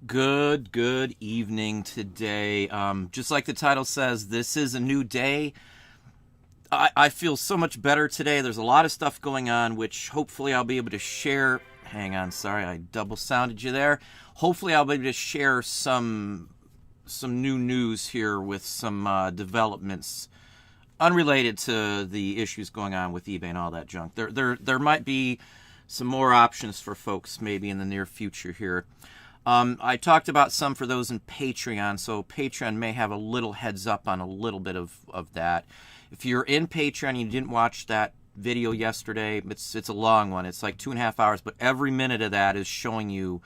Good evening today. Just like the title says, this is a new day. I feel so much better today. There's a lot of stuff going on, which hopefully I'll be able to share. Hang on, sorry, I double sounded you there. Hopefully I'll be able to share some new news here with some developments unrelated to the issues going on with eBay and all that junk. There might be some more options for folks maybe in the near future here. I talked about some for those in Patreon, so Patreon may have a little heads up on a little bit of that. If you're in Patreon and you didn't watch that video yesterday, it's a long one. It's like 2.5 hours, but every minute of that is showing you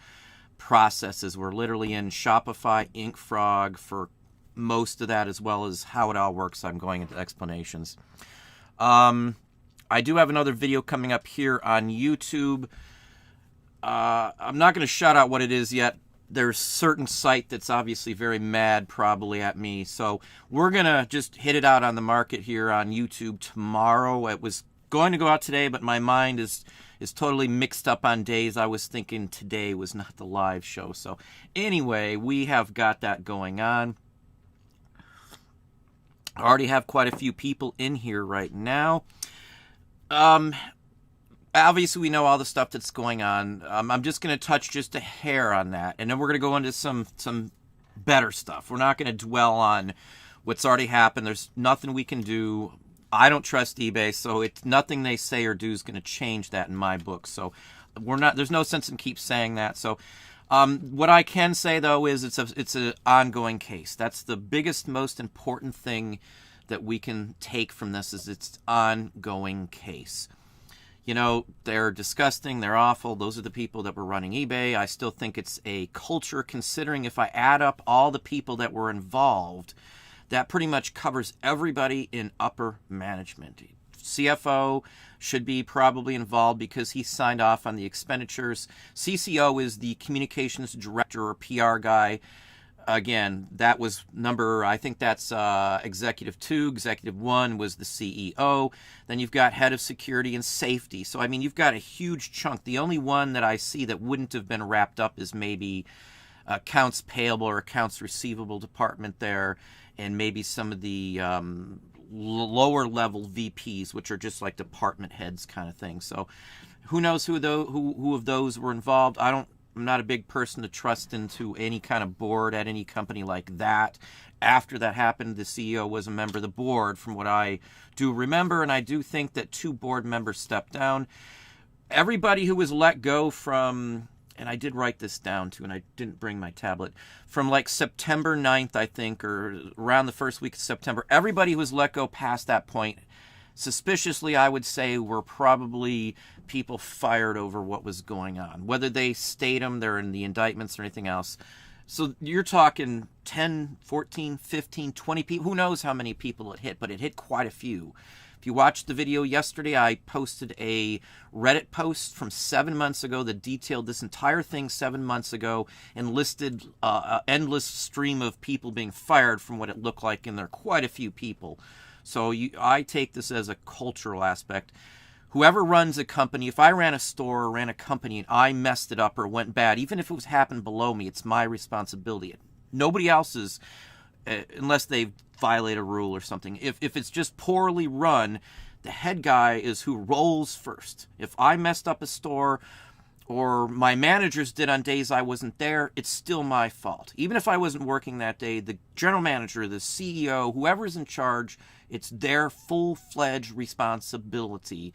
processes. We're literally in Shopify, InkFrog for most of that, as well as how it all works. I'm going into explanations. I do have another video coming up here on YouTube. I'm not going to shout out what it is yet. There's a certain site that's obviously very mad probably at me. So we're going to just hit it out on the market here on YouTube tomorrow. It was going to go out today, but my mind is totally mixed up on days. I was thinking today was not the live show. So anyway, we have got that going on. I already have quite a few people in here right now. Obviously, we know all the stuff that's going on. I'm just going to touch just a hair on that, and then we're going to go into some better stuff. We're not going to dwell on what's already happened. There's nothing we can do. I don't trust eBay, so it's nothing they say or do is going to change that in my book. So there's no sense in keep saying that. So what I can say though is it's an ongoing case. That's the biggest, most important thing that we can take from this is it's ongoing case. You know, they're disgusting, they're awful. Those are the people that were running eBay. I still think it's a culture, considering if I add up all the people that were involved, that pretty much covers everybody in upper management. CFO should be probably involved because he signed off on the expenditures. CCO is the communications director or PR guy. Again, that was I think that's Executive 2. Executive 1 was the CEO. Then you've got Head of Security and Safety. So, I mean, you've got a huge chunk. The only one that I see that wouldn't have been wrapped up is maybe accounts payable or accounts receivable department there, and maybe some of the lower level VPs, which are just like department heads kind of thing. So who knows who of those were involved. I'm not a big person to trust into any kind of board at any company like that. After that happened, the CEO was a member of the board, from what I do remember, and I do think that 2 board members stepped down. Everybody who was let go from, and I did write this down too, and I didn't bring my tablet, from like September 9th, I think, or around the first week of September, everybody who was let go past that point, suspiciously, I would say, were probably people fired over what was going on. Whether they state them, they're in the indictments or anything else. So you're talking 10, 14, 15, 20 people. Who knows how many people it hit, but it hit quite a few. If you watched the video yesterday, I posted a Reddit post from 7 months ago that detailed this entire thing 7 months ago and listed an endless stream of people being fired from what it looked like, and there are quite a few people. So I take this as a cultural aspect. Whoever runs a company, if I ran a store or ran a company and I messed it up or went bad, even if it was happened below me, it's my responsibility. Nobody else's, unless they violate a rule or something. If it's just poorly run, the head guy is who rolls first. If I messed up a store or my managers did on days I wasn't there, it's still my fault. Even if I wasn't working that day, the general manager, the CEO, whoever's in charge, it's their full-fledged responsibility.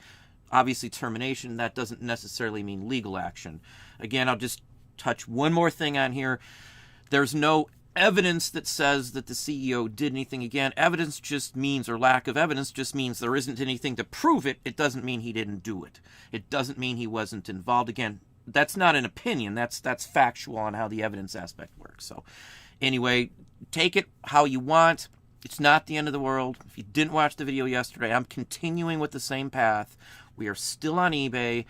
Obviously, termination, that doesn't necessarily mean legal action. Again, I'll just touch one more thing on here. There's no evidence that says that the CEO did anything. Again, evidence just means, or lack of evidence just means there isn't anything to prove it. It doesn't mean he didn't do it. It doesn't mean he wasn't involved. Again, that's not an opinion. That's factual on how the evidence aspect works. So anyway, take it how you want. It's not the end of the world. If you didn't watch the video yesterday, I'm continuing with the same path. We are still on eBay.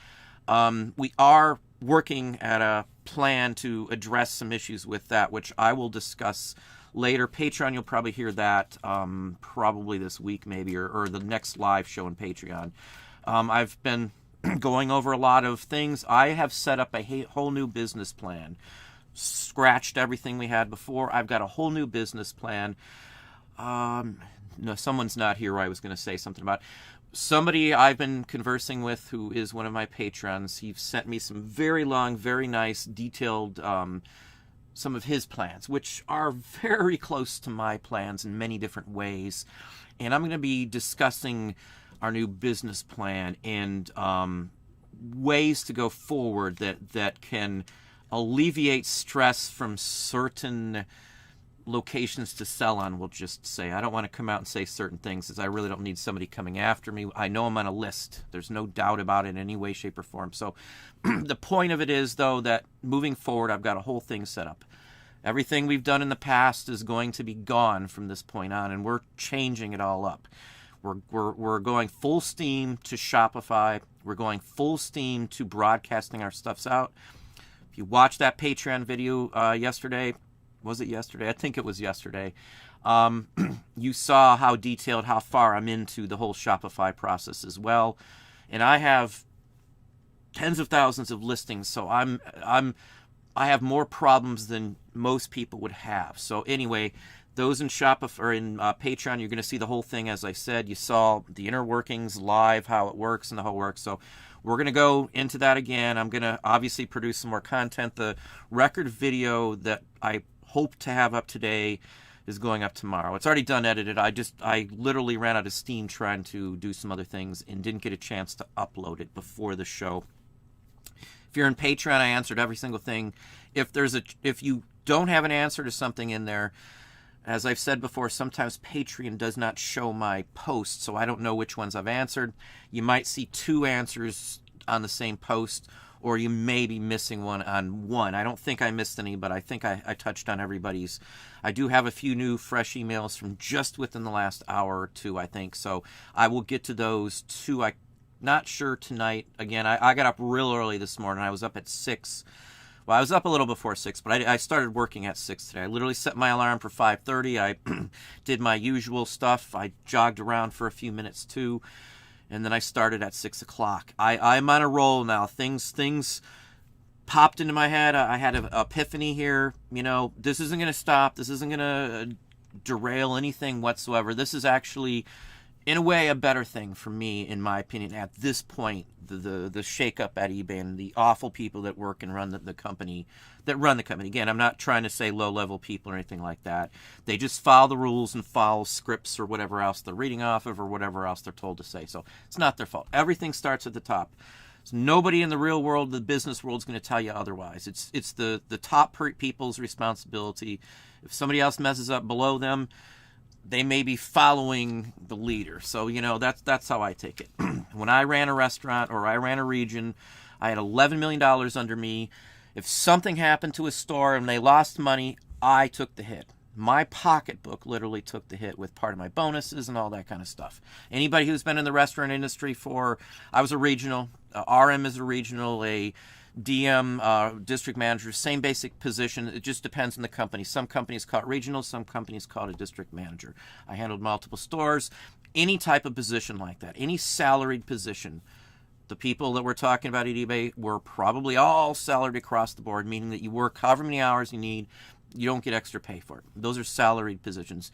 We are working at a plan to address some issues with that, which I will discuss later. Patreon, you'll probably hear that probably this week maybe, or the next live show on Patreon. I've been going over a lot of things. I have set up a whole new business plan. scratched everything we had before. I've got a whole new business plan. No, someone's not here. I was going to say something about somebody I've been conversing with who is one of my patrons. He sent me some very long, very nice, detailed, some of his plans, which are very close to my plans in many different ways. And I'm going to be discussing our new business plan and ways to go forward that can alleviate stress from certain locations to sell on, we'll just say. I don't want to come out and say certain things, as I really don't need somebody coming after me. I know I'm on a list. There's no doubt about it in any way, shape, or form. So the point of it is, though, that moving forward, I've got a whole thing set up. Everything we've done in the past is going to be gone from this point on, and we're changing it all up. We're going full steam to Shopify. We're going full steam to broadcasting our stuffs out. If you watched that Patreon video yesterday, was it yesterday? I think it was yesterday. You saw how detailed, how far I'm into the whole Shopify process as well. And I have tens of thousands of listings, so I have more problems than most people would have. So anyway, those in Shopify or in Patreon, you're going to see the whole thing. As I said, you saw the inner workings live, how it works and the whole works. So we're going to go into that again. I'm going to obviously produce some more content. The record video that I hope to have up today is going up tomorrow. It's already done edited. I literally ran out of steam trying to do some other things and didn't get a chance to upload it before the show. If you're in Patreon, I answered every single thing. If you don't have an answer to something in there, as I've said before, sometimes Patreon does not show my posts, so I don't know which ones I've answered. You might see 2 answers on the same post, or you may be missing one on one. I don't think I missed any, but I think I touched on everybody's. I do have a few new fresh emails from just within the last hour or two, I think, so I will get to those too. I'm not sure tonight. Again, I got up real early this morning. I was up at 6. Well, I was up a little before 6, but I started working at 6 today. I literally set my alarm for 5:30. I did my usual stuff. I jogged around for a few minutes too, and then I started at 6 o'clock. I'm on a roll now. Things popped into my head. I had an epiphany here. This isn't going to stop. This isn't going to derail anything whatsoever. This is actually, in a way, a better thing for me, in my opinion, at this point. The shakeup at eBay and the awful people that work and run the company. Again, I'm not trying to say low-level people or anything like that. They just follow the rules and follow scripts or whatever else they're reading off of or whatever else they're told to say. So it's not their fault. Everything starts at the top. So nobody in the real world, the business world, is going to tell you otherwise. It's the top people's responsibility. If somebody else messes up below them, they may be following the leader. So, that's how I take it. When I ran a restaurant or I ran a region, I had $11 million under me. If something happened to a store and they lost money, I took the hit. My pocketbook literally took the hit with part of my bonuses and all that kind of stuff. Anybody who's been in the restaurant industry I was a regional, RM is a regional, a DM, district manager, same basic position. It just depends on the company. Some companies call it regional, some companies call it a district manager. I handled multiple stores. Any type of position like that, any salaried position. The people that we're talking about at eBay were probably all salaried across the board, meaning that you work however many hours you need, you don't get extra pay for it. Those are salaried positions.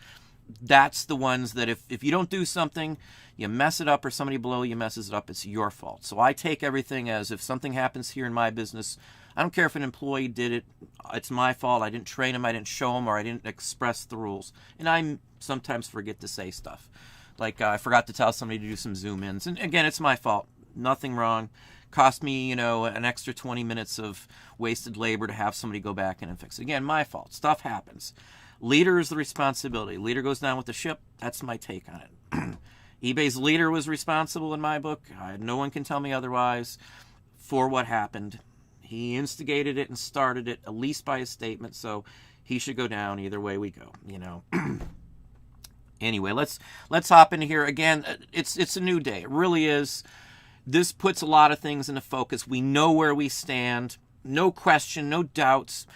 That's the ones that if you don't do something, you mess it up or somebody below you messes it up, it's your fault. So I take everything as if something happens here in my business, I don't care if an employee did it, it's my fault. I didn't train them, I didn't show them, or I didn't express the rules. And I sometimes forget to say stuff. Like I forgot to tell somebody to do some zoom-ins. And again, it's my fault. Nothing wrong. Cost me, an extra 20 minutes of wasted labor to have somebody go back in and fix it. Again, my fault. Stuff happens. Leader is the responsibility. Leader goes down with the ship. That's my take on it. eBay's leader was responsible in my book. No one can tell me otherwise for what happened. He instigated it and started it, at least by his statement, so he should go down either way we go, Anyway, let's hop into here. Again, it's a new day. It really is. This puts a lot of things into focus. We know where we stand. No question, no doubts.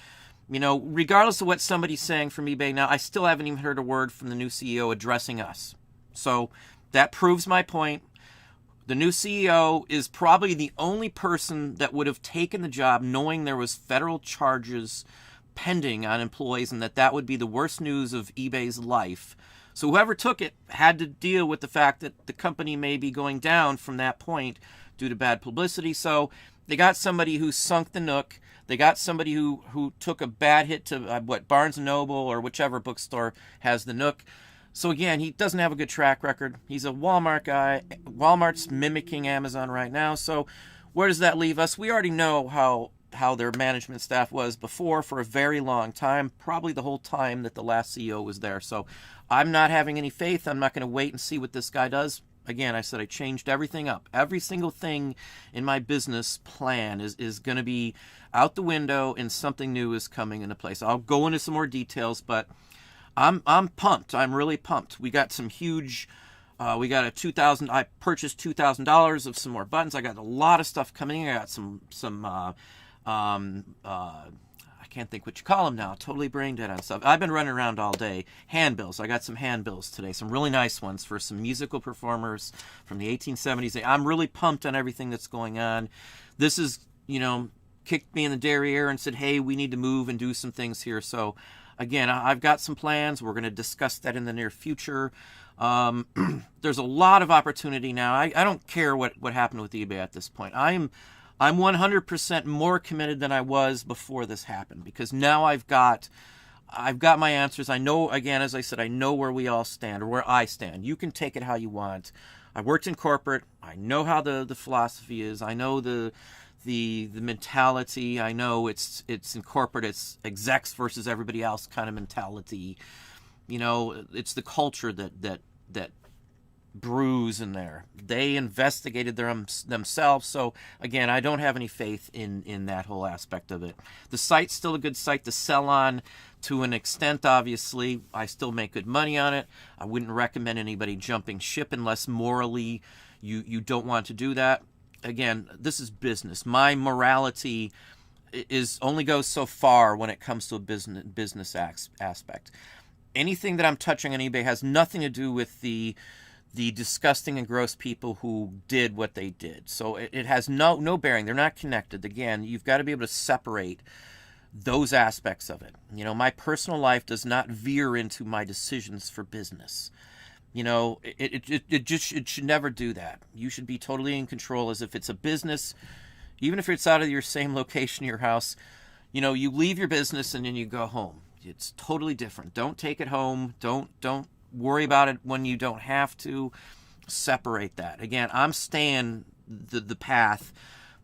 Regardless of what somebody's saying from eBay now, I still haven't even heard a word from the new CEO addressing us. So that proves my point. The new CEO is probably the only person that would have taken the job knowing there was federal charges depending on employees, and that would be the worst news of eBay's life. So whoever took it had to deal with the fact that the company may be going down from that point due to bad publicity. So they got somebody who sunk the Nook. They got somebody who took a bad hit to Barnes & Noble or whichever bookstore has the Nook. So again, he doesn't have a good track record. He's a Walmart guy. Walmart's mimicking Amazon right now. So where does that leave us? We already know how their management staff was before for a very long time, probably the whole time that the last CEO was there. So I'm not having any faith. I'm not going to wait and see what this guy does. Again, I said I changed everything up. Every single thing in my business plan is going to be out the window, and something new is coming into place. I'll go into some more details, but I'm pumped. I'm really pumped. We got some huge. We got I purchased $2,000 of some more buttons. I got a lot of stuff coming in. I got some I can't think what you call them now. Totally brain dead on stuff. I've been running around all day. Handbills. I got some handbills today. Some really nice ones for some musical performers from the 1870s. I'm really pumped on everything that's going on. This is, kicked me in the derriere and said, hey, we need to move and do some things here. So, again, I've got some plans. We're going to discuss that in the near future. There's a lot of opportunity now. I don't care what happened with eBay at this point. I'm 100% more committed than I was before this happened, because now I've got my answers. I know, again, as I said, I know where we all stand, or where I stand. You can take it how you want. I worked in corporate. I know how the philosophy is. I know the mentality. I know it's in corporate. It's execs versus everybody else kind of mentality. It's the culture that brews in there. They investigated themselves. So again, I don't have any faith in that whole aspect of it. The site's still a good site to sell on to an extent. Obviously, I still make good money on it. I wouldn't recommend anybody jumping ship unless morally you don't want to do that. Again, this is business. My morality only goes so far when it comes to a business aspect. Anything that I'm touching on eBay has nothing to do with the disgusting and gross people who did what they did. So it has no bearing. They're not connected. Again, you've got to be able to separate those aspects of it. My personal life does not veer into my decisions for business. It should never do that. You should be totally in control, as if it's a business, even if it's out of your same location, your house. You leave your business and then you go home. It's totally different. Don't take it home. Don't worry about it when you don't have to. Separate that. Again, I'm staying the path.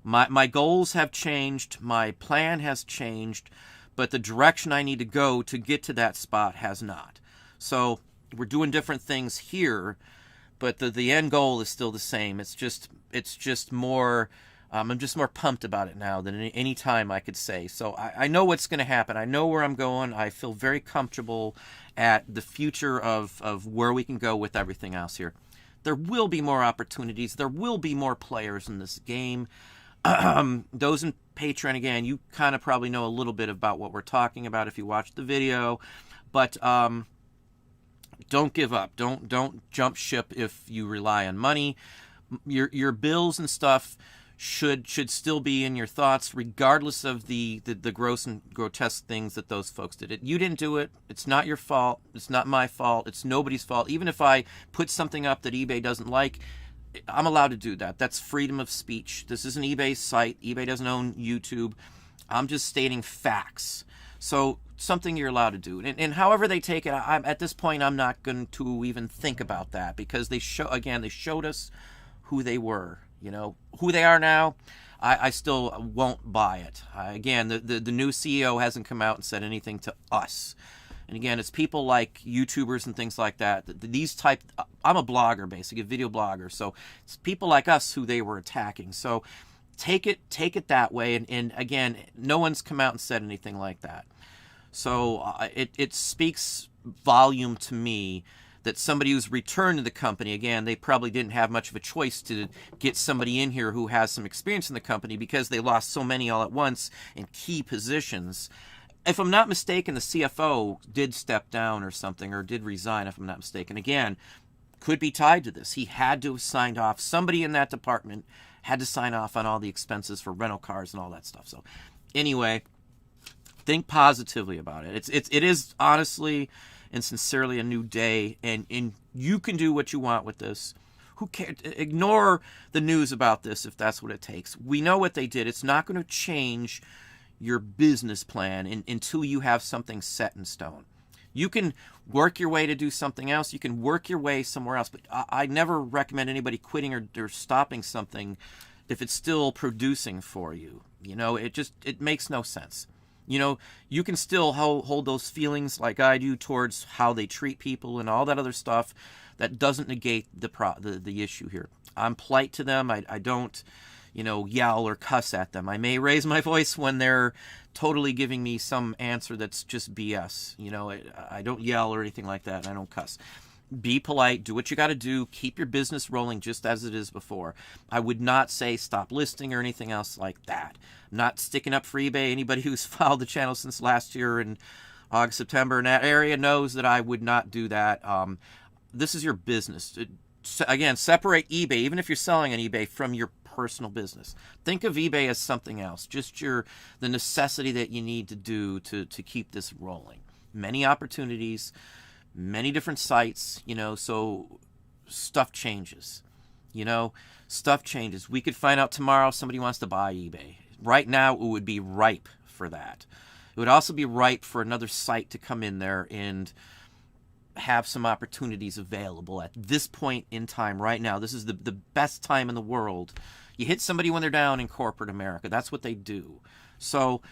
My goals have changed. My plan has changed, but the direction I need to go to get to that spot has not. So we're doing different things here, but the end goal is still the same. It's just more. I'm just more pumped about it now than any time I could say. So I know what's going to happen. I know where I'm going. I feel very comfortable at the future of where we can go with everything else here. There will be more opportunities. There will be more players in this game. Those in Patreon, again, you kind of probably know a little bit about what we're talking about if you watched the video. But don't give up. Don't jump ship if you rely on money. Your bills and stuff should still be in your thoughts, regardless of the gross and grotesque things that those folks did. You didn't do it. It's not your fault. It's not my fault. It's nobody's fault. Even if I put something up that eBay doesn't like, I'm allowed to do that. That's freedom of speech. This is an eBay site. eBay doesn't own YouTube. I'm just stating facts. So something you're allowed to do. And however they take it, at this point, I'm not going to even think about that, because they showed us who they were. Who they are now, I still won't buy it. Again, the new CEO hasn't come out and said anything to us. And again, it's people like YouTubers and things like that. I'm a blogger, basically, a video blogger. So it's people like us who they were attacking. So take it that way. And again, no one's come out and said anything like that. So it speaks volume to me that somebody who's returned to the company, again, they probably didn't have much of a choice to get somebody in here who has some experience in the company, because they lost so many all at once in key positions. If I'm not mistaken, the CFO did step down or something, or did resign, if I'm not mistaken. Again, could be tied to this. He had to have signed off. Somebody in that department had to sign off on all the expenses for rental cars and all that stuff. So anyway, Think positively about it. It is honestly and sincerely a new day, and you can do what you want with this. Who cares? Ignore the news about this if that's what it takes. We know what they did. It's not going to change your business plan until you have something set in stone. You can work your way to do something else. You can work your way somewhere else. But I never recommend anybody quitting or stopping something if it's still producing for you. It makes no sense. You can still hold those feelings like I do towards how they treat people and all that other stuff. That doesn't negate the issue here. I'm polite to them. I don't, yell or cuss at them. I may raise my voice when they're totally giving me some answer that's just BS. I don't yell or anything like that. I don't cuss. Be polite, do what you got to do, keep your business rolling just as it is before. I would not say stop listing or anything else like that. I'm not sticking up for eBay. Anybody who's followed the channel since last year in August, September in that area knows that I would not do that. This is your business. Again, separate eBay, even if you're selling on eBay, from your personal business. Think of eBay as something else, just the necessity that you need to do to keep this rolling. Many opportunities, many different sites, so stuff changes. Stuff changes. We could find out tomorrow somebody wants to buy eBay. Right now, it would be ripe for that. It would also be ripe for another site to come in there and have some opportunities available at this point in time right now. This is the best time in the world. You hit somebody when they're down in corporate America. That's what they do. So,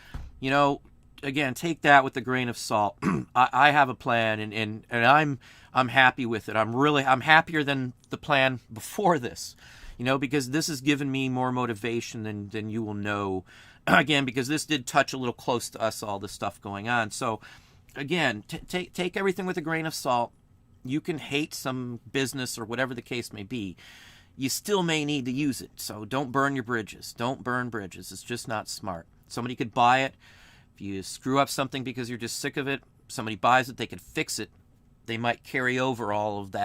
again, take that with a grain of salt. I have a plan, and I'm happy with it. I'm happier than the plan before this, because this has given me more motivation than you will know. Again, because this did touch a little close to us, all this stuff going on. So, again, take everything with a grain of salt. You can hate some business or whatever the case may be. You still may need to use it. So don't burn your bridges. Don't burn bridges. It's just not smart. Somebody could buy it. If you screw up something because you're just sick of it, somebody buys it, they could fix it. They might carry over all of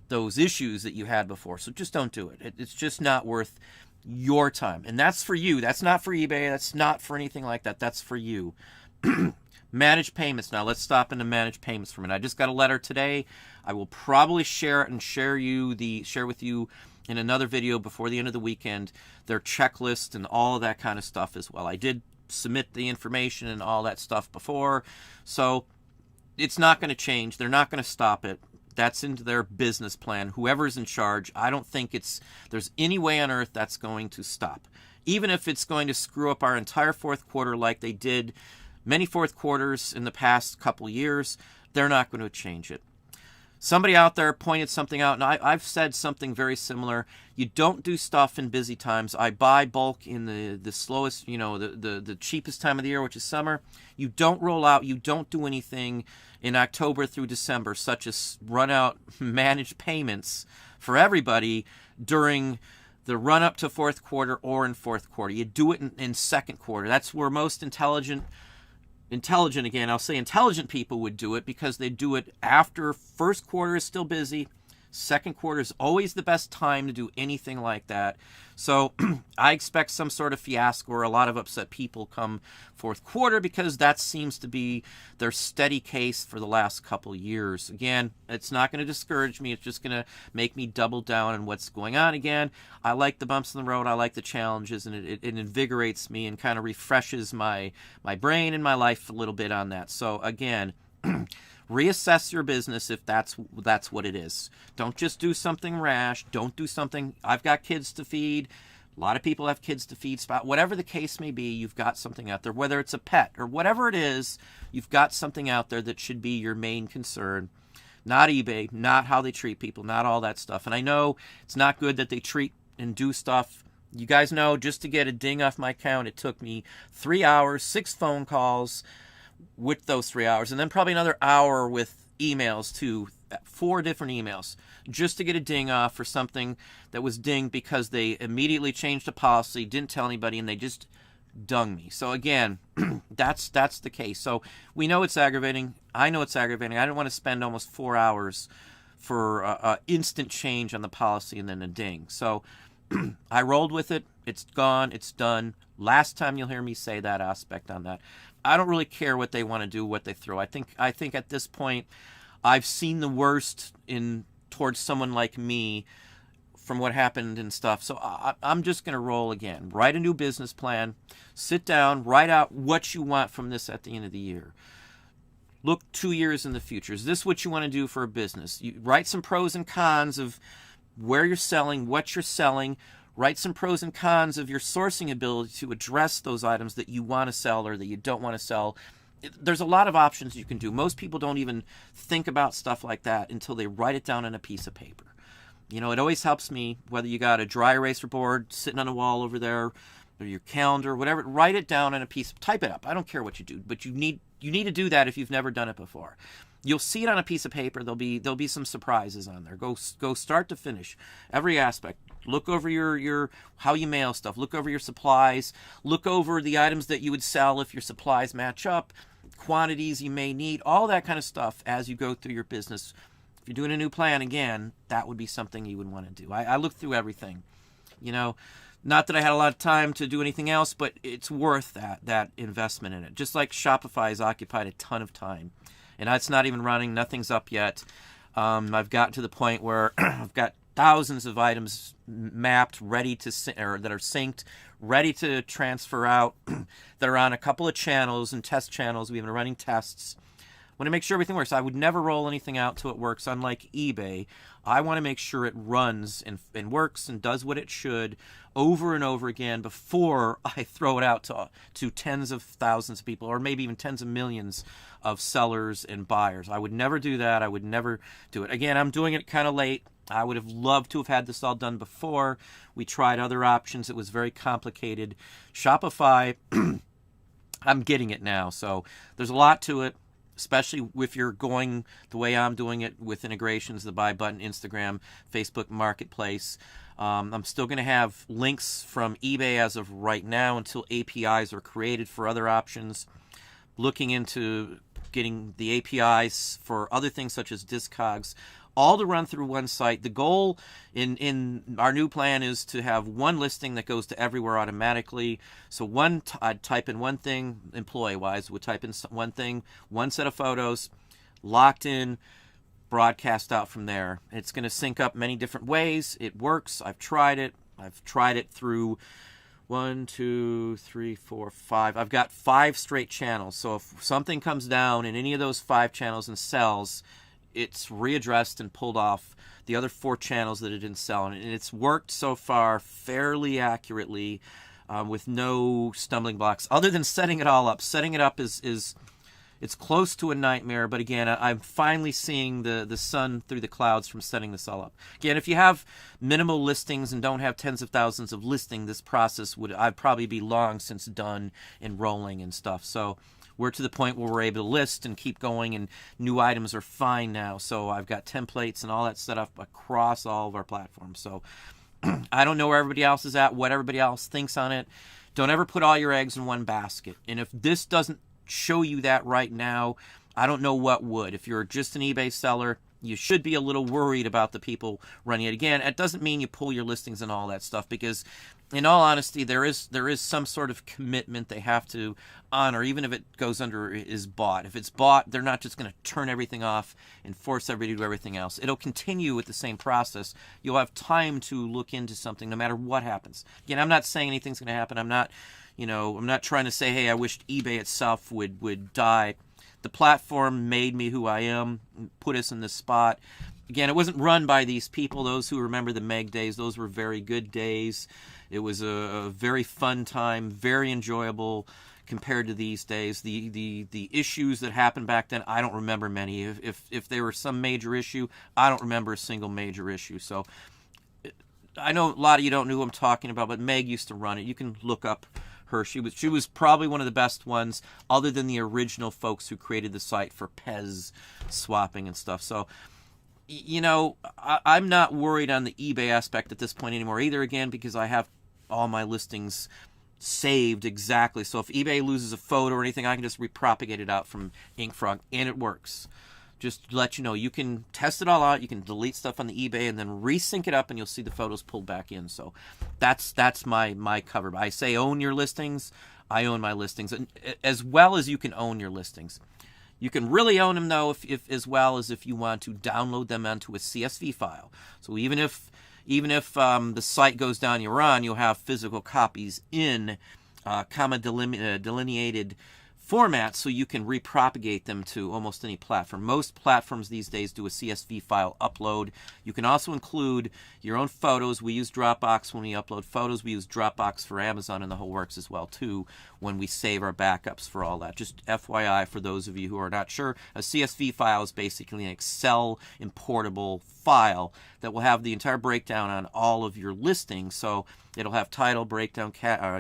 those issues that you had before. So just don't do it. It's just not worth your time. And that's for you. That's not for eBay. That's not for anything like that. That's for you. Manage payments. Now let's stop into manage payments for a minute. I just got a letter today. I will probably share it and share with you in another video before the end of the weekend their checklist and all of that kind of stuff as well. I did submit the information and all that stuff before, so it's not going to change. They're not going to stop it. That's into their business plan. Whoever's in charge, I don't think there's any way on earth that's going to stop. Even if it's going to screw up our entire fourth quarter like they did many fourth quarters in the past couple years, they're not going to change it. Somebody out there pointed something out, and I've said something very similar. You don't do stuff in busy times. I buy bulk in the slowest, the cheapest time of the year, which is summer. You don't roll out, you don't do anything in October through December, such as run out managed payments for everybody during the run up to fourth quarter or in fourth quarter. You do it in second quarter. That's where most intelligent people would do it, because they do it after first quarter is still busy. Second quarter is always the best time to do anything like that. So I expect some sort of fiasco or a lot of upset people come fourth quarter, because that seems to be their steady case for the last couple years. Again, it's not going to discourage me. It's just going to make me double down on what's going on again. I like the bumps in the road. I like the challenges, and it invigorates me and kind of refreshes my brain and my life a little bit on that. So again, reassess your business if that's what it is. Don't just do something rash. Don't do something, I've got kids to feed. A lot of people have kids to feed. Whatever the case may be, you've got something out there. Whether it's a pet or whatever it is, you've got something out there that should be your main concern. Not eBay, not how they treat people, not all that stuff. And I know it's not good that they treat and do stuff. You guys know, just to get a ding off my account, it took me 3 hours, 6 phone calls with those 3 hours, and then probably another hour with emails too, 4 different emails, just to get a ding off for something that was dinged because they immediately changed a policy, didn't tell anybody, and they just dung me. So again, that's the case. So we know it's aggravating. I know it's aggravating. I don't want to spend almost 4 hours for instant change on the policy and then a ding. So I rolled with it. It's gone. It's done. Last time you'll hear me say that aspect on that. I don't really care what they want to do, what they throw. I think at this point, I've seen the worst towards someone like me from what happened and stuff. So I'm just going to roll again. Write a new business plan. Sit down. Write out what you want from this at the end of the year. Look 2 years in the future. Is this what you want to do for a business? You write some pros and cons of where you're selling, what you're selling. Write some pros and cons of your sourcing ability to address those items that you want to sell or that you don't want to sell. There's a lot of options you can do. Most people don't even think about stuff like that until they write it down on a piece of paper. You know, it always helps me, whether you got a dry eraser board sitting on a wall over there or your calendar, whatever, write it down on a piece, type it up. I don't care what you do, but you need to do that if you've never done it before. You'll see it on a piece of paper. There'll be some surprises on there. Go start to finish, every aspect. Look over your how you mail stuff. Look over your supplies. Look over the items that you would sell if your supplies match up, quantities you may need, all that kind of stuff as you go through your business. If you're doing a new plan, again, that would be something you would want to do. I looked through everything. You know, not that I had a lot of time to do anything else, but it's worth that investment in it. Just like Shopify has occupied a ton of time. And it's not even running. Nothing's up yet. I've gotten to the point where I've got thousands of items mapped, ready to or that are synced, ready to transfer out. That are on a couple of channels and test channels. We've been running tests. I want to make sure everything works. I would never roll anything out till it works. Unlike eBay, I want to make sure it runs and works and does what it should over and over again before I throw it out to tens of thousands of people, or maybe even tens of millions of sellers and buyers. I would never do that. I would never do it. Again, I'm doing it kind of late. I would have loved to have had this all done before. We tried other options. It was very complicated. Shopify, I'm getting it now. So there's a lot to it, especially if you're going the way I'm doing it with integrations, the buy button, Instagram, Facebook Marketplace. I'm still going to have links from eBay as of right now until APIs are created for other options. Looking into getting the APIs for other things such as Discogs, all to run through one site. The goal in our new plan is to have one listing that goes to everywhere automatically. So I'd type in one thing, employee-wise, would type in one thing, one set of photos, locked in, broadcast out from there. It's going to sync up many different ways. It works. I've tried it. I've tried it through 1, 2, 3, 4, 5. I've got 5 straight channels. So if something comes down in any of those 5 channels and sells, it's readdressed and pulled off the other 4 channels that it didn't sell. And it's worked so far fairly accurately with no stumbling blocks. Other than setting it all up. Setting it up is it's close to a nightmare. But again, I'm finally seeing the sun through the clouds from setting this all up. Again, if you have minimal listings and don't have tens of thousands of listings, this process I'd probably be long since done and rolling and stuff. So we're to the point where we're able to list and keep going, and new items are fine now. So I've got templates and all that set up across all of our platforms. So I don't know where everybody else is at, what everybody else thinks on it. Don't ever put all your eggs in one basket. And if this doesn't show you that right now, I don't know what would. If you're just an eBay seller, you should be a little worried about the people running it. Again, it doesn't mean you pull your listings and all that stuff, because in all honesty, there is some sort of commitment they have to honor, even if it goes under is bought. If it's bought, they're not just going to turn everything off and force everybody to do everything else. It'll continue with the same process. You'll have time to look into something no matter what happens. Again, I'm not saying anything's going to happen. I'm not trying to say, hey, I wished eBay itself would die. The platform made me who I am, put us in this spot. Again, it wasn't run by these people. Those who remember the Meg days, those were very good days. It was a very fun time, very enjoyable compared to these days. The issues that happened back then, I don't remember many. If there was some major issue, I don't remember a single major issue. So I know a lot of you don't know who I'm talking about, but Meg used to run it. You can look up her. She was probably one of the best ones, other than the original folks who created the site for Pez swapping and stuff. So, I'm not worried on the eBay aspect at this point anymore either, again, because I have all my listings saved exactly. So if eBay loses a photo or anything, I can just repropagate it out from InkFrog, and it works. Just to let you know, you can test it all out. You can delete stuff on the eBay and then resync it up, and you'll see the photos pulled back in. So that's my cover. I say own your listings. I own my listings, and as well as you can own your listings. You can really own them, though, if as well as if you want to download them onto a CSV file. So even if the site goes down, you run, you'll have physical copies in comma delineated format, so you can repropagate them to almost any platform. Most platforms these days do a CSV file upload. You can also include your own photos. We use Dropbox when we upload photos. We use Dropbox for Amazon and the whole works as well too when we save our backups for all that. Just FYI for those of you who are not sure, a CSV file is basically an Excel importable file that will have the entire breakdown on all of your listings. So it'll have title, breakdown,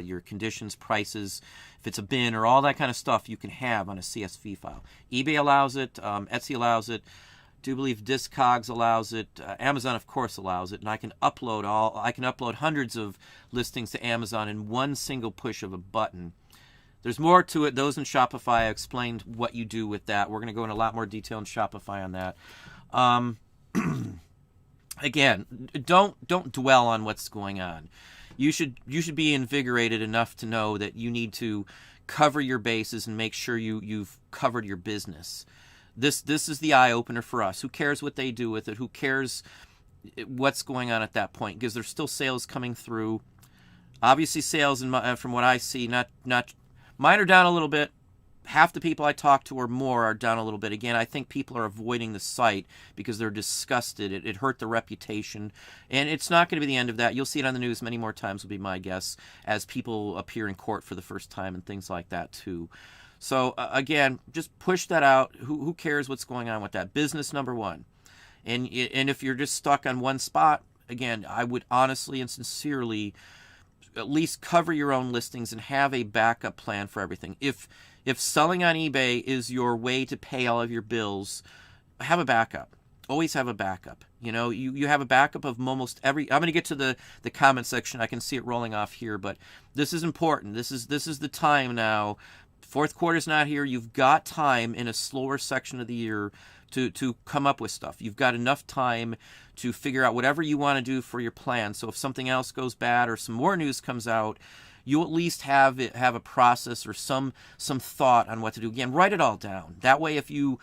your conditions, prices, if it's a bin or all that kind of stuff you can have on a CSV file. eBay allows it, Etsy allows it, I do believe Discogs allows it, Amazon of course allows it, and I can upload hundreds of listings to Amazon in one single push of a button. There's more to it. Those in Shopify, I explained what you do with that. We're going to go into a lot more detail in Shopify on that. Again, don't dwell on what's going on. You should be invigorated enough to know that you need to cover your bases and make sure you've covered your business. This is the eye opener for us. Who cares what they do with it? Who cares what's going on at that point? Because there's still sales coming through. Obviously, sales from what I see, not mine are down a little bit. Half the people I talk to or more are down a little bit. Again, I think people are avoiding the site because they're disgusted. It hurt the reputation. And it's not going to be the end of that. You'll see it on the news many more times, will be my guess, as people appear in court for the first time and things like that too. So again, just push that out. Who cares what's going on with that? Business number one. And if you're just stuck on one spot, again, I would honestly and sincerely at least cover your own listings and have a backup plan for everything. If selling on eBay is your way to pay all of your bills, have a backup. Always have a backup. You know, you have a backup of almost every... I'm going to get to the comment section. I can see it rolling off here, but this is important. This is the time now. Fourth quarter's not here. You've got time in a slower section of the year to come up with stuff. You've got enough time to figure out whatever you want to do for your plan. So if something else goes bad or some more news comes out, you at least have a process or some thought on what to do. Again, write it all down. That way, if you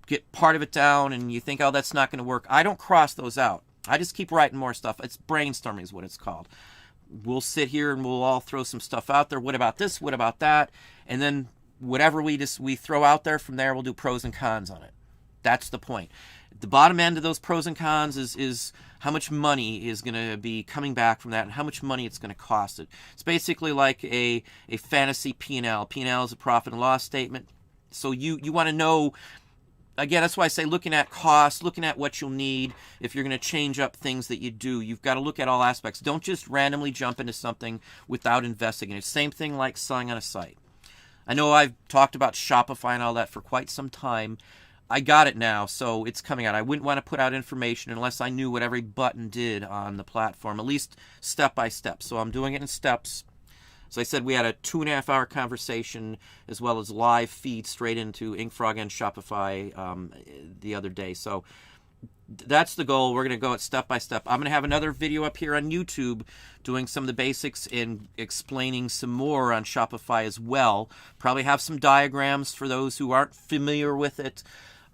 get part of it down and you think, oh, that's not going to work, I don't cross those out. I just keep writing more stuff. It's brainstorming is what it's called. We'll sit here and we'll all throw some stuff out there. What about this? What about that? And then whatever we throw out there, from there we'll do pros and cons on it. That's the point. The bottom end of those pros and cons is how much money is going to be coming back from that and how much money it's going to cost it. It's basically like a fantasy P&L. P&L is a profit and loss statement. So you want to know, again, that's why I say looking at costs, looking at what you'll need. If you're going to change up things that you do, you've got to look at all aspects. Don't just randomly jump into something without investigating it. Same thing like selling on a site. I know I've talked about Shopify and all that for quite some time. I got it now, so it's coming out. I wouldn't want to put out information unless I knew what every button did on the platform, at least step by step. So I'm doing it in steps. As I said, we had a 2.5-hour conversation as well as live feed straight into InkFrog and Shopify the other day. So that's the goal. We're going to go it step by step. I'm going to have another video up here on YouTube doing some of the basics and explaining some more on Shopify as well. Probably have some diagrams for those who aren't familiar with it.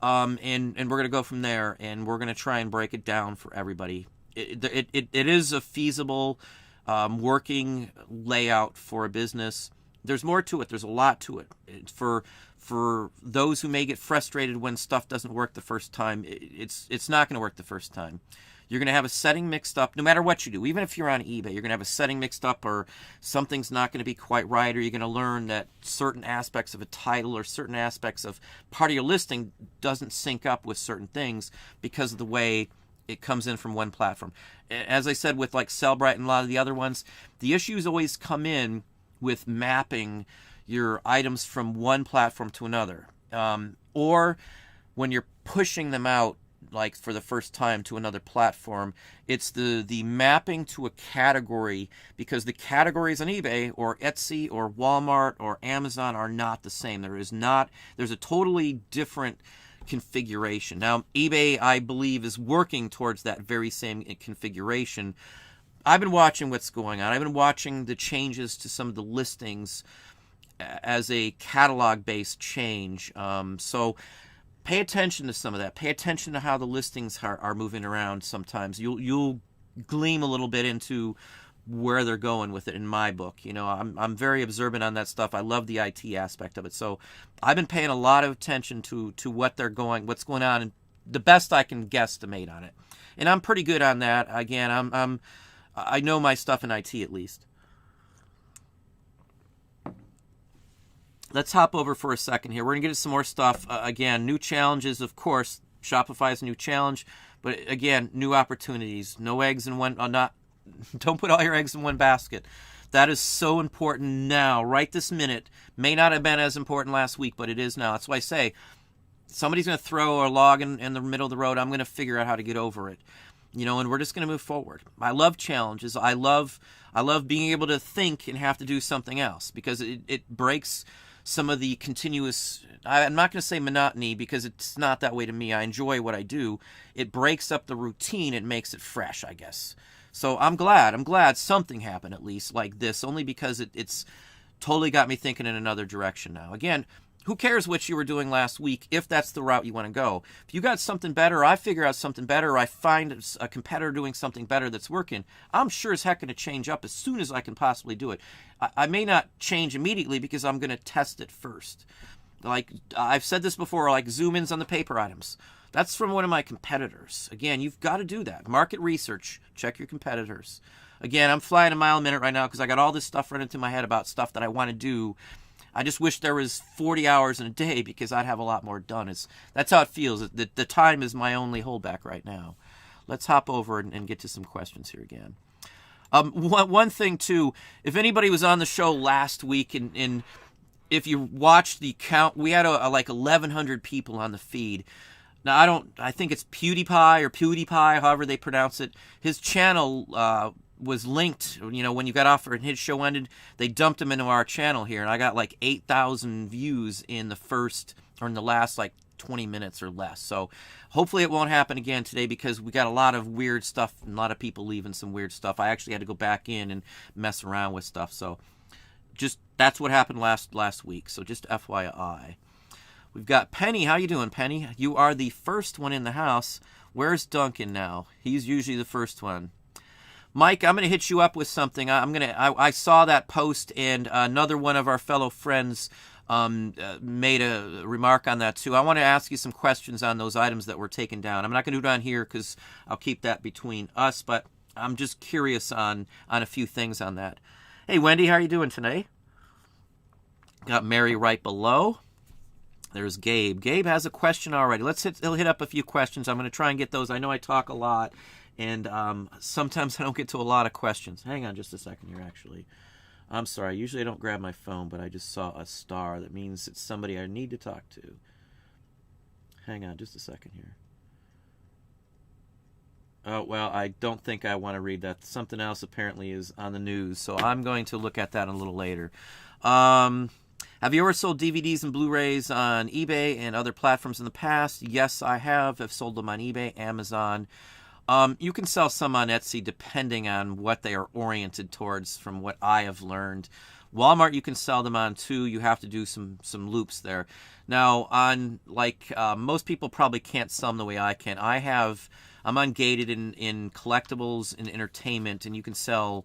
And we're going to go from there, and we're going to try and break it down for everybody. It is a feasible working layout for a business. There's more to it. There's a lot to it. For those who may get frustrated when stuff doesn't work the first time, it's not going to work the first time. You're going to have a setting mixed up no matter what you do. Even if you're on eBay, you're going to have a setting mixed up or something's not going to be quite right, or you're going to learn that certain aspects of a title or certain aspects of part of your listing doesn't sync up with certain things because of the way it comes in from one platform. As I said with like Sellbrite and a lot of the other ones, the issues always come in with mapping your items from one platform to another, or when you're pushing them out like for the first time to another platform, it's the mapping to a category, because the categories on eBay or Etsy or Walmart or Amazon are not the same. There's a totally different configuration. Now, eBay, I believe, is working towards that very same configuration. I've been watching what's going on. I've been watching the changes to some of the listings as a catalog-based change. So pay attention to some of that. Pay attention to how the listings are moving around sometimes. You'll gleam a little bit into where they're going with it in my book. I'm very observant on that stuff. I love the IT aspect of it. So I've been paying a lot of attention to what's going on, and the best I can guesstimate on it. And I'm pretty good on that. Again, I know my stuff in IT at least. Let's hop over for a second here. We're going to get into some more stuff. Again, new challenges, of course. Shopify is a new challenge. But again, new opportunities. No eggs in one... Don't put all your eggs in one basket. That is so important now, right this minute. May not have been as important last week, but it is now. That's why I say, somebody's going to throw a log in the middle of the road. I'm going to figure out how to get over it. And we're just going to move forward. I love challenges. I love being able to think and have to do something else, because it breaks some of the continuous, I'm not going to say monotony, because it's not that way to me. I enjoy what I do. It breaks up the routine. It makes it fresh, I guess. So I'm glad something happened at least like this, only because it's totally got me thinking in another direction now. Again, who cares what you were doing last week if that's the route you want to go? If you got something better, I figure out something better, or I find a competitor doing something better that's working, I'm sure as heck going to change up as soon as I can possibly do it. I may not change immediately because I'm going to test it first. Like I've said this before, like zoom ins on the paper items. That's from one of my competitors. Again, you've got to do that. Market research. Check your competitors. Again, I'm flying a mile a minute right now because I got all this stuff running through my head about stuff that I want to do. I just wish there was 40 hours in a day because I'd have a lot more done. That's how it feels. The time is my only holdback right now. Let's hop over and get to some questions here again. One thing, too, if anybody was on the show last week and if you watched the count, we had like 1,100 people on the feed. Now, I think it's PewDiePie, however they pronounce it. His channel was linked, when you got off and his show ended, they dumped him into our channel here, and I got like 8,000 views in the last like 20 minutes or less. So hopefully it won't happen again today, because we got a lot of weird stuff and a lot of people leaving some weird stuff. I actually had to go back in and mess around with stuff. So that's what happened last week. So just FYI. We've got Penny. How you doing, Penny? You are the first one in the house. Where's Duncan now? He's usually the first one. Mike, I'm going to hit you up with something. I saw that post, and another one of our fellow friends made a remark on that too. I want to ask you some questions on those items that were taken down. I'm not going to do it on here because I'll keep that between us, but I'm just curious on a few things on that. Hey, Wendy, how are you doing today? Got Mary right below. There's Gabe. Gabe has a question already. He'll hit up a few questions. I'm going to try and get those. I know I talk a lot, and sometimes I don't get to a lot of questions. Hang on just a second here, actually. I'm sorry. Usually I don't grab my phone, but I just saw a star. That means it's somebody I need to talk to. Hang on just a second here. Oh, well, I don't think I want to read that. Something else apparently is on the news, so I'm going to look at that a little later. Have you ever sold DVDs and Blu-rays on eBay and other platforms in the past? Yes, I have. I've sold them on eBay, Amazon. You can sell some on Etsy depending on what they are oriented towards, from what I have learned. Walmart, you can sell them on too. You have to do some loops there. Now, most people probably can't sell them the way I can. I'm ungated in collectibles and entertainment, and you can sell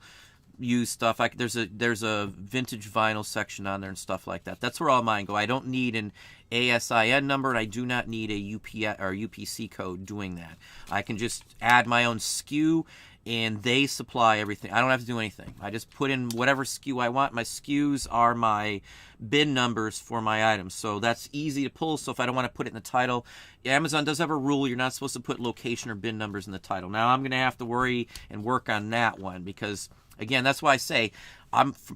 used stuff. There's a vintage vinyl section on there and stuff like that. That's where all mine go. I don't need an ASIN number, and I do not need a UPS or UPC code doing that. I can just add my own SKU, and they supply everything. I don't have to do anything. I just put in whatever SKU I want. My SKUs are my bin numbers for my items, so that's easy to pull. So if I don't want to put it in the title, Amazon does have a rule. You're not supposed to put location or bin numbers in the title. Now I'm going to have to worry and work on that one, because again, that's why I say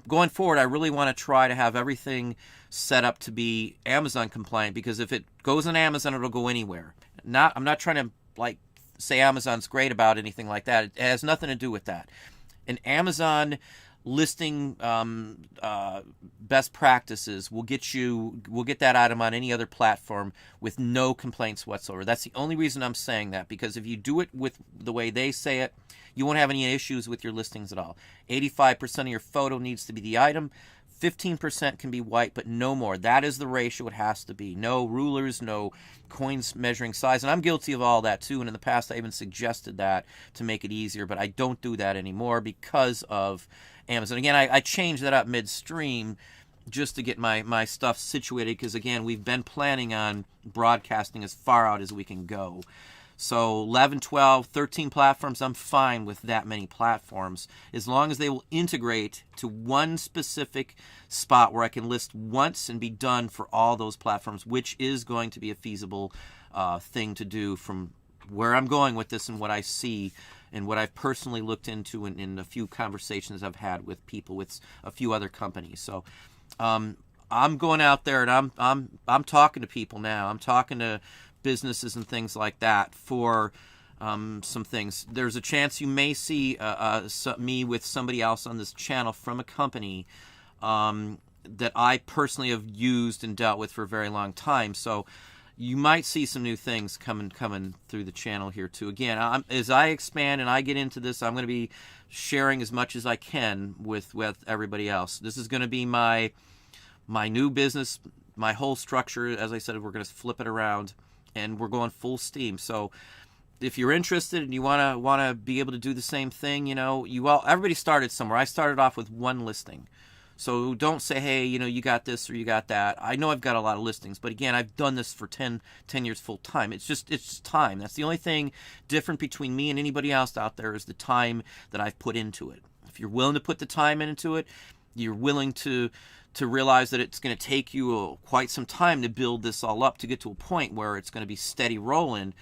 going forward, I really want to try to have everything set up to be Amazon compliant, because if it goes on Amazon, it'll go anywhere. I'm not trying to say Amazon's great about anything like that. It has nothing to do with that. An Amazon listing best practices will get that item on any other platform with no complaints whatsoever. That's the only reason I'm saying that, because if you do it with the way they say it, you won't have any issues with your listings at all. 85% of your photo needs to be the item. 15% can be white, but no more. That is the ratio it has to be. No rulers, no coins measuring size. And I'm guilty of all that too. And in the past, I even suggested that to make it easier, but I don't do that anymore because of Amazon. Again, I changed that up midstream just to get my stuff situated, because again, we've been planning on broadcasting as far out as we can go. So 11, 12, 13 platforms, I'm fine with that many platforms, as long as they will integrate to one specific spot where I can list once and be done for all those platforms, which is going to be a feasible thing to do from where I'm going with this and what I see and what I've personally looked into in a few conversations I've had with people with a few other companies. So I'm going out there and I'm talking to people now. I'm talking to businesses and things like that for some things. There's a chance you may see me with somebody else on this channel from a company that I personally have used and dealt with for a very long time. So you might see some new things coming through the channel here too. Again, as I expand and I get into this, I'm going to be sharing as much as I can with everybody else. This is going to be my new business, my whole structure. As I said, we're going to flip it around, and we're going full steam. So if you're interested and you want to be able to do the same thing, everybody started somewhere. I started off with one listing. So don't say, hey, you got this or you got that. I know I've got a lot of listings, but again, I've done this for 10 years full time. It's just time. That's the only thing different between me and anybody else out there, is the time that I've put into it. If you're willing to put the time into it, you're willing to realize that it's going to take you quite some time to build this all up to get to a point where it's going to be steady rolling.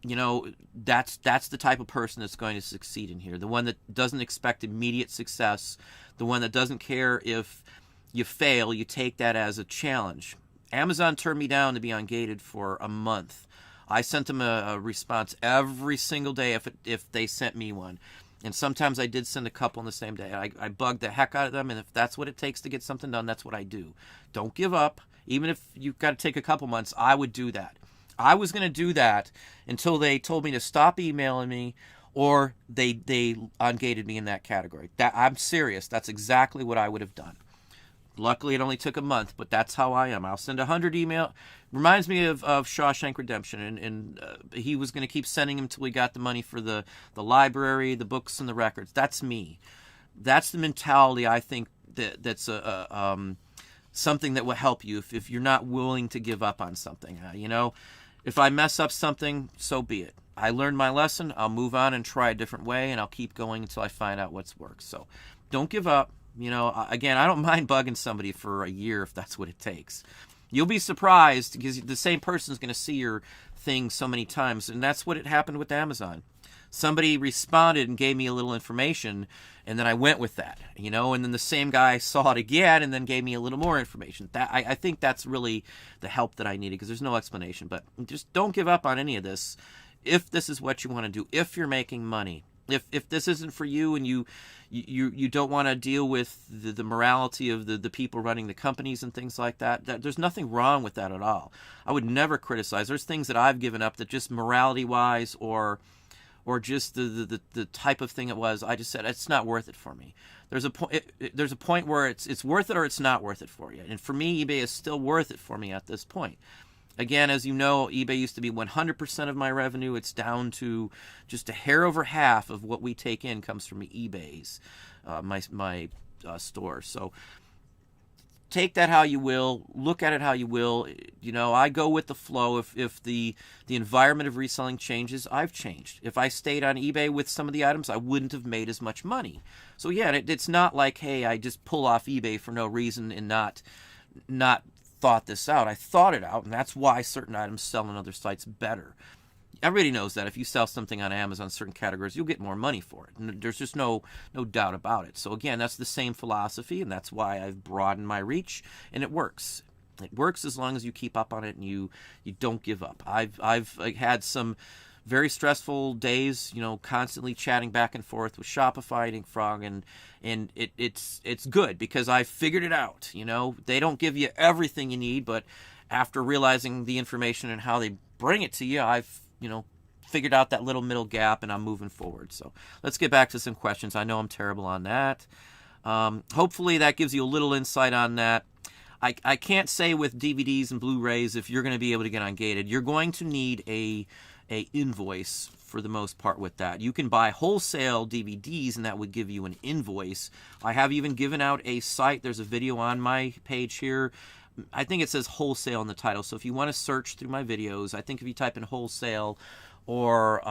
That's the type of person that's going to succeed in here. The one that doesn't expect immediate success, the one that doesn't care if you fail, you take that as a challenge. Amazon turned me down to be ungated for a month. I sent them a response every single day if they sent me one. And sometimes I did send a couple in the same day. I bugged the heck out of them, and if that's what it takes to get something done, that's what I do. Don't give up. Even if you've got to take a couple months, I would do that. I was going to do that until they told me to stop emailing me, or they ungated me in that category. I'm serious. That's exactly what I would have done. Luckily, it only took a month, but that's how I am. I'll send 100 email. Reminds me of Shawshank Redemption, and he was going to keep sending them until we got the money for the library, the books, and the records. That's me. That's the mentality I think that's something that will help you if you're not willing to give up on something. If I mess up something, so be it. I learned my lesson. I'll move on and try a different way, and I'll keep going until I find out what's worked. So don't give up. Again, I don't mind bugging somebody for a year if that's what it takes. You'll be surprised because the same person is going to see your thing so many times, and that's what happened with Amazon. Somebody responded and gave me a little information, and then I went with that, and then the same guy saw it again and then gave me a little more information. I think that's really the help that I needed, because there's no explanation. But just don't give up on any of this if this is what you want to do, if you're making money. If this isn't for you and you don't want to deal with the morality of the people running the companies and things like that, there's nothing wrong with that at all. I would never criticize. There's things that I've given up that just morality-wise or just the type of thing it was, I just said, it's not worth it for me. There's a point where it's worth it or it's not worth it for you. And for me, eBay is still worth it for me at this point. Again, as you know, eBay used to be 100% of my revenue. It's down to just a hair over half of what we take in comes from eBay's, my store. So take that how you will, look at it how you will. I go with the flow. If the environment of reselling changes, I've changed. If I stayed on eBay with some of the items, I wouldn't have made as much money. So yeah, it's not like, hey, I just pull off eBay for no reason and not thought this out. I thought it out, and that's why certain items sell on other sites better. Everybody knows that if you sell something on Amazon, certain categories, you'll get more money for it. And there's just no doubt about it. So again, that's the same philosophy, and that's why I've broadened my reach, and it works. It works as long as you keep up on it and you don't give up. I've had some very stressful days, constantly chatting back and forth with Shopify and Frog, and it's good because I figured it out. They don't give you everything you need, but after realizing the information and how they bring it to you, I've figured out that little middle gap, and I'm moving forward. So let's get back to some questions. I know I'm terrible on that. Hopefully that gives you a little insight on that. I can't say with DVDs and Blu-rays if you're going to be able to get ungated. You're going to need a invoice for the most part with that. You can buy wholesale DVDs and that would give you an invoice. I have even given out a site. There's a video on my page here. I think it says wholesale in the title. So if you want to search through my videos, I think if you type in wholesale or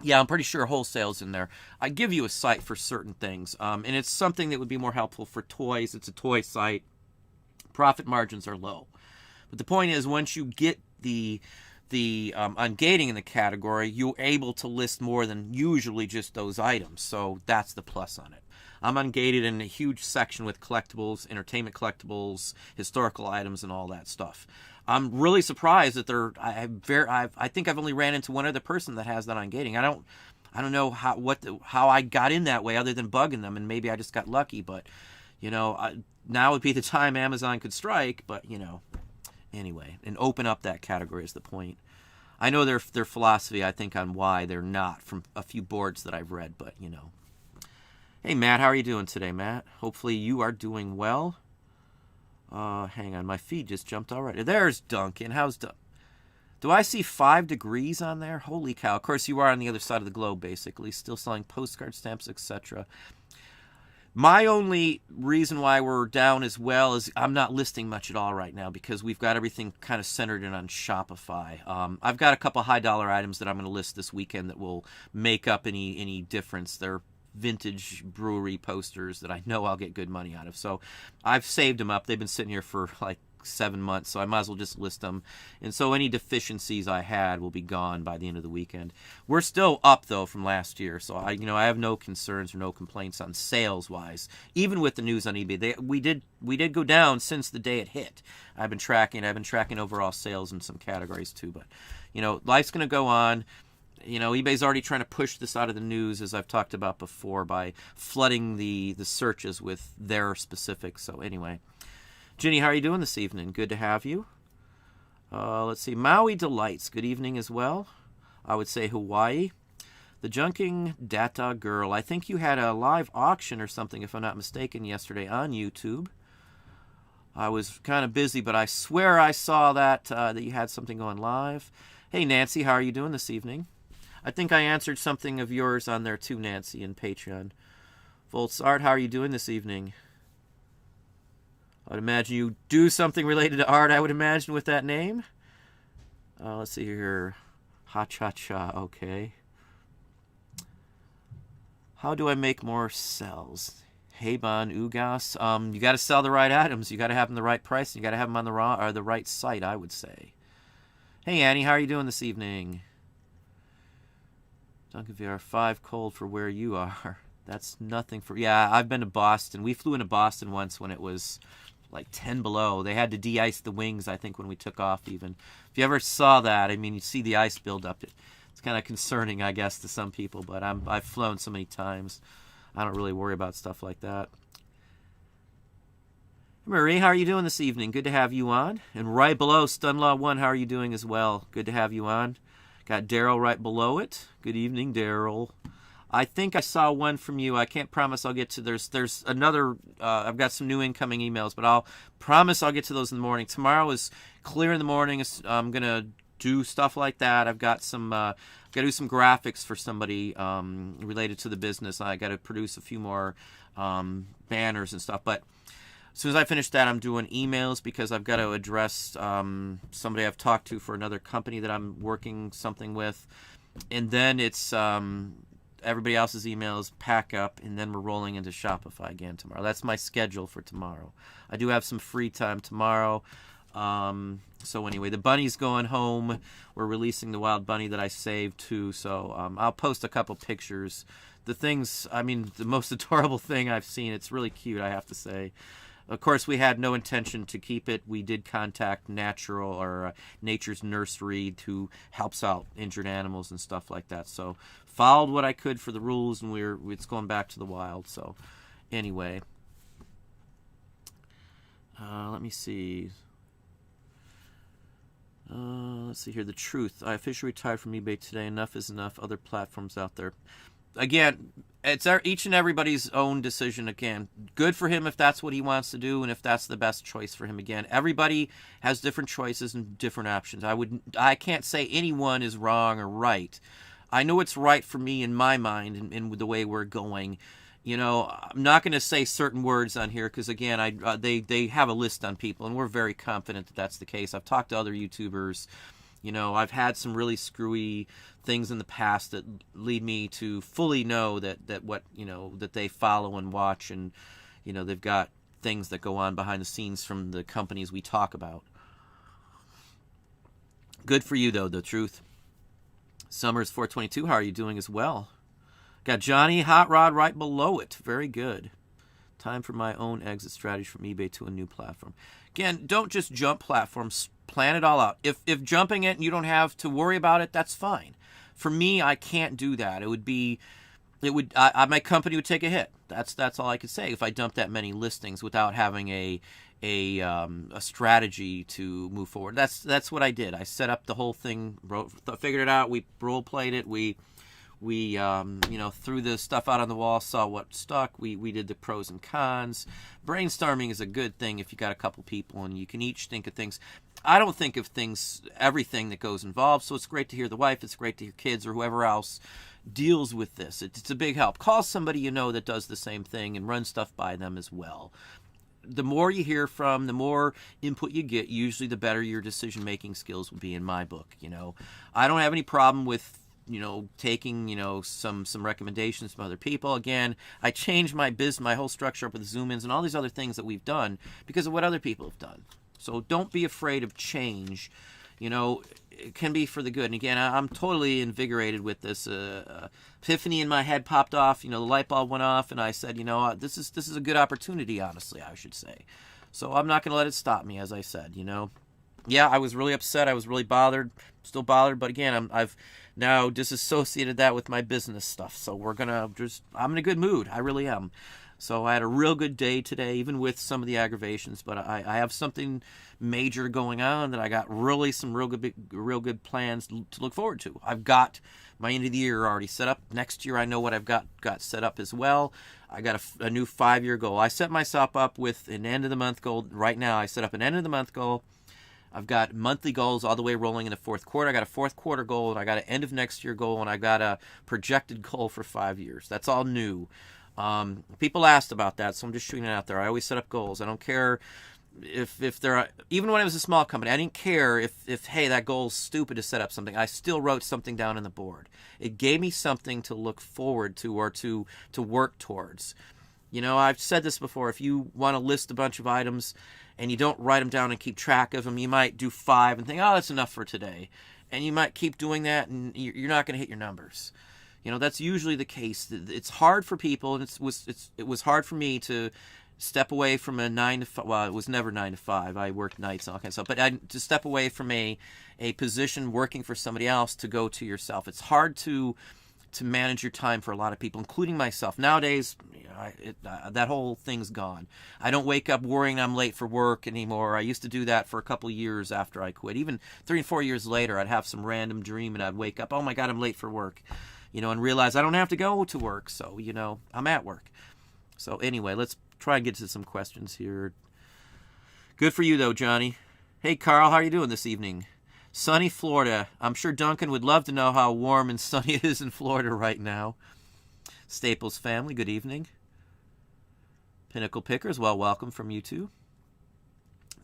yeah, I'm pretty sure wholesale's in there. I give you a site for certain things, and it's something that would be more helpful for toys. It's a toy site. Profit margins are low, but the point is, once you get the ungating in the category, you're able to list more than usually just those items. So that's the plus on it. I'm ungated in a huge section with collectibles, entertainment collectibles, historical items, and all that stuff. I'm really surprised that I think I've only ran into one other person that has that ungating. I don't know how I got in that way other than bugging them, and maybe I just got lucky. But now would be the time Amazon could strike. But anyway, and open up that category is the point. I know their philosophy, I think, on why they're not from a few boards that I've read, but Hey Matt, how are you doing today, Matt? Hopefully you are doing well. Hang on, my feed just jumped already. There's Duncan. How's Duncan? Do I see 5 degrees on there? Holy cow. Of course, you are on the other side of the globe, basically. Still selling postcard stamps, etc. My only reason why we're down as well is I'm not listing much at all right now because we've got everything kind of centered in on Shopify. I've got a couple high-dollar items that I'm going to list this weekend that will make up any difference. They're vintage brewery posters that I know I'll get good money out of. So I've saved them up. They've been sitting here for like 7 months, so I might as well just list them. And so any deficiencies I had will be gone by the end of the weekend. We're still up though from last year, so I have no concerns or no complaints on sales wise. Even with the news on eBay, we did go down since the day it hit. I've been tracking overall sales in some categories too, but life's going to go on. eBay's already trying to push this out of the news, as I've talked about before, by flooding the searches with their specifics. So anyway, Ginny, how are you doing this evening? Good to have you. Let's see. Maui Delights, good evening as well. I would say Hawaii. The Junking Data Girl. I think you had a live auction or something, if I'm not mistaken, yesterday on YouTube. I was kind of busy, but I swear I saw that you had something going live. Hey, Nancy, how are you doing this evening? I think I answered something of yours on there too, Nancy, in Patreon. Volts Art, how are you doing this evening? I'd imagine you do something related to art, I would imagine, with that name. Let's see here. Ha-cha-cha, okay. How do I make more sells? Hey, Bon Ugas. You got to sell the right items. You got to have them the right price. You got to have them on the right site, I would say. Hey, Annie, how are you doing this evening? Duncan VR 5 cold for where you are. That's nothing for... Yeah, I've been to Boston. We flew into Boston once when it was like 10 below. They had to de-ice the wings, I think, when we took off even. If you ever saw that, I mean, you see the ice build up. It's kind of concerning, I guess, to some people, but I've flown so many times. I don't really worry about stuff like that. Marie, how are you doing this evening? Good to have you on. And right below, Stunlaw 1, how are you doing as well? Good to have you on. Got Daryl right below it. Good evening, Daryl. I think I saw one from you. I can't promise I'll get to... There's another... I've got some new incoming emails, but I'll promise I'll get to those in the morning. Tomorrow is clear in the morning. I'm going to do stuff like that. I've got some... got to do some graphics for somebody related to the business. I got to produce a few more banners and stuff. But as soon as I finish that, I'm doing emails because I've got to address somebody I've talked to for another company that I'm working something with. And then it's everybody else's emails, pack up, and then we're rolling into Shopify again tomorrow. That's my schedule for tomorrow. I do have some free time tomorrow. So anyway, the bunny's going home. We're releasing the wild bunny that I saved too. So I'll post a couple pictures. The most adorable thing I've seen. It's really cute, I have to say. Of course, we had no intention to keep it. We did contact Nature's Nursery, who helps out injured animals and stuff like that. So followed what I could for the rules, and it's going back to the wild. So anyway, let me see. Let's see here. The truth. I officially retired from eBay today. Enough is enough. Other platforms out there. again, it's each and everybody's own decision. Again, good for him if that's what he wants to do and if that's the best choice for him. Again, everybody has different choices and different options. I can't say anyone is wrong or right. I know it's right for me in my mind and in the way we're going. I'm not going to say certain words on here because, again, they have a list on people, and we're very confident that that's the case. I've talked to other YouTubers. I've had some really screwy things in the past that lead me to fully know that what, that they follow and watch, and, they've got things that go on behind the scenes from the companies we talk about. Good for you, though, the truth. Summers 422, how are you doing as well? Got Johnny Hot Rod right below it. Very good. Time for my own exit strategy from eBay to a new platform. Again, don't just jump platforms. Plan it all out. If jumping it and you don't have to worry about it, that's fine. For me, I can't do that. My company would take a hit. That's all I could say if I dumped that many listings without having a strategy to move forward. That's what I did. I set up the whole thing, figured it out. We role played it. We threw the stuff out on the wall, saw what stuck. We did the pros and cons. Brainstorming is a good thing if you got a couple people and you can each think of things. I don't think of everything that goes involved, so it's great to hear the wife. It's great to hear kids or whoever else deals with this. It's a big help. Call somebody that does the same thing and run stuff by them as well. The more you hear from, the more input you get, usually the better your decision-making skills will be in my book. I don't have any problem with taking, some recommendations from other people. Again, I changed my whole structure up with zoom-ins and all these other things that we've done because of what other people have done. So don't be afraid of change. It can be for the good. And again, I'm totally invigorated with this. Epiphany in my head popped off. The light bulb went off, and I said, this is a good opportunity, honestly, I should say. So I'm not going to let it stop me, as I said, Yeah, I was really upset. I was really bothered. Still bothered. But again, I've now disassociated that with my business stuff. So I'm in a good mood. I really am. So I had a real good day today, even with some of the aggravations. But I have something major going on that I got some real good plans to look forward to. I've got my end of the year already set up. Next year, I know what I've got set up as well. I got a new 5-year goal. I set myself up with an end of the month goal. Right now, I set up an end of the month goal. I've got monthly goals all the way rolling in the fourth quarter. I got a fourth quarter goal, and I got an end of next year goal, and I got a projected goal for 5 years. That's all new. People asked about that, so I'm just shooting it out there. I always set up goals. I don't care if they're, even when it was a small company, I didn't care if hey, that goal's stupid to set up something. I still wrote something down on the board. It gave me something to look forward to or to work towards. I've said this before. If you want to list a bunch of items and you don't write them down and keep track of them, you might do 5 and think, oh, that's enough for today. And you might keep doing that, and you're not going to hit your numbers. That's usually the case. It's hard for people, and it was hard for me to step away from a 9 to 5. Well, it was never 9 to 5. I worked nights and all kinds of stuff. But to step away from a position working for somebody else to go to yourself. It's hard to manage your time for a lot of people, including myself. Nowadays, that whole thing's gone. I don't wake up worrying I'm late for work anymore. I used to do that for a couple years after I quit. Even 3 and 4 years later, I'd have some random dream and I'd wake up, oh my God, I'm late for work, and realize I don't have to go to work. So, I'm at work. So anyway, let's try and get to some questions here. Good for you, though, Johnny. Hey, Carl, how are you doing this evening? Sunny Florida. I'm sure Duncan would love to know how warm and sunny it is in Florida right now. Staples family, good evening. Pinnacle Pickers, well, welcome from you too.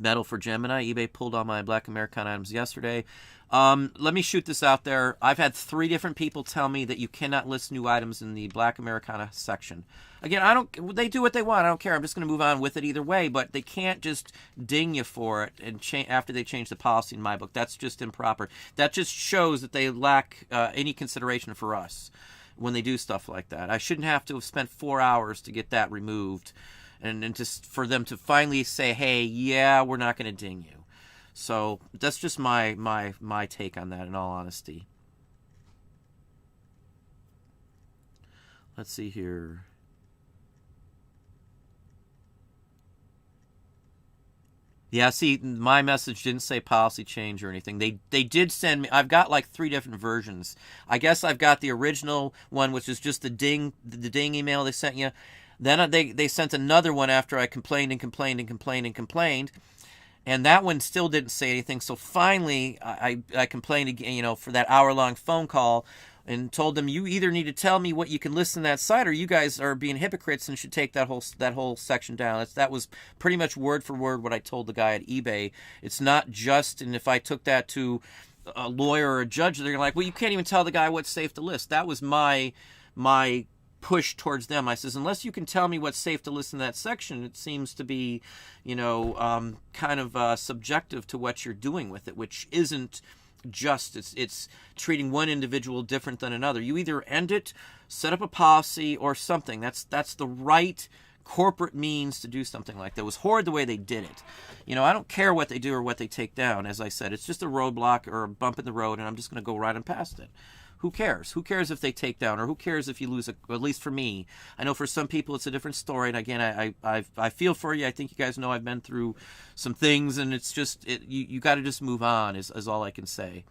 Metal for Gemini. eBay pulled all my Black Americana items yesterday. Let me shoot this out there. I've had 3 different people tell me that you cannot list new items in the Black Americana section. Again, they do what they want. I don't care. I'm just going to move on with it either way, but they can't just ding you for it and after they change the policy in my book. That's just improper. That just shows that they lack any consideration for us when they do stuff like that. I shouldn't have to have spent 4 hours to get that removed and just for them to finally say, hey, yeah, we're not going to ding you. So that's just my take on that, in all honesty. Let's see here. Yeah, see, my message didn't say policy change or anything. They did send me. I've got like 3 different versions. I guess I've got the original one, which is just the ding email they sent you. Then they sent another one after I complained and complained and complained and complained, and that one still didn't say anything. So finally, I complained again, for that hour-long phone call, and told them, you either need to tell me what you can list in that site, or you guys are being hypocrites and should take that whole section down. That was pretty much word for word what I told the guy at eBay. It's not just, and if I took that to a lawyer or a judge, they're like, well, you can't even tell the guy what's safe to list. That was my push towards them. I says, unless you can tell me what's safe to list in that section, it seems to be, kind of subjective to what you're doing with it, which isn't just. It's treating one individual different than another. You either end it, set up a policy, or something. That's the right corporate means to do something like that. It was horrid the way they did it. I don't care what they do or what they take down. As I said, it's just a roadblock or a bump in the road, and I'm just going to go right on past it. Who cares? Who cares if they take down, or who cares if you lose? At least for me, I know for some people it's a different story. And again, I feel for you. I think you guys know I've been through some things, and it's just you got to just move on. Is all I can say.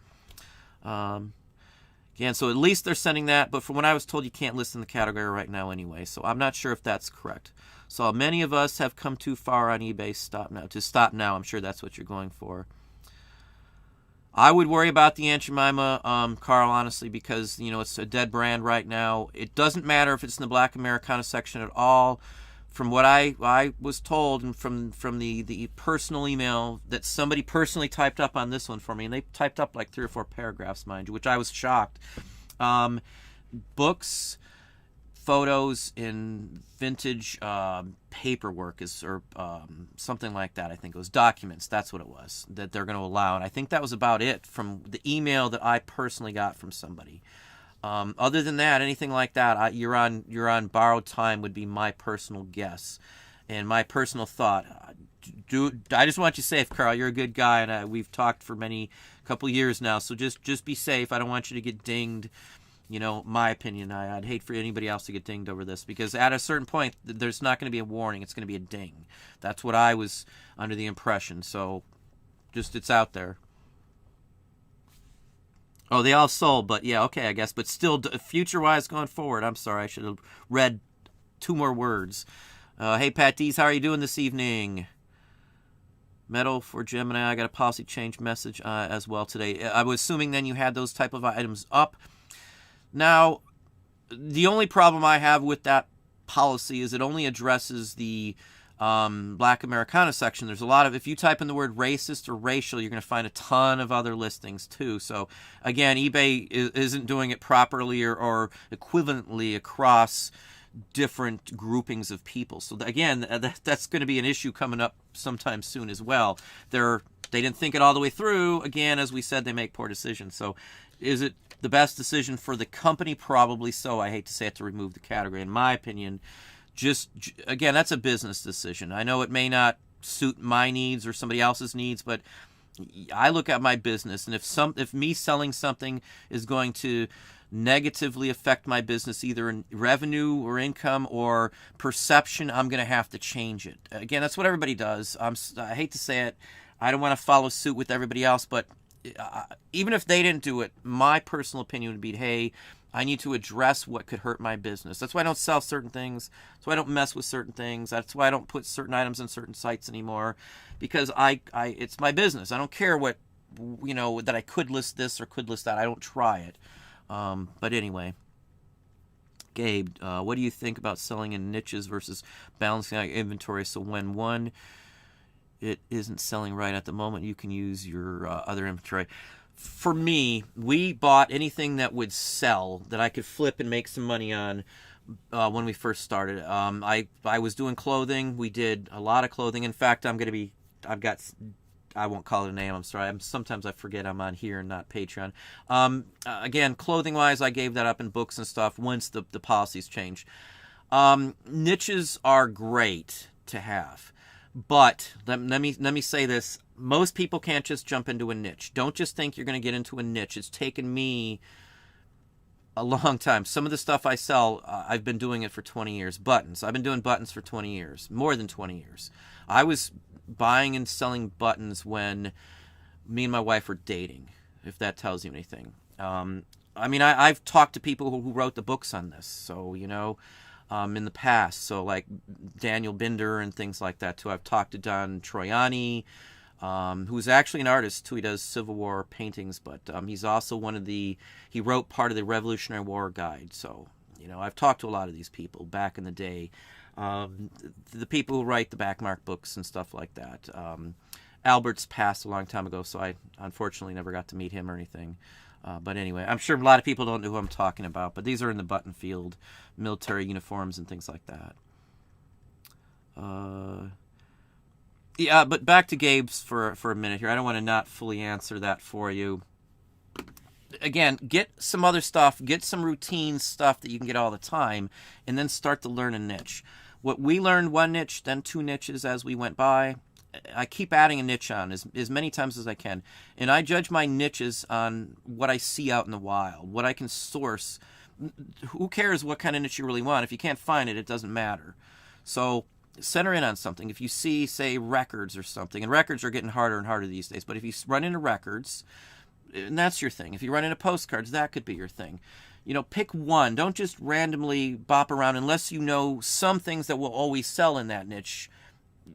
Again, so at least they're sending that. But from what I was told, you can't list in the category right now anyway. So I'm not sure if that's correct. So many of us have come too far on eBay. Stop now. I'm sure that's what you're going for. I would worry about the Aunt Jemima, Carl, honestly, because, it's a dead brand right now. It doesn't matter if it's in the Black Americana section at all. From what I was told, and from the personal email that somebody personally typed up on this one for me, and they typed up like 3 or 4 paragraphs, mind you, which I was shocked. Books, photos, and vintage paperwork or something like that. I think it was documents. That's what it was that they're going to allow, and I think that was about it from the email that I personally got from somebody. Other than that, anything like that, you're on borrowed time would be my personal guess, and my personal thought. I just want you safe, Carl. You're a good guy, and we've talked for couple years now. So just be safe. I don't want you to get dinged. My opinion, I'd hate for anybody else to get dinged over this, because at a certain point, there's not going to be a warning. It's going to be a ding. That's what I was under the impression. So it's out there. Oh, they all sold, but yeah, okay, I guess. But still, future-wise going forward, I'm sorry, I should have read 2 more words. Hey, Pat Dees, how are you doing this evening? Metal for Gemini, I got a policy change message as well today. I was assuming then you had those type of items up. Now, the only problem I have with that policy is it only addresses the Black Americana section. There's a lot of, if you type in the word racist or racial, you're going to find a ton of other listings too. So again, eBay isn't doing it properly or equivalently across different groupings of people. So again, that's going to be an issue coming up sometime soon as well. They didn't think it all the way through. Again, as we said, they make poor decisions. So is it the best decision for the company? Probably so. I hate to say it, to remove the category. In my opinion, again, that's a business decision. I know it may not suit my needs or somebody else's needs, but I look at my business, and if me selling something is going to negatively affect my business, either in revenue or income or perception, I'm going to have to change it. Again, that's what everybody does. I hate to say it. I don't want to follow suit with everybody else, but even if they didn't do it, my personal opinion would be, hey, I need to address what could hurt my business. That's why I don't sell certain things. That's why I don't mess with certain things. That's why I don't put certain items on certain sites anymore, because it's my business. I don't care what, that I could list this or could list that. I don't try it. But anyway, Gabe, what do you think about selling in niches versus balancing out inventory? So when it isn't selling right at the moment, you can use your other inventory. For me, we bought anything that would sell, that I could flip and make some money on when we first started. I was doing clothing. We did a lot of clothing. In fact, I won't call it a name. I'm sorry. Sometimes I forget I'm on here and not Patreon. Again, clothing-wise, I gave that up in books and stuff once the policies changed. Niches are great to have. But let me say this. Most people can't just jump into a niche. Don't just think you're going to get into a niche. It's taken me a long time. Some of the stuff I sell, I've been doing it for 20 years. Buttons. I've been doing buttons for 20 years. More than 20 years. I was buying and selling buttons when me and my wife were dating, if that tells you anything. I mean, I've talked to people who wrote the books on this, so, in the past. So, like Daniel Binder and things like that, too. I've talked to Don Troiani, who's actually an artist, too. He does Civil War paintings, but he's also he wrote part of the Revolutionary War Guide. So, I've talked to a lot of these people back in the day. The people who write the backmark books and stuff like that. Albert's passed a long time ago, so I unfortunately never got to meet him or anything. But anyway, I'm sure a lot of people don't know who I'm talking about, but these are in the button field, military uniforms and things like that. Yeah, but back to Gabe's for a minute here. I don't want to not fully answer that for you. Again, get some other stuff, get some routine stuff that you can get all the time, and then start to learn a niche. What we learned, one niche, then two niches as we went by. I keep adding a niche on as many times as I can. And I judge my niches on what I see out in the wild, what I can source. Who cares what kind of niche you really want? If you can't find it, it doesn't matter. So center in on something. If you see, say, records or something, and records are getting harder and harder these days, but if you run into records, and that's your thing. If you run into postcards, that could be your thing. Pick one. Don't just randomly bop around unless you know some things that will always sell in that niche.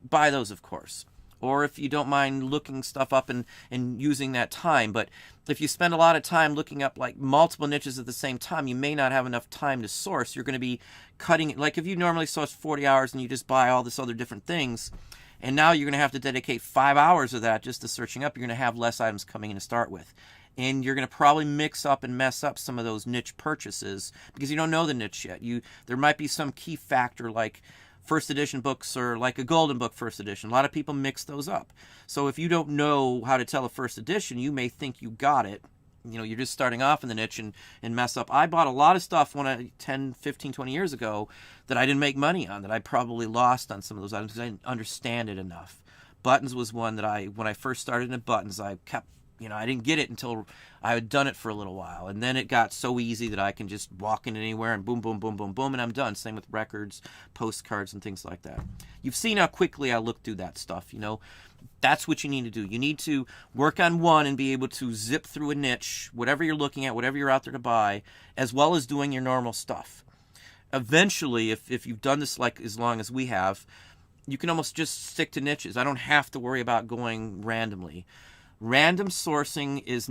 Buy those, of course. Or if you don't mind looking stuff up and using that time. But if you spend a lot of time looking up like multiple niches at the same time, you may not have enough time to source. You're going to be cutting it. Like if you normally source 40 hours and you just buy all this other different things, and now you're going to have to dedicate 5 hours of that just to searching up, you're going to have less items coming in to start with. And you're going to probably mix up and mess up some of those niche purchases because you don't know the niche yet. There might be some key factor like first edition books or like a golden book first edition. A lot of people mix those up. So if you don't know how to tell a first edition, you may think you got it. You're just starting off in the niche and mess up. I bought a lot of stuff 10, 15, 20 years ago that I didn't make money on, that I probably lost on some of those items because I didn't understand it enough. Buttons was one that when I first started in buttons, I kept, I didn't get it until I had done it for a little while. And then it got so easy that I can just walk in anywhere and boom, boom, boom, boom, boom, and I'm done. Same with records, postcards, and things like that. You've seen how quickly I look through that stuff, That's what you need to do. You need to work on one and be able to zip through a niche, whatever you're looking at, whatever you're out there to buy, as well as doing your normal stuff. Eventually, if you've done this like as long as we have, you can almost just stick to niches. I don't have to worry about going randomly. Random sourcing is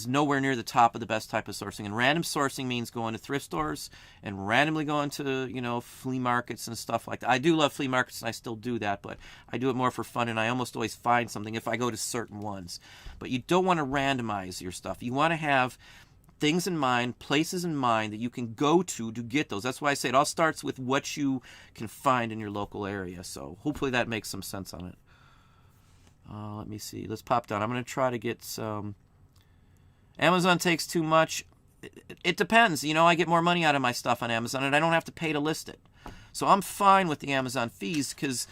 nowhere near the top of the best type of sourcing. And random sourcing means going to thrift stores and randomly going to, flea markets and stuff like that. I do love flea markets and I still do that, but I do it more for fun and I almost always find something if I go to certain ones. But you don't want to randomize your stuff. You want to have things in mind, places in mind that you can go to get those. That's why I say it all starts with what you can find in your local area. So hopefully that makes some sense on it. Let me see. Let's pop down. I'm going to try to get some. Amazon takes too much. It depends. I get more money out of my stuff on Amazon, and I don't have to pay to list it. So I'm fine with the Amazon fees because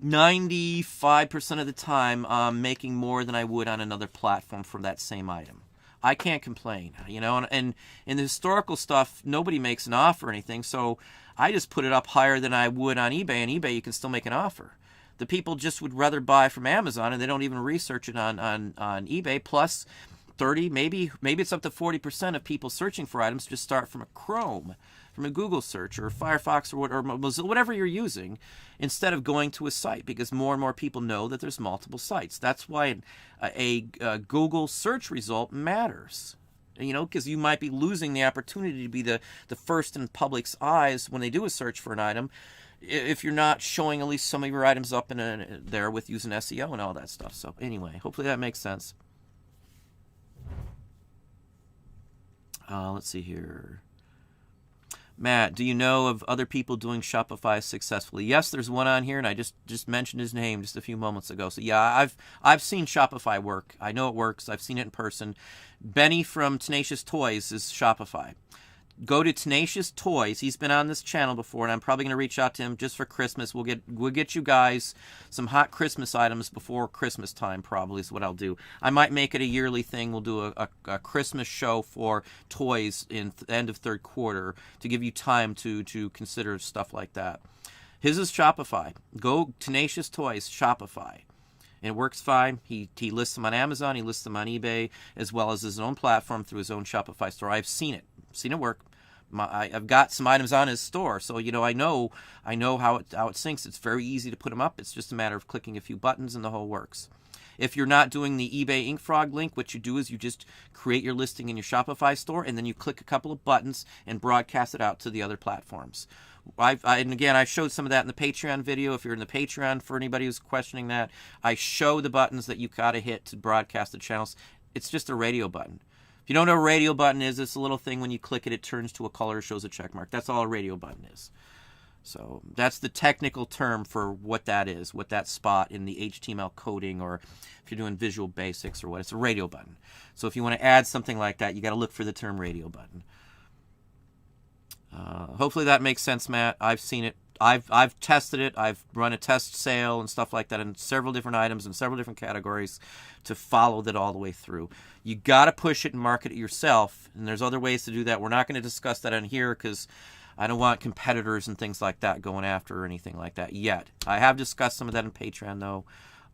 95% of the time I'm making more than I would on another platform for that same item. I can't complain. And in the historical stuff, nobody makes an offer or anything, so I just put it up higher than I would on eBay, and eBay you can still make an offer. The people just would rather buy from Amazon, and they don't even research it on eBay. Plus, 30, maybe it's up to 40% of people searching for items just start from a Chrome, from a Google search, or Firefox, or Mozilla, whatever you're using, instead of going to a site, because more and more people know that there's multiple sites. That's why a Google search result matters. Because you might be losing the opportunity to be the first in public's eyes when they do a search for an item, if you're not showing at least some of your items up in there with using SEO and all that stuff. So anyway, hopefully that makes sense. Let's see here. Matt, do you know of other people doing Shopify successfully? Yes, there's one on here, and I just mentioned his name just a few moments ago. So yeah, I've seen Shopify work. I know it works. I've seen it in person. Benny from Tenacious Toys is Shopify. Go to Tenacious Toys. He's been on this channel before, and I'm probably going to reach out to him just for Christmas. We'll get you guys some hot Christmas items before Christmas time, probably is what I'll do. I might make it a yearly thing. We'll do a Christmas show for toys in the end of third quarter to give you time to consider stuff like that. His is Shopify. Go Tenacious Toys, Shopify. And it works fine. He lists them on Amazon. He lists them on eBay, as well as his own platform through his own Shopify store. I've seen it. Seen it work. I've got some items on his store, so I know how it syncs. It's very easy to put them up. It's just a matter of clicking a few buttons, and the whole works. If you're not doing the eBay InkFrog link, what you do is you just create your listing in your Shopify store, and then you click a couple of buttons and broadcast it out to the other platforms. And again, I showed some of that in the Patreon video. If you're in the Patreon, for anybody who's questioning that, I show the buttons that you got to hit to broadcast the channels. It's just a radio button. If you don't know what a radio button is, it's a little thing when you click it, it turns to a color, shows a check mark. That's all a radio button is. So that's the technical term for what that is, what that spot in the HTML coding, or if you're doing Visual Basics or what, it's a radio button. So if you want to add something like that, you got to look for the term radio button. Hopefully that makes sense, Matt. I've seen it. I've tested it. I've run a test sale and stuff like that in several different items and several different categories to follow that all the way through. You got to push it and market it yourself, and there's other ways to do that. We're not going to discuss that on here because I don't want competitors and things like that going after or anything like that yet. I have discussed some of that in Patreon, though.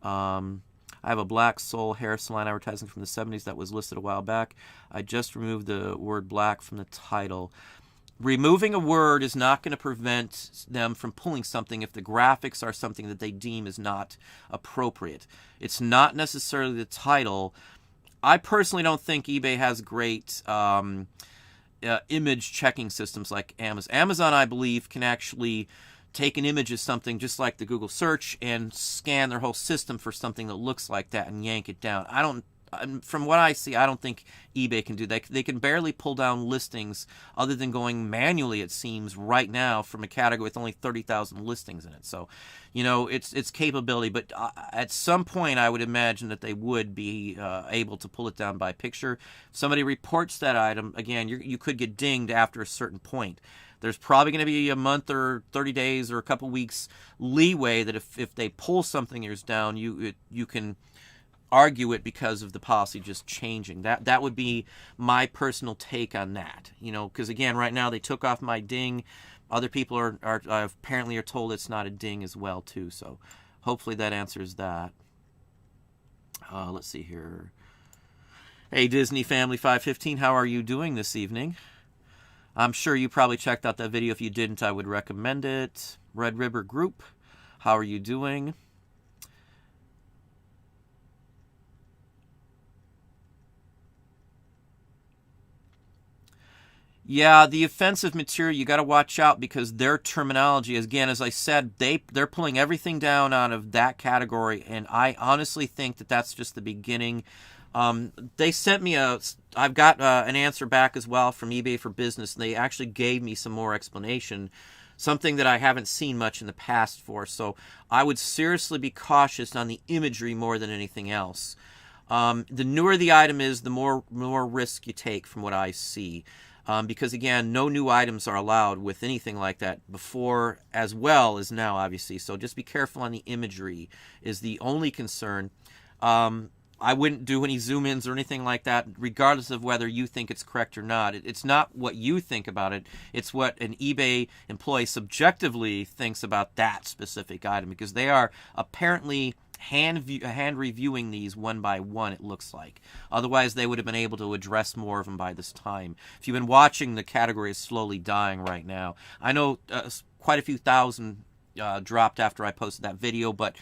I have a Black Soul hair salon advertising from the 70s that was listed a while back. I just removed the word black from the title. Removing a word is not going to prevent them from pulling something if the graphics are something that they deem is not appropriate. It's not necessarily the title. I personally don't think eBay has great image checking systems like Amazon. Amazon, I believe, can actually take an image of something just like the Google search and scan their whole system for something that looks like that and yank it down. From what I see, I don't think eBay can do that. They can barely pull down listings other than going manually, it seems, right now from a category with only 30,000 listings in it. So, it's capability. But at some point, I would imagine that they would be able to pull it down by picture. If somebody reports that item, again, you could get dinged after a certain point. There's probably going to be a month or 30 days or a couple weeks leeway that if they pull something yours down, you can argue it because of the policy just changing. That would be my personal take on that. Because again, right now they took off my ding. Other people are apparently are told it's not a ding as well too. So hopefully that answers that. Let's see here. Hey, Disney Family 515, how are you doing this evening? I'm sure you probably checked out that video. If you didn't, I would recommend it. Red River Group, how are you doing? Yeah, the offensive material, you got to watch out because their terminology, again, as I said, they're pulling everything down out of that category, and I honestly think that that's just the beginning. They sent me I've got an answer back as well from eBay for Business, and they actually gave me some more explanation, something that I haven't seen much in the past for, so I would seriously be cautious on the imagery more than anything else. The newer the item is, the more risk you take from what I see. Because again, no new items are allowed with anything like that before as well as now, obviously. So just be careful on the imagery is the only concern. I wouldn't do any zoom-ins or anything like that, regardless of whether you think it's correct or not. It's not what you think about it. It's what an eBay employee subjectively thinks about that specific item, because they are apparently hand reviewing these one by one, it looks like. Otherwise, they would have been able to address more of them by this time. If you've been watching, the category is slowly dying right now. I know quite a few thousand dropped after I posted that video, but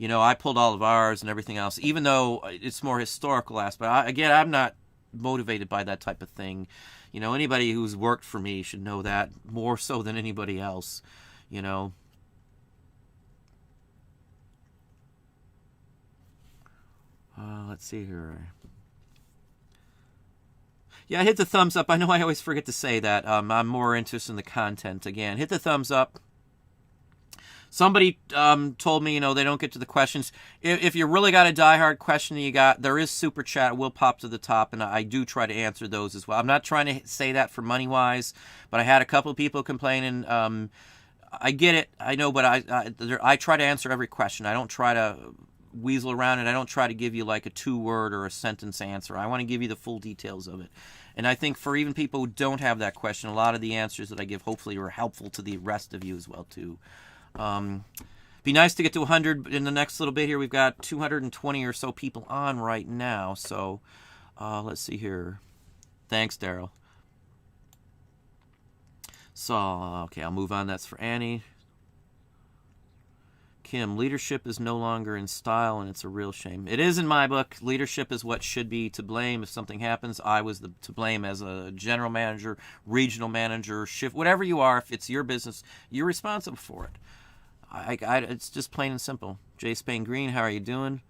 I pulled all of ours and everything else, even though it's more historical aspect. Again, I'm not motivated by that type of thing. Anybody who's worked for me should know that more so than anybody else, Let's see here. Yeah, hit the thumbs up. I know I always forget to say that. I'm more interested in the content. Again, hit the thumbs up. Somebody told me, they don't get to the questions. If you really got a diehard question there is Super Chat. It will pop to the top, and I do try to answer those as well. I'm not trying to say that for money-wise, but I had a couple of people complaining. I get it. I know, but I try to answer every question. I don't try to weasel around it. I don't try to give you like a 2-word or a sentence answer. I want to give you the full details of it. And I think for even people who don't have that question, a lot of the answers that I give hopefully are helpful to the rest of you as well too. Be nice to get to 100 in the next little bit here. We've got 220 or so people on right now. So let's see here. Thanks, Daryl. So, okay, I'll move on. That's for Annie. Kim, leadership is no longer in style, and it's a real shame. It is in my book. Leadership is what should be to blame if something happens. I was to blame as a general manager, regional manager, shift, whatever you are. If it's your business, you're responsible for it. It's just plain and simple. Jay Spain Green, how are you doing?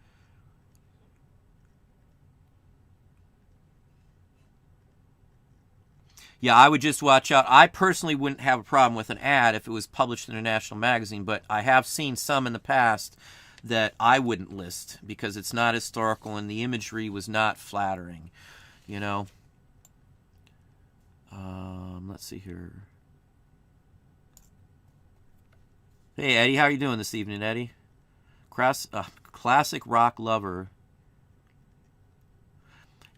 Yeah, I would just watch out. I personally wouldn't have a problem with an ad if it was published in a national magazine, but I have seen some in the past that I wouldn't list because it's not historical and the imagery was not flattering, you know. Let's see here. Hey, Eddie, how are you doing this evening, Eddie? Classic rock lover.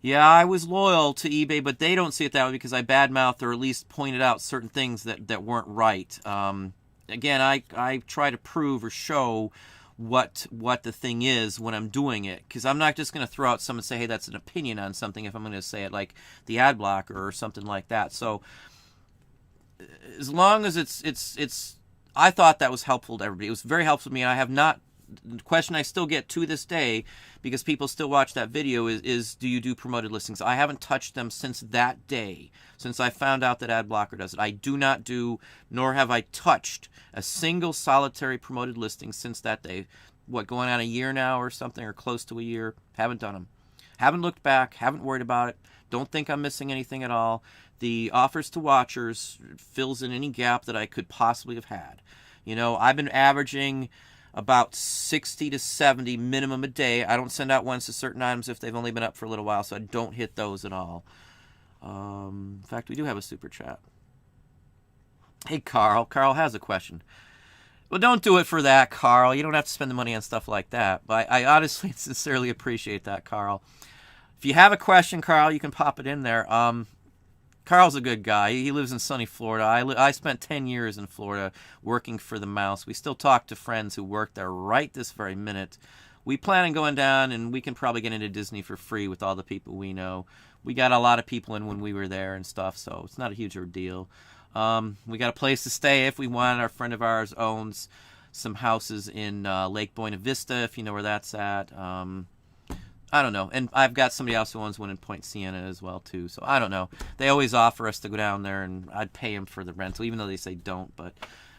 Yeah, I was loyal to eBay, but they don't see it that way because I badmouthed or at least pointed out certain things that weren't right. Again, I try to prove or show what the thing is when I'm doing it, because I'm not just going to throw out something and say, hey, that's an opinion on something if I'm going to say it like the ad blocker or something like that. So as long as it's I thought that was helpful to everybody. It was very helpful to me. I have not. The question I still get to this day, because people still watch that video, is do you do promoted listings? I haven't touched them since that day, since I found out that AdBlocker does it. I do not do, nor have I touched a single solitary promoted listing since that day. What, going on a year now or something, or close to a year? Haven't done them. Haven't looked back, haven't worried about it. Don't think I'm missing anything at all. The offers to watchers fills in any gap that I could possibly have had. You know, I've been averaging about 60 to 70 minimum a day. I don't send out ones to certain items if they've only been up for a little while, so I don't hit those at all. In fact, we do have a super chat. Hey, Carl. Carl has a question. Well, don't do it for that, Carl. You don't have to spend the money on stuff like that. But I honestly, sincerely appreciate that, Carl. If you have a question, Carl, you can pop it in there. Carl's a good guy. He lives in sunny Florida. I spent 10 years in Florida working for the Mouse. We still talk to friends who work there right this very minute. We plan on going down, and we can probably get into Disney for free with all the people we know. We got a lot of people in when we were there and stuff, so it's not a huge ordeal. We got a place to stay if we want. Our friend of ours owns some houses in Lake Buena Vista, if you know where that's at. I don't know. And I've got somebody else who owns one in Point Siena as well, too. So I don't know. They always offer us to go down there, and I'd pay them for the rental, even though they say don't. But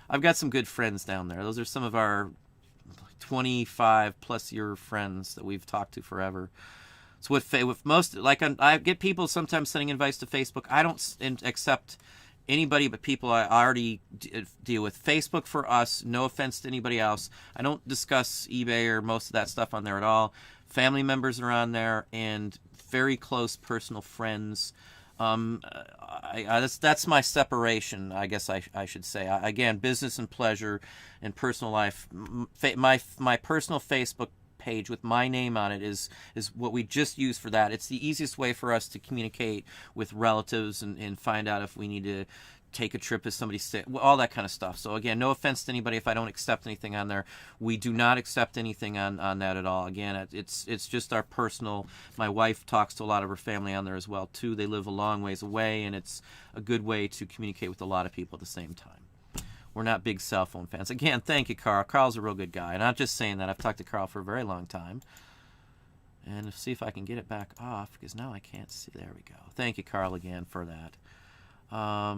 I've got some good friends down there. Those are some of our 25-plus year friends that we've talked to forever. So with most, like I get people sometimes sending invites to Facebook. I don't accept anybody but people I already deal with. Facebook for us, no offense to anybody else. I don't discuss eBay or most of that stuff on there at all. Family members are on there, and very close personal friends. That's my separation, I guess I should say. Again, business and pleasure and personal life. My personal Facebook page with my name on it is what we just use for that. It's the easiest way for us to communicate with relatives and find out if we need to take a trip as somebody sick, all that kind of stuff. So again, no offense to anybody if I don't accept anything on there. We do not accept anything on that at all. Again, it's just our personal. My wife talks to a lot of her family on there as well too. They live a long ways away, and it's a good way to communicate with a lot of people at the same time. We're not big cell phone fans. Again, thank you, Carl. Carl's a real good guy, and I'm not just saying that. I've talked to Carl for a very long time. And let's see if I can get it back off, because now I can't see. There we go. Thank you, Carl, again for that. Let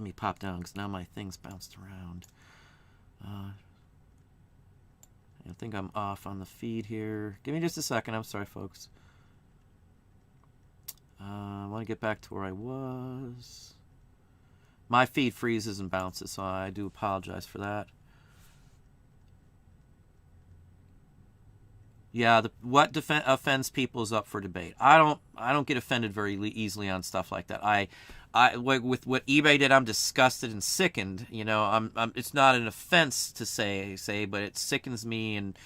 me pop down, because now my thing's bounced around. I think I'm off on the feed here. Give me just a second. I'm sorry, folks. I want to get back to where I was. My feed freezes and bounces, so I do apologize for that. Yeah, what offends people is up for debate. I don't get offended very easily on stuff like that. With what eBay did, I'm disgusted and sickened. You know, it's not an offense to say, but it sickens me, and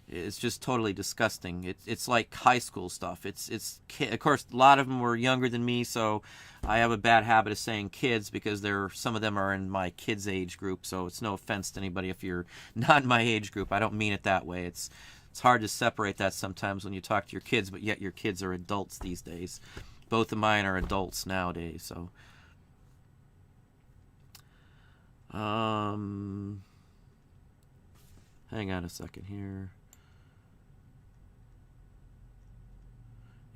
It's just totally disgusting. It's like high school stuff. Of course, a lot of them were younger than me, so I have a bad habit of saying kids because some of them are in my kids' age group. So it's no offense to anybody if you're not in my age group. I don't mean it that way. It's hard to separate that sometimes when you talk to your kids, but yet your kids are adults these days. Both of mine are adults nowadays. So, hang on a second here.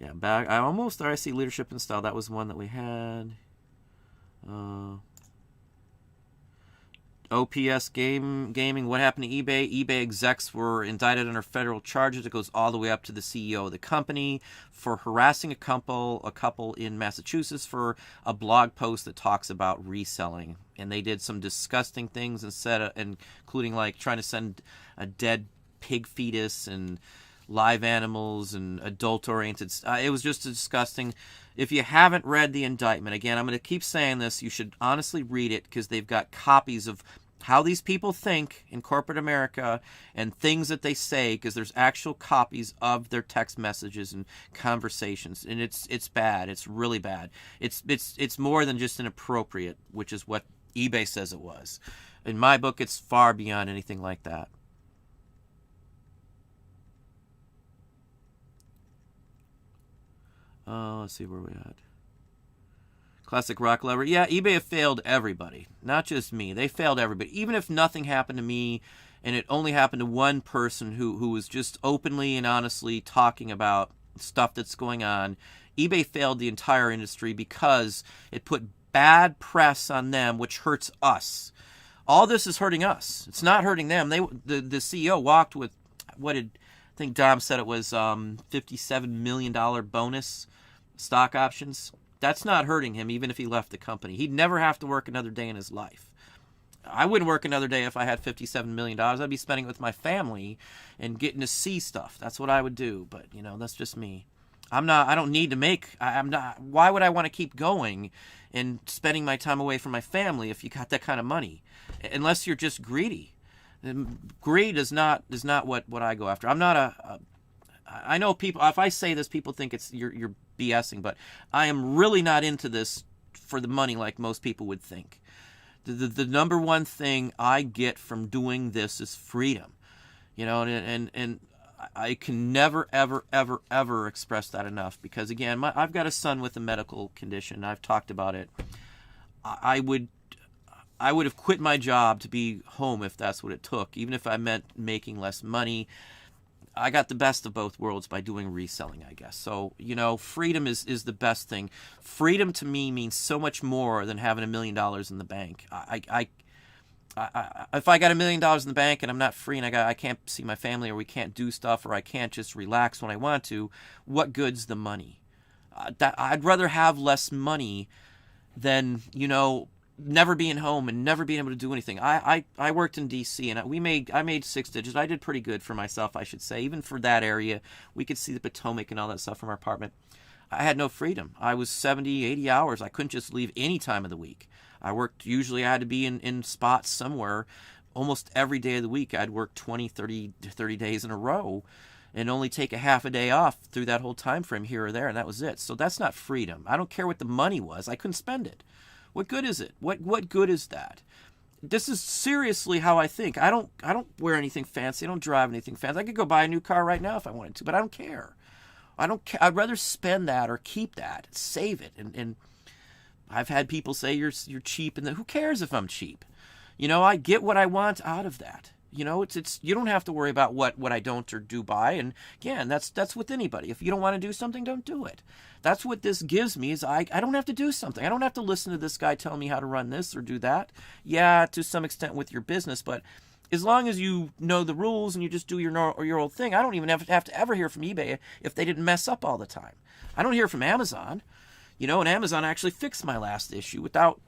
Yeah, back. I almost there. I see leadership and style. That was one that we had. OPS gaming. What happened to eBay? eBay execs were indicted under federal charges. It goes all the way up to the CEO of the company for harassing a couple in Massachusetts for a blog post that talks about reselling. And they did some disgusting things including like trying to send a dead pig fetus and live animals and adult-oriented. It was just disgusting. If you haven't read the indictment, again, I'm going to keep saying this, you should honestly read it because they've got copies of how these people think in corporate America and things that they say, because there's actual copies of their text messages and conversations, and it's bad. It's really bad. It's more than just inappropriate, which is what eBay says it was. In my book, it's far beyond anything like that. Let's see where we at. Classic rock lover. Yeah, eBay have failed everybody, not just me. They failed everybody. Even if nothing happened to me and it only happened to one person who was just openly and honestly talking about stuff that's going on, eBay failed the entire industry because it put bad press on them, which hurts us. All this is hurting us. It's not hurting them. The CEO walked with, I think Dom said it was $57 million bonus stock options. That's not hurting him, even if he left the company. He'd never have to work another day in his life. I wouldn't work another day if I had $57 million. I'd be spending it with my family and getting to see stuff. That's what I would do. But, that's just me. I'm not, why would I want to keep going and spending my time away from my family if you got that kind of money? Unless you're just greedy. Greed is not what I go after. I'm not I know people, if I say this, people think you're BSing, but I am really not into this for the money like most people would think. The number one thing I get from doing this is freedom, and I can never, ever, ever, ever express that enough, because again, I've got a son with a medical condition. I've talked about it. I would have quit my job to be home if that's what it took, even if I meant making less money. I got the best of both worlds by doing reselling, I guess. So, freedom is the best thing. Freedom to me means so much more than having $1 million in the bank. If I got $1 million in the bank and I'm not free and I can't see my family, or we can't do stuff, or I can't just relax when I want to, what good's the money? I'd rather have less money than, never being home and never being able to do anything. I worked in DC and I made 6 digits. I did pretty good for myself, I should say. Even for that area, we could see the Potomac and all that stuff from our apartment. I had no freedom. I was 70, 80 hours. I couldn't just leave any time of the week. Usually I had to be in spots somewhere almost every day of the week. I'd work 20, 30 days in a row and only take a half a day off through that whole time frame here or there, and that was it. So that's not freedom. I don't care what the money was. I couldn't spend it. What good is it? What good is that? This is seriously how I think. I don't wear anything fancy. I don't drive anything fancy. I could go buy a new car right now if I wanted to, but I don't care. I'd rather spend that or keep that, save it. And I've had people say you're cheap, and who cares if I'm cheap? I get what I want out of that. It's you don't have to worry about what I don't or do buy. And again, that's with anybody. If you don't want to do something, don't do it. That's what this gives me, is I don't have to do something. I don't have to listen to this guy telling me how to run this or do that. Yeah, to some extent with your business, but as long as you know the rules and you just do your old thing, I don't even have to ever hear from eBay if they didn't mess up all the time. I don't hear from Amazon. And Amazon actually fixed my last issue without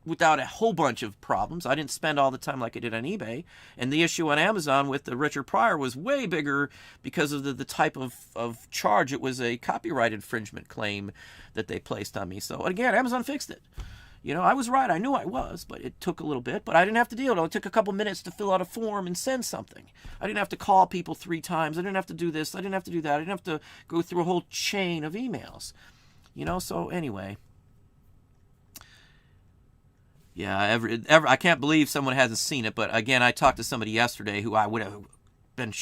a whole bunch of problems. I didn't spend all the time like I did on eBay. And the issue on Amazon with the Richard Pryor was way bigger because of the type of charge. It was a copyright infringement claim that they placed on me. So again, Amazon fixed it. I was right. I knew I was, but it took a little bit. But I didn't have to deal with it. It took a couple minutes to fill out a form and send something. I didn't have to call people 3 times. I didn't have to do this. I didn't have to do that. I didn't have to go through a whole chain of emails. So anyway. Yeah, I can't believe someone hasn't seen it. But again, I talked to somebody yesterday who I would have been,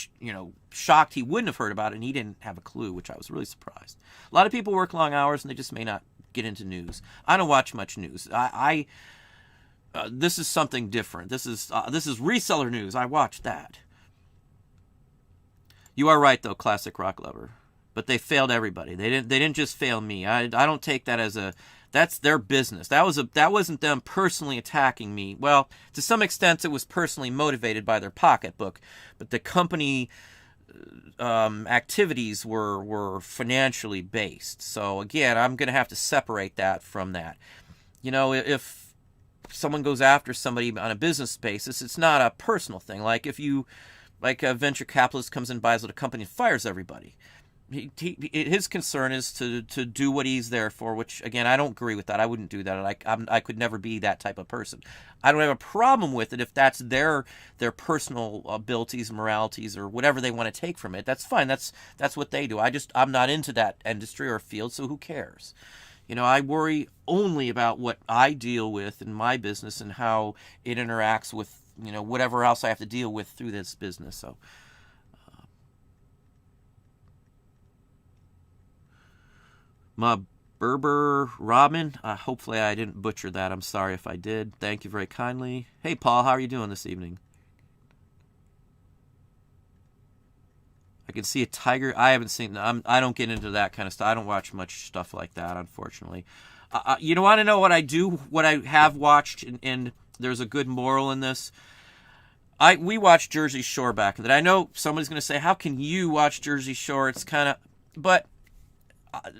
shocked he wouldn't have heard about it, and he didn't have a clue, which I was really surprised. A lot of people work long hours, and they just may not get into news. I don't watch much news. This is something different. This is reseller news. I watch that. You are right, though, classic rock lover. But they failed everybody. They didn't just fail me. I don't take that as that's their business. That wasn't them personally attacking me. Well, to some extent, it was personally motivated by their pocketbook, but the company activities were financially based. So again, I'm going to have to separate that from that. If someone goes after somebody on a business basis, it's not a personal thing. Like if a venture capitalist comes in, buys a company, and fires everybody. His concern is to do what he's there for, which, again, I don't agree with that. I wouldn't do that. I could never be that type of person. I don't have a problem with it if that's their personal abilities, moralities, or whatever they want to take from it. That's fine. That's what they do. I'm not into that industry or field, so who cares? I worry only about what I deal with in my business and how it interacts with, whatever else I have to deal with through this business. So. My Berber Robin. Hopefully I didn't butcher that. I'm sorry if I did. Thank you very kindly. Hey, Paul, how are you doing this evening? I can see a tiger. I haven't seen. I don't get into that kind of stuff. I don't watch much stuff like that, unfortunately. You want to know what I do? What I have watched, and there's a good moral in this. We watched Jersey Shore back in the day. I know somebody's going to say, "How can you watch Jersey Shore?" It's kind of, but.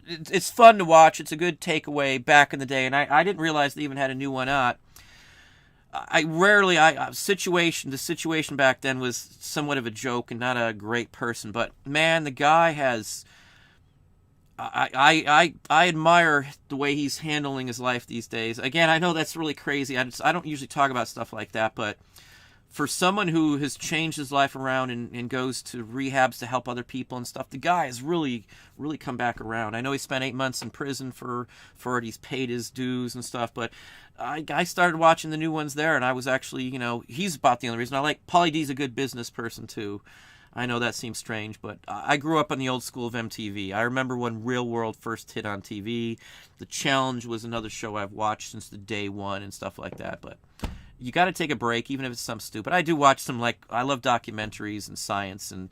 It's fun to watch. It's a good takeaway back in the day, and I didn't realize they even had a new one out. The situation back then was somewhat of a joke and not a great person, but man, the guy has. I admire the way he's handling his life these days. Again, I know that's really crazy. I don't usually talk about stuff like that, but for someone who has changed his life around and goes to rehabs to help other people and stuff, the guy has really, really come back around. I know he spent 8 months in prison for it. He's paid his dues and stuff, but I started watching the new ones there, and I was actually, he's about the only reason. I like Pauly D's a good business person too. I know that seems strange, but I grew up on the old school of MTV. I remember when Real World first hit on TV. The Challenge was another show I've watched since the day one and stuff like that, but you got to take a break, even if it's some stupid. I do watch some, I love documentaries and science and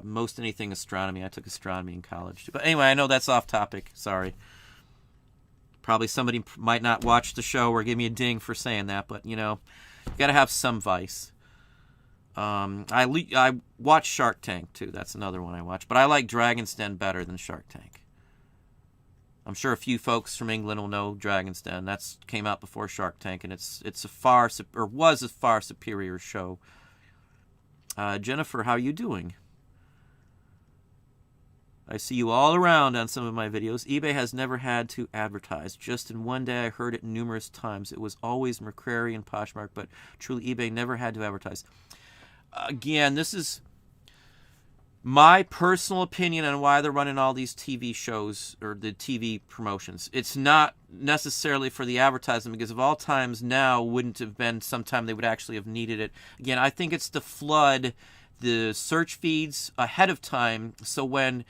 most anything astronomy. I took astronomy in college. But anyway, I know that's off topic. Sorry. Probably somebody might not watch the show or give me a ding for saying that, but, you got to have some vice. I watch Shark Tank, too. That's another one I watch. But I like Dragon's Den better than Shark Tank. I'm sure a few folks from England will know Dragon's Den. That came out before Shark Tank, and was a far superior show. Jennifer, how are you doing? I see you all around on some of my videos. eBay has never had to advertise. Just in one day, I heard it numerous times. It was always McCrary and Poshmark, but truly, eBay never had to advertise. Again, this is my personal opinion on why they're running all these TV shows or the TV promotions. It's not necessarily for the advertising, because of all times now wouldn't have been sometime they would actually have needed it. Again, I think it's to flood the search feeds ahead of time, so when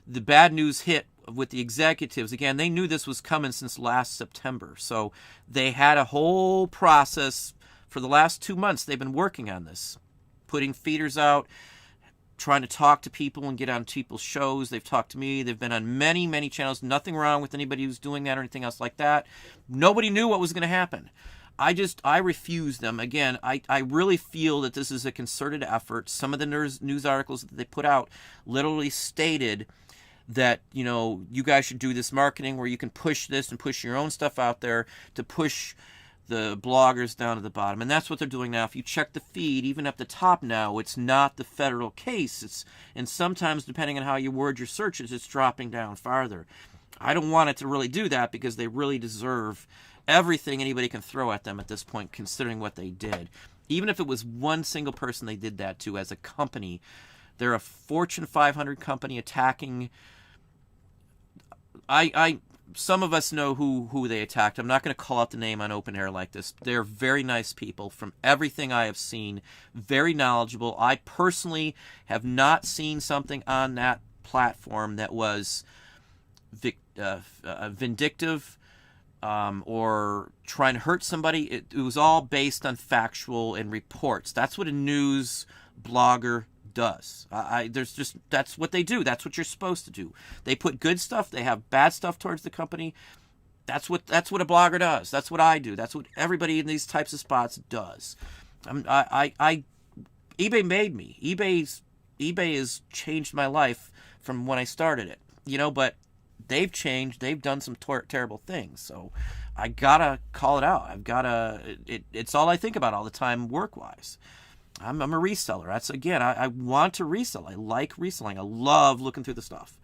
the bad news hit with the executives, again, they knew this was coming since last September. So they had a whole process for the last 2 months. They've been working on this, putting feeders out, trying to talk to people and get on people's shows. They've talked to me. They've been on many, many channels. Nothing wrong with anybody who's doing that or anything else like that. Nobody knew what was going to happen. I refuse them. Again, I really feel that this is a concerted effort. Some of the news articles that they put out literally stated that, you guys should do this marketing where you can push this and push your own stuff out there to push the bloggers down to the bottom. And that's what they're doing now. If you check the feed, even up the top now, it's not the federal case. And sometimes, depending on how you word your searches, it's dropping down farther. I don't want it to really do that because they really deserve everything anybody can throw at them at this point, considering what they did. Even if it was one single person they did that to as a company, they're a Fortune 500 company attacking. Some of us know who they attacked. I'm not going to call out the name on open air like this. They're very nice people from everything I have seen, very knowledgeable. I personally have not seen something on that platform that was vindictive or trying to hurt somebody. It was all based on factual and reports. That's what a news blogger does. That's what they do. That's what you're supposed to do. They put good stuff. They have bad stuff towards the company. That's what a blogger does. That's what I do. That's what everybody in these types of spots does. eBay made me. eBay has changed my life from when I started it. But they've changed. They've done some terrible things. So I gotta call it out. It's all I think about all the time work-wise. I'm a reseller. That's, again, I want to resell. I like reselling. I love looking through the stuff.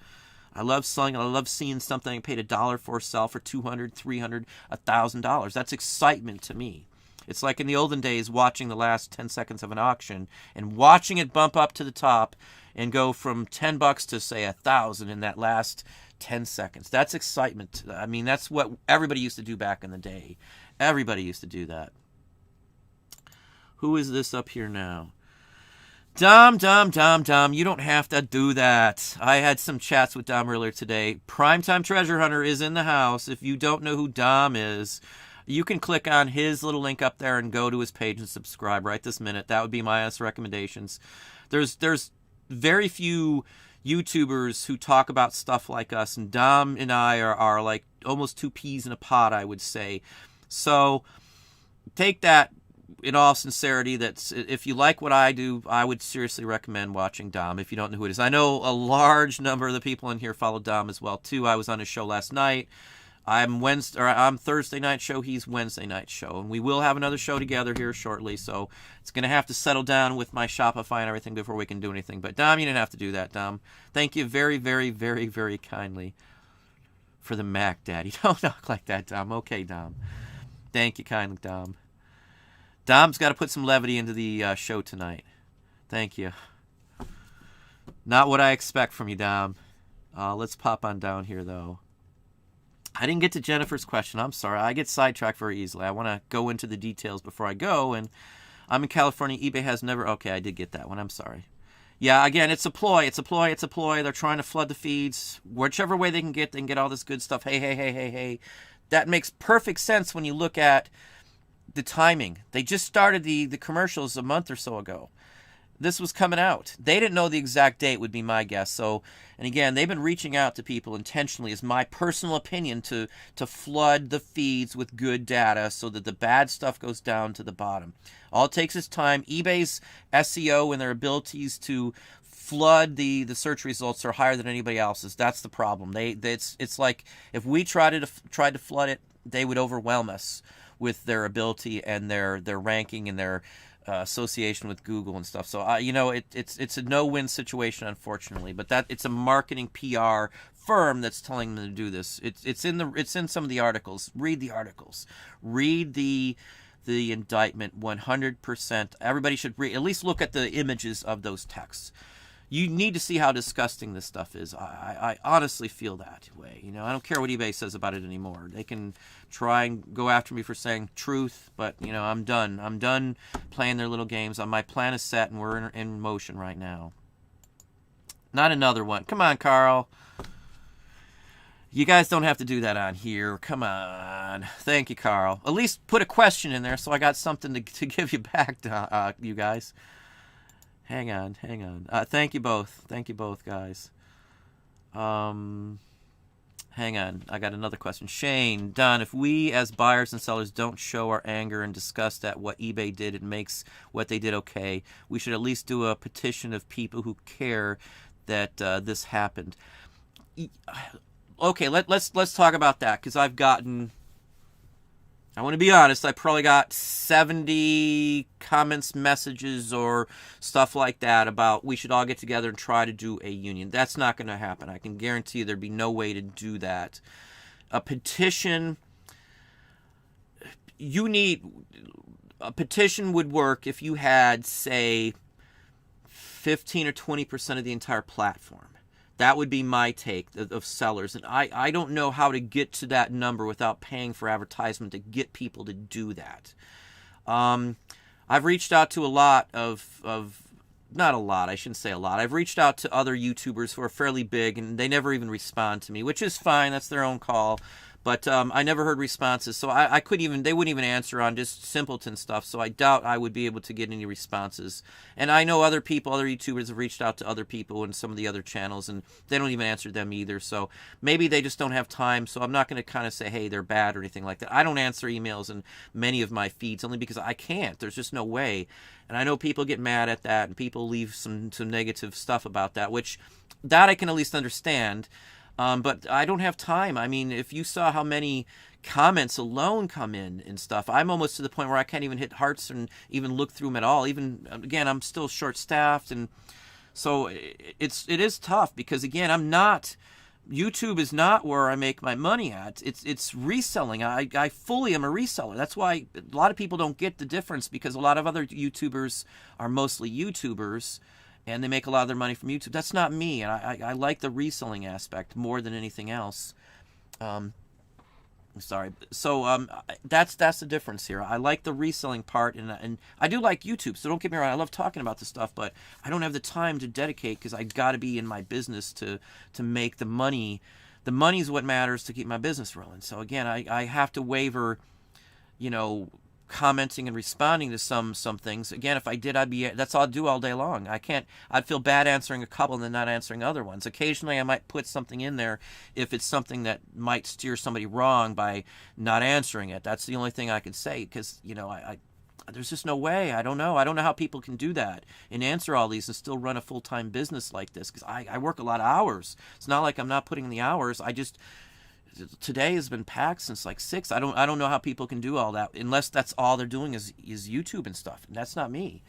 I love selling. I love seeing something I paid $1 for sell for $200, $300, $1,000. That's excitement to me. It's like in the olden days watching the last 10 seconds of an auction and watching it bump up to the top and go from $10 to, say, $1,000 in that last 10 seconds. That's excitement. I mean, that's what everybody used to do back in the day. Everybody used to do that. Who is this up here now? Dom, you don't have to do that. I had some chats with Dom earlier today. Primetime Treasure Hunter is in the house. If you don't know who Dom is, you can click on his little link up there and go to his page and subscribe right this minute. That would be my honest recommendations. There's very few YouTubers who talk about stuff like us, and Dom and I are like almost two peas in a pod, I would say. So take that in all sincerity, that if you like what I do, I would seriously recommend watching Dom if you don't know who it is. I know a large number of the people in here follow Dom as well too. I was on his show last night. I'm Thursday night show, he's Wednesday night show, and we will have another show together here shortly, so it's going to have to settle down with my Shopify and everything before we can do anything. But Dom, you didn't have to do that, Dom. Thank you very, very, very, very kindly for the Mac Daddy. Don't talk like that, Dom. Okay, Dom. Thank you kindly, Dom. Dom's got to put some levity into the show tonight. Thank you. Not what I expect from you, Dom. Let's pop on down here, though. I didn't get to Jennifer's question. I'm sorry. I get sidetracked very easily. I want to go into the details before I go, and I'm in California. eBay has never... Okay, I did get that one. I'm sorry. Yeah, again, it's a ploy. It's a ploy. It's a ploy. They're trying to flood the feeds. Whichever way they can get all this good stuff. Hey. That makes perfect sense when you look at the timing. They just started the commercials a month or so ago. This was coming out. They didn't know the exact date, would be my guess. So, and again, they've been reaching out to people intentionally, is my personal opinion, to flood the feeds with good data so that the bad stuff goes down to the bottom. All it takes is time. eBay's SEO and their abilities to flood the search results are higher than anybody else's. That's the problem. It's like if we tried to flood it, they would overwhelm us with their ability and their ranking and their association with Google and stuff. So it's a no-win situation, unfortunately. But it's a marketing PR firm that's telling them to do this. It's in some of the articles. Read the articles. Read the indictment 100%. Everybody should at least look at the images of those texts. You need to see how disgusting this stuff is. I honestly feel that way. I don't care what eBay says about it anymore. They can try and go after me for saying truth, but I'm done. I'm done playing their little games. My plan is set, and we're in motion right now. Not another one. Come on, Carl. You guys don't have to do that on here. Come on. Thank you, Carl. At least put a question in there so I got something to give you back, you guys. Hang on. Thank you both. Thank you both, guys. Hang on. I got another question. Shane, Don, if we as buyers and sellers don't show our anger and disgust at what eBay did, it makes what they did okay. We should at least do a petition of people who care that this happened. Okay, let's talk about that, because I've gotten I want to be honest, I probably got 70 comments, messages, or stuff like that about we should all get together and try to do a union. That's not going to happen. I can guarantee you there'd be no way to do that. A petition, a petition would work if you had, say, 15 or 20% of the entire platform. That would be my take of sellers. And I don't know how to get to that number without paying for advertisement to get people to do that. I've reached out to a lot of not a lot, I shouldn't say a lot. I've reached out to other YouTubers who are fairly big, and they never even respond to me, which is fine. That's their own call. But I never heard responses, so I couldn't even, they wouldn't even answer on just simpleton stuff, so I doubt I would be able to get any responses. And I know other people, other YouTubers have reached out to other people in some of the other channels, and they don't even answer them either, so maybe they just don't have time, so I'm not going to kind of say, hey, they're bad or anything like that. I don't answer emails in many of my feeds, only because I can't. There's just no way. And I know people get mad at that, and people leave some negative stuff about that, which, that I can at least understand. But I don't have time. I mean, if you saw how many comments alone come in and stuff, I'm almost to the point where I can't even hit hearts and even look through them at all. Even, again, I'm still short-staffed, and so it is tough because, again, YouTube is not where I make my money at. It's reselling. I fully am a reseller. That's why a lot of people don't get the difference, because a lot of other YouTubers are mostly YouTubers, and they make a lot of their money from YouTube. That's not me, and I like the reselling aspect more than anything else. I'm sorry. So that's the difference here. I like the reselling part, and I do like YouTube, so don't get me wrong. I love talking about this stuff, but I don't have the time to dedicate because I got to be in my business to make the money. The money's what matters to keep my business rolling. So again, I have to waver, commenting and responding to some things. Again, if I did, that's all I'd do all day long. I'd feel bad answering a couple and then not answering other ones. Occasionally I might put something in there if it's something that might steer somebody wrong by not answering it. That's the only thing I can say, because there's just no way. I don't know how people can do that and answer all these and still run a full-time business like this, because I work a lot of hours. It's not like I'm not putting in the hours. Today has been packed since like 6. I don't know how people can do all that unless that's all they're doing is YouTube and stuff. And that's not me.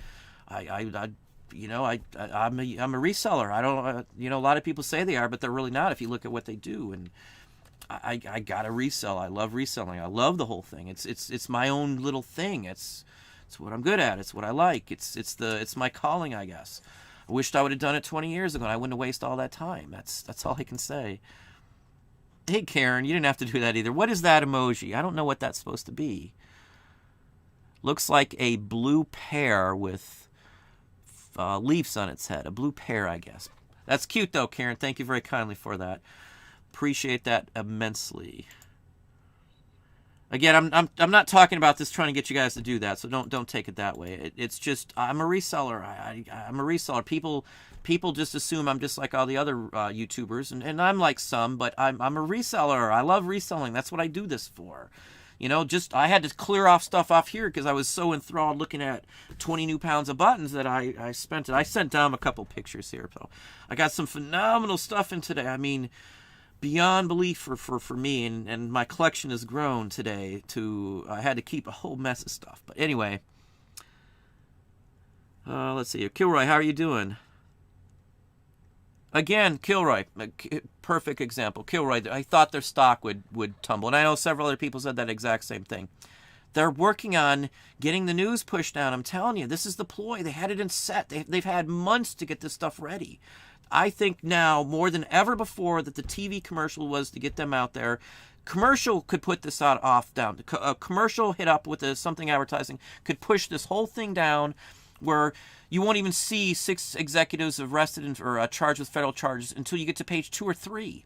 I'm a reseller. I don't a lot of people say they are, but they're really not if you look at what they do. And I gotta resell. I love reselling. I love the whole thing. It's my own little thing. It's what I'm good at. It's what I like. It's my calling, I guess. I wished I would have done it 20 years ago and I wouldn't have wasted all that time. That's all I can say. Hey, Karen, you didn't have to do that either. What is that emoji? I don't know what that's supposed to be. Looks like a blue pear with leaves on its head. A blue pear, I guess. That's cute, though, Karen. Thank you very kindly for that. Appreciate that immensely. Again, I'm not talking about this trying to get you guys to do that, so don't take it that way. It's just I'm a reseller. I'm a reseller. People just assume I'm just like all the other YouTubers, and I'm like some, but I'm a reseller. I love reselling. That's what I do this for. I had to clear off stuff off here because I was so enthralled looking at 20 new pounds of buttons that I spent it. I sent down a couple pictures here, so I got some phenomenal stuff in today. I mean, beyond belief for me, and my collection has grown today I had to keep a whole mess of stuff. But anyway, let's see here. Kilroy, how are you doing? Again, Kilroy, perfect example. Kilroy, I thought their stock would tumble, and I know several other people said that exact same thing. They're working on getting the news pushed down. I'm telling you, this is the ploy. They had it in set. They've had months to get this stuff ready. I think now, more than ever before, that the TV commercial was to get them out there. Commercial could put this down. A commercial hit up with something advertising could push this whole thing down, where you won't even see 6 executives arrested or charged with federal charges until you get to page 2 or 3.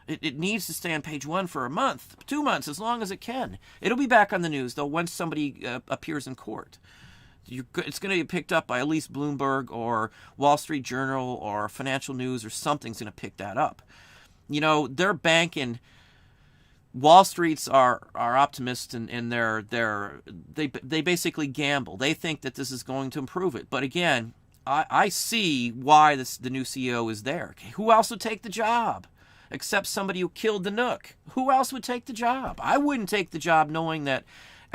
It needs to stay on page 1 for a month, 2 months, as long as it can. It'll be back on the news, though, once somebody appears in court. It's going to get picked up by at least Bloomberg or Wall Street Journal or Financial News, or something's going to pick that up. They're banking. Wall Street's are optimists, and they basically gamble. They think that this is going to improve it. But again, I see why the new CEO is there. Okay, who else would take the job except somebody who killed the Nook? Who else would take the job? I wouldn't take the job knowing that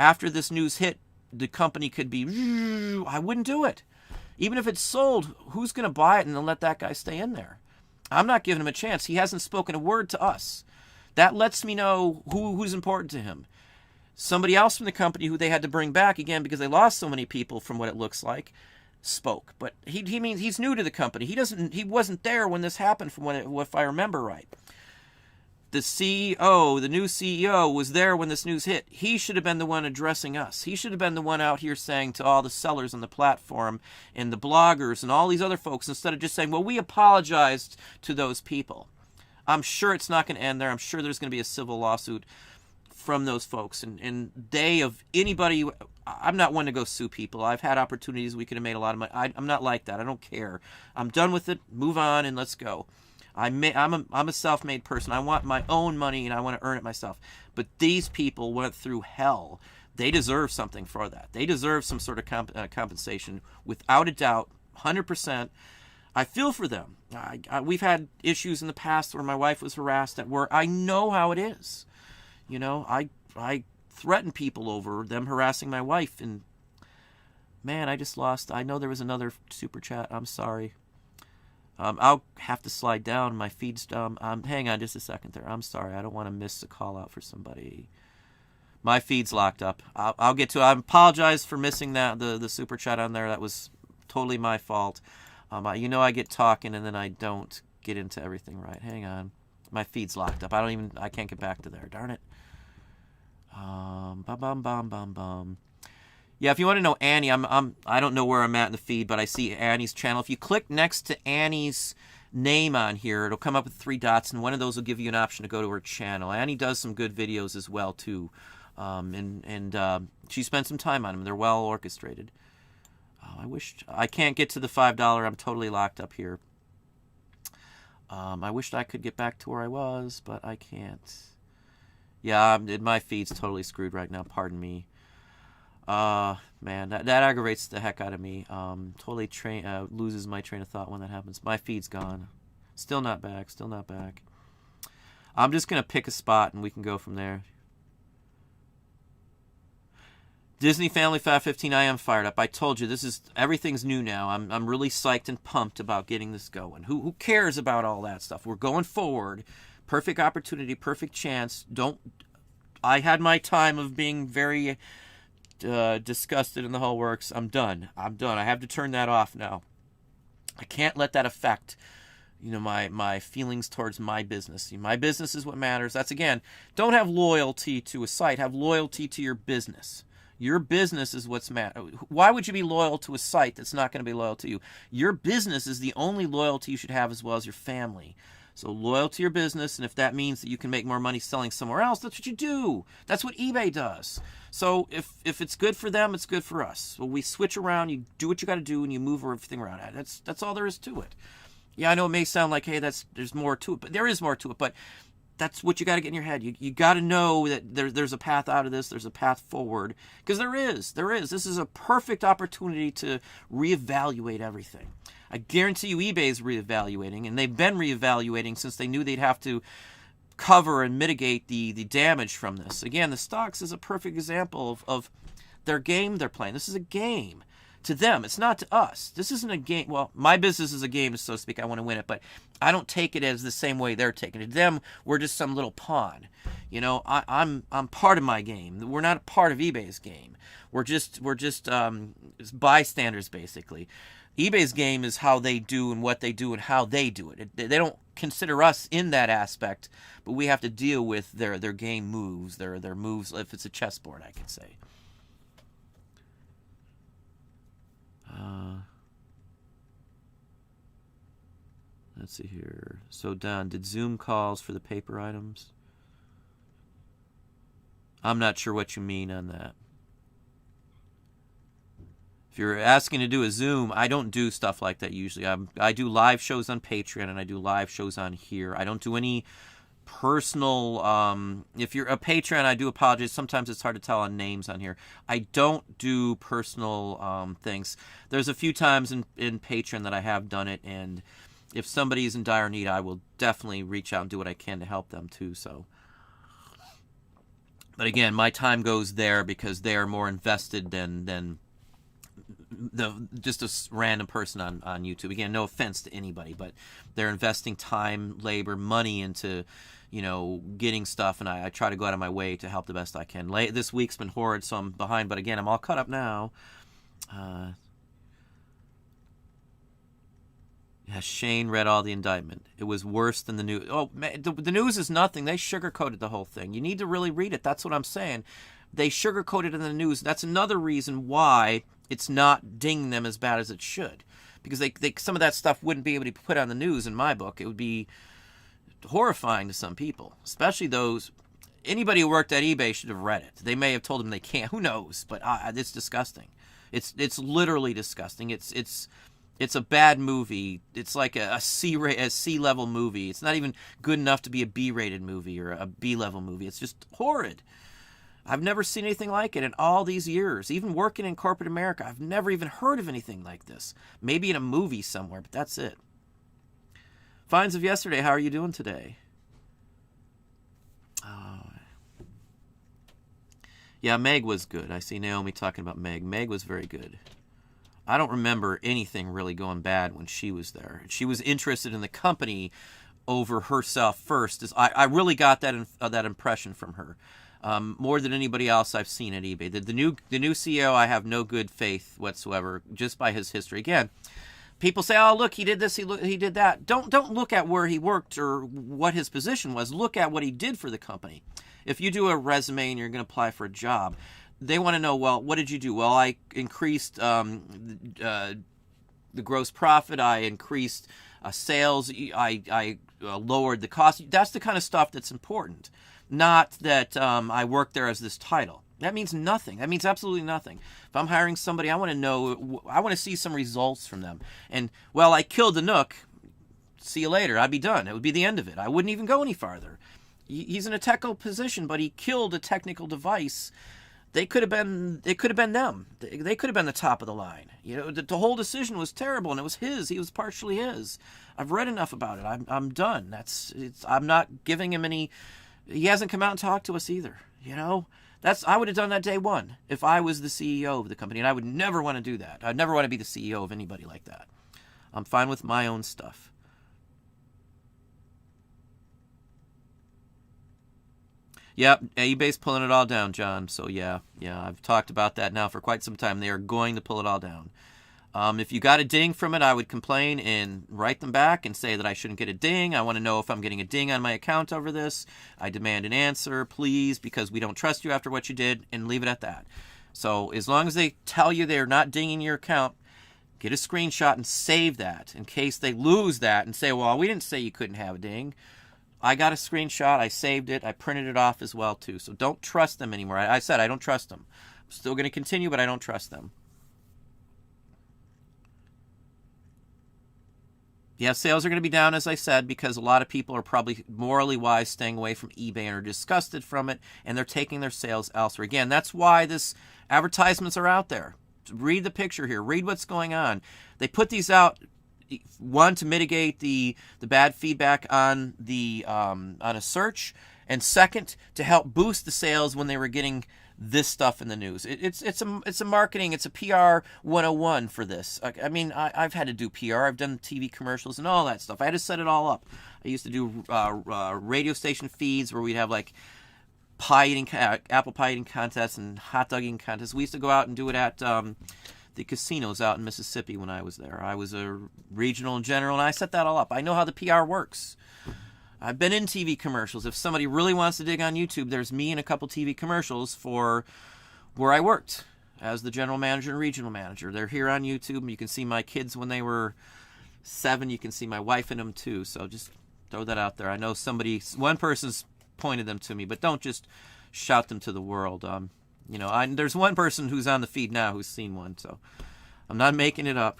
after this news hit, the company could be, I wouldn't do it. Even if it's sold, who's going to buy it and then let that guy stay in there? I'm not giving him a chance. He hasn't spoken a word to us. That lets me know who's important to him. Somebody else from the company who they had to bring back, again, because they lost so many people from what it looks like, spoke. But he means he's new to the company. He wasn't there when this happened, from if I remember right. The CEO, the new CEO, was there when this news hit. He should have been the one addressing us. He should have been the one out here saying to all the sellers on the platform and the bloggers and all these other folks, instead of just saying, well, we apologized to those people. I'm sure it's not going to end there. I'm sure there's going to be a civil lawsuit from those folks. And they, of anybody, I'm not one to go sue people. I've had opportunities. We could have made a lot of money. I'm not like that. I don't care. I'm done with it. Move on and let's go. I'm a self-made person. I want my own money and I want to earn it myself. But these people went through hell. They deserve something for that. They deserve some sort of compensation, without a doubt, 100%. I feel for them. We've had issues in the past where my wife was harassed at work. I know how it is. You know, I threaten people over them harassing my wife. And man, I just lost. I know there was another super chat. I'm sorry. I'll have to slide down. My feed's hang on just a second there. I'm sorry. I don't want to miss a call out for somebody. My feed's locked up. I'll get to it. I apologize for missing the super chat on there. That was totally my fault. I get talking and then I don't get into everything right. Hang on. My feed's locked up. I can't get back to there. Darn it. Yeah, if you want to know Annie, I don't know where I'm at in the feed, but I see Annie's channel. If you click next to Annie's name on here, it'll come up with 3 dots, and one of those will give you an option to go to her channel. Annie does some good videos as well too, and she spent some time on them. They're well orchestrated. I can't get to the $5. I'm totally locked up here. I wished I could get back to where I was, but I can't. Yeah, my feed's totally screwed right now. Pardon me. Man, that aggravates the heck out of me. Totally loses my train of thought when that happens. My feed's gone. Still not back. I'm just going to pick a spot and we can go from there. Disney Family 515, I am fired up. I told you, everything's new now. I'm really psyched and pumped about getting this going. Who cares about all that stuff? We're going forward. Perfect opportunity, perfect chance. I had my time of being very disgusted in the whole works. I'm done. I have to turn that off now. I can't let that affect my feelings towards my business. My business is what matters. That's, again, don't have loyalty to a site. Have loyalty to your business. Your business is what's matter. Why would you be loyal to a site that's not going to be loyal to you? Your business is the only loyalty you should have, as well as your family. So loyal to your business, and if that means that you can make more money selling somewhere else, that's what you do. That's what eBay does. So if it's good for them, it's good for us. So we switch around, you do what you got to do, and you move everything around. That's all there is to it. Yeah, I know it may sound like, hey, there's more to it, but there is more to it. But that's what you got to get in your head. You got to know that there's a path out of this. There's a path forward, because there is. This is a perfect opportunity to reevaluate everything. I guarantee you eBay is reevaluating, and they've been reevaluating since they knew they'd have to cover and mitigate the damage from this. Again, the stocks is a perfect example of their game they're playing. This is a game. To them, it's not to us. This isn't a game. Well, my business is a game, so to speak. I want to win it, but I don't take it as the same way they're taking it. To them, we're just some little pawn. I'm part of my game. We're not a part of eBay's game. We're just bystanders, basically. eBay's game is how they do and what they do and how they do it. They don't consider us in that aspect, but we have to deal with their game moves, their moves. If it's a chessboard, I could say. Let's see here. So, Don, did Zoom calls for the paper items? I'm not sure what you mean on that. If you're asking to do a Zoom, I don't do stuff like that usually. I do live shows on Patreon and I do live shows on here. I don't do any personal, if you're a Patreon, I do apologize. Sometimes it's hard to tell on names on here. I don't do personal things. There's a few times in Patreon that I have done it, and if somebody is in dire need, I will definitely reach out and do what I can to help them too. So, But again, my time goes there because they are more invested than just a random person on YouTube. Again, no offense to anybody, but they're investing time, labor, money into, getting stuff, and I try to go out of my way to help the best I can. This week's been horrid, so I'm behind, but again, I'm all caught up now. Shane read all the indictment. It was worse than the news. Oh, man, the news is nothing. They sugarcoated the whole thing. You need to really read it. That's what I'm saying. They sugarcoated it in the news. That's another reason why it's not dinging them as bad as it should. Because they some of that stuff wouldn't be able to be put on the news in my book. It would be horrifying to some people, especially those. Anybody who worked at eBay should have read it. They may have told them they can't. Who knows? But it's disgusting. It's literally disgusting. It's a bad movie. It's like a C-level movie. It's not even good enough to be a B-rated movie or a B-level movie. It's just horrid. I've never seen anything like it in all these years. Even working in corporate America, I've never even heard of anything like this. Maybe in a movie somewhere, but that's it. Finds of yesterday, how are you doing today? Yeah, Meg was good. I see Naomi talking about Meg. Meg was very good. I don't remember anything really going bad when she was there. She was interested in the company over herself first. I really got that impression from her, more than anybody else I've seen at eBay. The new CEO, I have no good faith whatsoever, just by his history. Again, people say, "Oh, look, he did this, he did that." Don't look at where he worked or what his position was. Look at what he did for the company. If you do a resume and you're going to apply for a job, they want to know, well, what did you do? Well, I increased the gross profit. I increased sales. I lowered the cost. That's the kind of stuff that's important. Not that I worked there as this title. That means nothing. That means absolutely nothing. If I'm hiring somebody, I want to know, I want to see some results from them. And, well, I killed the Nook. See you later. I'd be done. It would be the end of it. I wouldn't even go any farther. He's in a technical position, but he killed a technical device. It could have been them. They could have been the top of the line. The whole decision was terrible, and it was his. He was partially his. I've read enough about it. I'm done. I'm not giving him any. He hasn't come out and talked to us either. I would have done that day one if I was the CEO of the company, and I would never want to do that. I'd never want to be the CEO of anybody like that. I'm fine with my own stuff. Yep, eBay's pulling it all down, John. So yeah, I've talked about that now for quite some time. They are going to pull it all down. If you got a ding from it, I would complain and write them back and say that I shouldn't get a ding. I want to know if I'm getting a ding on my account over this. I demand an answer, please, because we don't trust you after what you did, and leave it at that. So as long as they tell you they're not dinging your account, get a screenshot and save that in case they lose that and say, well, we didn't say you couldn't have a ding. I got a screenshot, I saved it, I printed it off as well too. So don't trust them anymore. I said I don't trust them. I'm still going to continue, but I don't trust them. Yeah, sales are going to be down, as I said, because a lot of people are probably morally wise staying away from eBay and are disgusted from it, and they're taking their sales elsewhere. Again, that's why this advertisements are out there. Read the picture here. Read what's going on. They put these out, one, to mitigate the bad feedback on a search, and second, to help boost the sales when they were getting this stuff in the news. It's a marketing, it's a PR 101 for this. I mean, I've had to do PR. I've done TV commercials and all that stuff. I had to set it all up. I used to do radio station feeds where we'd have like apple pie eating contests and hot dog eating contests. We used to go out and do it at the casinos out in Mississippi when I was there. I was a regional general, and I set that all up. I know how the PR works. I've been in TV commercials. If somebody really wants to dig on YouTube, there's me in a couple TV commercials for where I worked as the general manager and regional manager. They're here on YouTube. You can see my kids when they were 7. You can see my wife in them too. So just throw that out there. I know one person's pointed them to me, but don't just shout them to the world. There's one person who's on the feed now who's seen one, so I'm not making it up.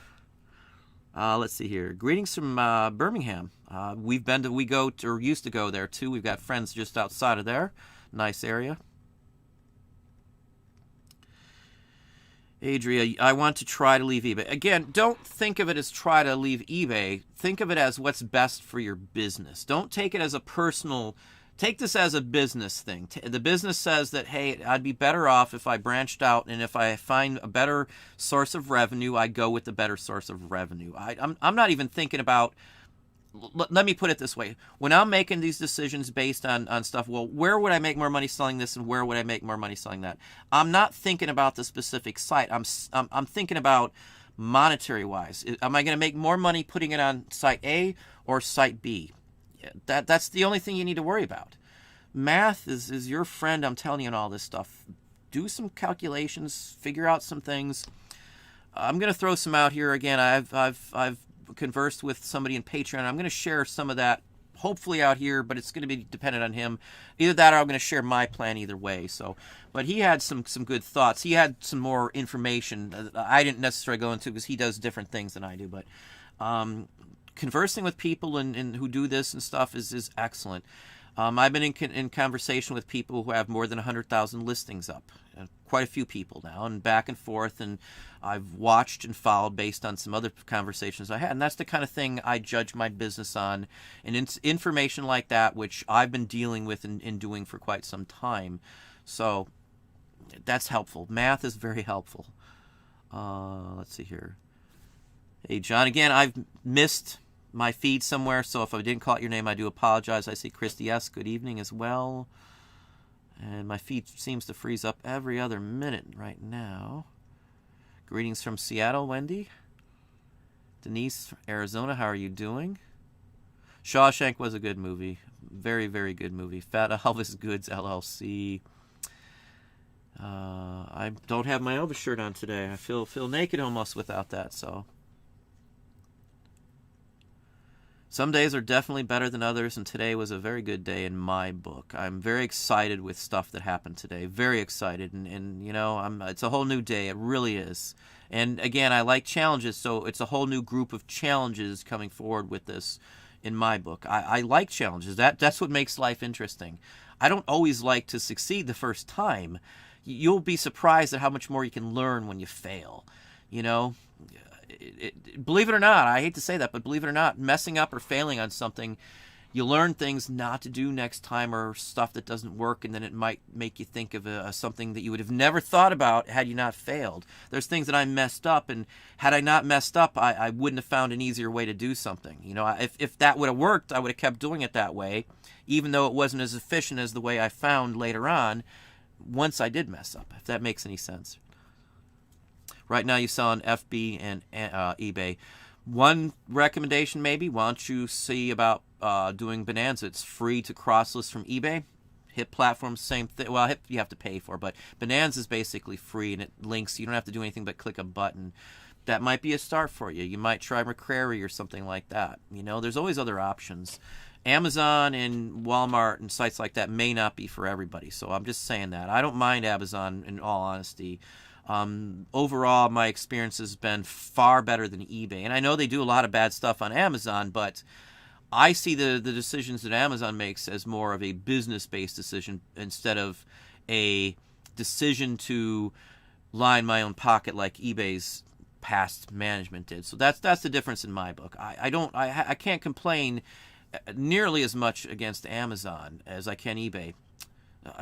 Let's see here. Greetings from Birmingham. We used to go there too. We've got friends just outside of there. Nice area. Adria, I want to try to leave eBay. Again, don't think of it as try to leave eBay. Think of it as what's best for your business. Don't take it as a personal take this as a business thing. The business says that, hey, I'd be better off if I branched out, and if I find a better source of revenue, I go with the better source of revenue. I'm not even thinking about, let me put it this way. When I'm making these decisions based on stuff, well, where would I make more money selling this, and where would I make more money selling that? I'm not thinking about the specific site. I'm thinking about monetary wise. Am I going to make more money putting it on site A or site B? That's the only thing you need to worry about. Math is your friend, I'm telling you, in all this stuff. Do some calculations, figure out some things. I'm going to throw some out here again. I've conversed with somebody in Patreon. I'm going to share some of that, hopefully out here, but it's going to be dependent on him. Either that, or I'm going to share my plan either way. So, but he had some good thoughts. He had some more information that I didn't necessarily go into, because he does different things than I do. But conversing with people and who do this and stuff is excellent. I've been in conversation with people who have more than 100,000 listings up, quite a few people now, and back and forth, and I've watched and followed based on some other conversations I had, and that's the kind of thing I judge my business on, and information like that, which I've been dealing with and doing for quite some time. So that's helpful. Math is very helpful. Let's see here. Hey, John, again, I've missed my feed somewhere, so if I didn't call out your name, I do apologize. I see Christy S. Good evening as well. And my feed seems to freeze up every other minute right now. Greetings from Seattle, Wendy. Denise, Arizona, how are you doing? Shawshank was a good movie. Very, very good movie. Fat Elvis Goods, LLC. I don't have my Elvis shirt on today. I feel naked almost without that, so... Some days are definitely better than others, and today was a very good day in my book. I'm very excited with stuff that happened today. Very excited, and you know, it's a whole new day. It really is. And again, I like challenges, so it's a whole new group of challenges coming forward with this in my book. I like challenges. That's what makes life interesting. I don't always like to succeed the first time. You'll be surprised at how much more you can learn when you fail. You know? Believe it or not, I hate to say that, but believe it or not, messing up or failing on something, you learn things not to do next time, or stuff that doesn't work, and then it might make you think of something that you would have never thought about had you not failed. There's things that I messed up, and had I not messed up, I wouldn't have found an easier way to do something. You know, if that would have worked, I would have kept doing it that way, even though it wasn't as efficient as the way I found later on once I did mess up, if that makes any sense. Right now you sell on FB and eBay. One recommendation maybe, why don't you see about doing Bonanza? It's free to cross-list from eBay. Hip platform, same thing. Well, Hip you have to pay for, but Bonanza is basically free, and it links. You don't have to do anything but click a button. That might be a start for you. You might try McCrary or something like that. You know, there's always other options. Amazon and Walmart and sites like that may not be for everybody, so I'm just saying that. I don't mind Amazon, in all honesty. Overall, my experience has been far better than eBay. And I know they do a lot of bad stuff on Amazon, but I see the decisions that Amazon makes as more of a business-based decision instead of a decision to line my own pocket like eBay's past management did. So that's the difference in my book. I can't complain nearly as much against Amazon as I can eBay.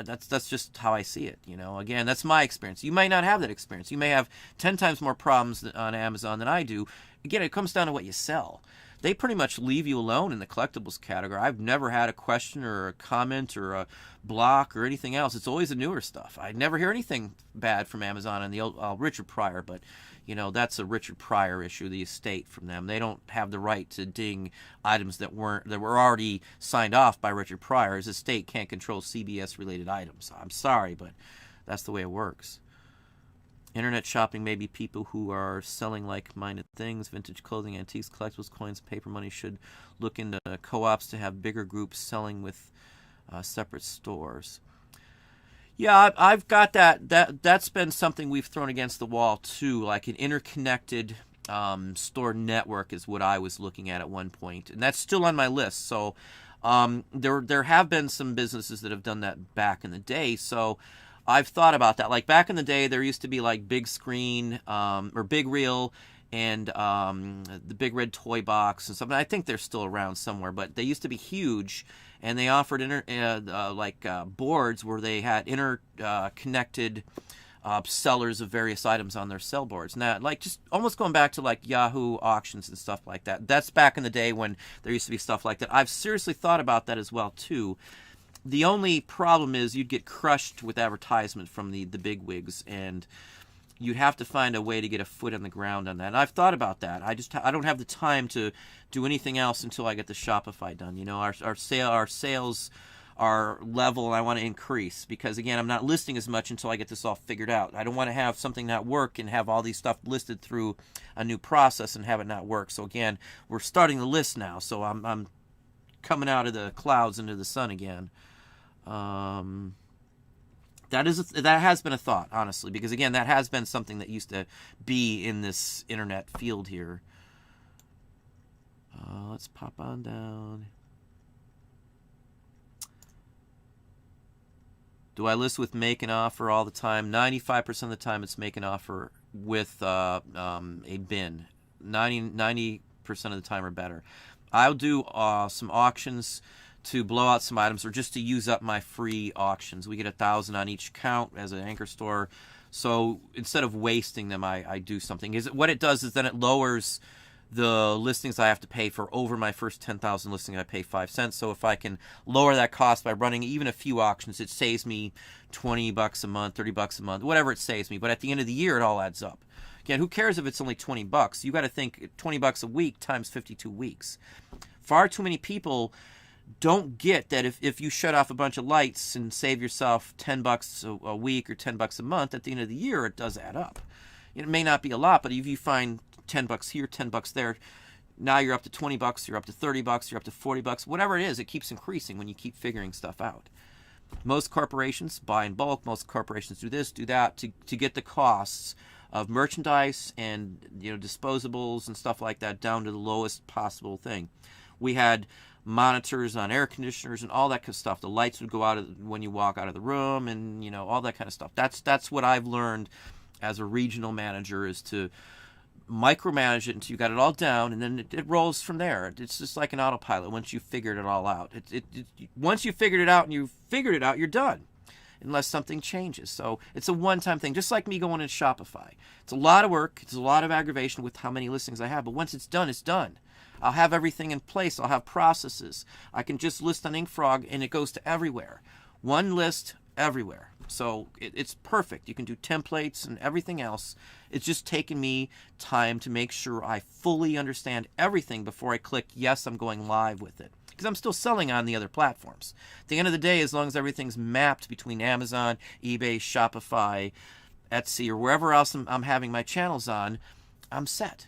That's just how I see it, you know. Again, that's my experience. You might not have that experience. You may have 10 times more problems on Amazon than I do. Again, it comes down to what you sell. They pretty much leave you alone in the collectibles category. I've never had a question or a comment or a block or anything else. It's always the newer stuff. I never hear anything bad from Amazon and the old Richard Pryor, but you know, that's a Richard Pryor issue, the estate from them. They don't have the right to ding items that were already signed off by Richard Pryor. His estate can't control CBS-related items. I'm sorry, but that's the way it works. Internet shopping may be people who are selling like-minded things, vintage clothing, antiques, collectibles, coins, paper money should look into co-ops to have bigger groups selling with separate stores. Yeah, I've got that. That's been something we've thrown against the wall too. Like an interconnected store network is what I was looking at one point, and that's still on my list. So there have been some businesses that have done that back in the day. So I've thought about that. Like back in the day, there used to be like Big Screen or Big Reel and the Big Red Toy Box and stuff. And I think they're still around somewhere, but they used to be huge, and they offered boards where they had interconnected sellers of various items on their sell boards. Now, like, just almost going back to like Yahoo auctions and stuff like that. That's back in the day when there used to be stuff like that. I've seriously thought about that as well too. The only problem is you'd get crushed with advertisement from the big wigs, and you'd have to find a way to get a foot on the ground on that. And I've thought about that. I don't have the time to do anything else until I get the Shopify done. You know, our sales are level, and I want to increase, because again, I'm not listing as much until I get this all figured out. I don't want to have something not work and have all these stuff listed through a new process and have it not work. So again, we're starting the list now, so I'm coming out of the clouds into the sun again. That has been a thought, honestly, because again, that has been something that used to be in this internet field here. Let's pop on down. Do I list with make an offer all the time? 95% of the time it's make an offer with a bin. 90% of the time or better. I'll do some auctions to blow out some items, or just to use up my free auctions. We get 1,000 on each account as an anchor store. So instead of wasting them, I do something. What it does is then it lowers the listings I have to pay for. Over my first 10,000 listings, I pay 5 cents. So if I can lower that cost by running even a few auctions, it saves me $20 a month, $30 a month, whatever it saves me. But at the end of the year, it all adds up. Again, who cares if it's only $20? You got to think $20 a week times 52 weeks. Far too many people don't get that if you shut off a bunch of lights and save yourself $10 a week or $10 a month, at the end of the year, it does add up. It may not be a lot, but if you find $10 here, $10 there, now you're up to $20, you're up to $30, you're up to $40, whatever it is, it keeps increasing when you keep figuring stuff out. Most corporations buy in bulk. Most corporations do this, do that to get the costs of merchandise and disposables and stuff like that down to the lowest possible thing. We had monitors on air conditioners and all that kind of stuff. The lights would go out when you walk out of the room, and all that kind of stuff. That's what I've learned as a regional manager, is to micromanage it until you got it all down, and then it rolls from there. It's just like an autopilot once you figured it all out. Once you figured it out and you figured it out, you're done, unless something changes. So it's a one-time thing, just like me going into Shopify. It's a lot of work. It's a lot of aggravation with how many listings I have, but once it's done, it's done. I'll have everything in place. I'll have processes. I can just list on InkFrog, and it goes to everywhere. One list everywhere. So it's perfect. You can do templates and everything else. It's just taken me time to make sure I fully understand everything before I click, yes, I'm going live with it. Because I'm still selling on the other platforms. At the end of the day, as long as everything's mapped between Amazon, eBay, Shopify, Etsy, or wherever else I'm having my channels on, I'm set.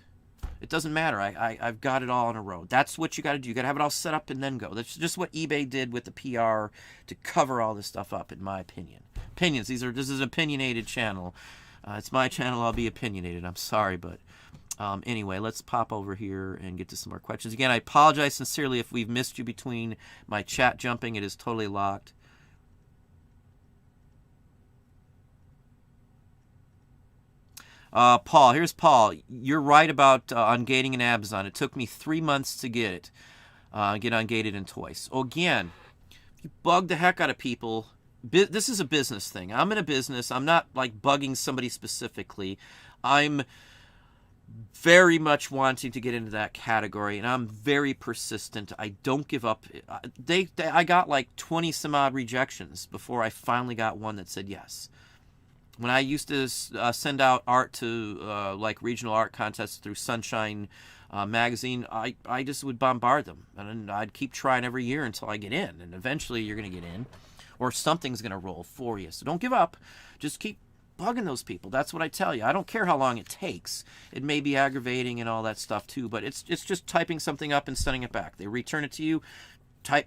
It doesn't matter. I've got it all in a row. That's what you got to do. You got to have it all set up and then go. That's just what eBay did with the PR to cover all this stuff up, in my opinion. Opinions. This is an opinionated channel. It's my channel. I'll be opinionated. I'm sorry, but anyway, let's pop over here and get to some more questions. Again, I apologize sincerely if we've missed you between my chat jumping. It is totally locked. Paul, here's Paul. You're right about ungating in Amazon. It took me 3 months to get it, get ungated in toys. So again, you bug the heck out of people. This is a business thing. I'm in a business. I'm not like bugging somebody specifically. I'm very much wanting to get into that category, and I'm very persistent. I don't give up. I got like 20 some odd rejections before I finally got one that said yes. When I used to send out art to like regional art contests through Sunshine magazine, I just would bombard them, and I'd keep trying every year until I get in, and eventually you're going to get in, or something's going to roll for you. So don't give up. Just keep bugging those people. That's what I tell you. I don't care how long it takes. It may be aggravating and all that stuff too, but it's just typing something up and sending it back. They return it to you.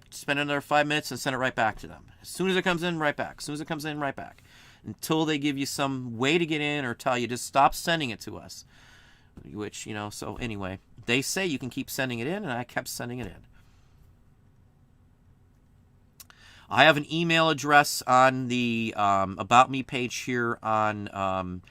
Spend another 5 minutes and send it right back to them. As soon as it comes in, right back. As soon as it comes in, right back. Until they give you some way to get in or tell you just stop sending it to us. Which, so anyway, they say you can keep sending it in, and I kept sending it in. I have an email address on the About Me page here on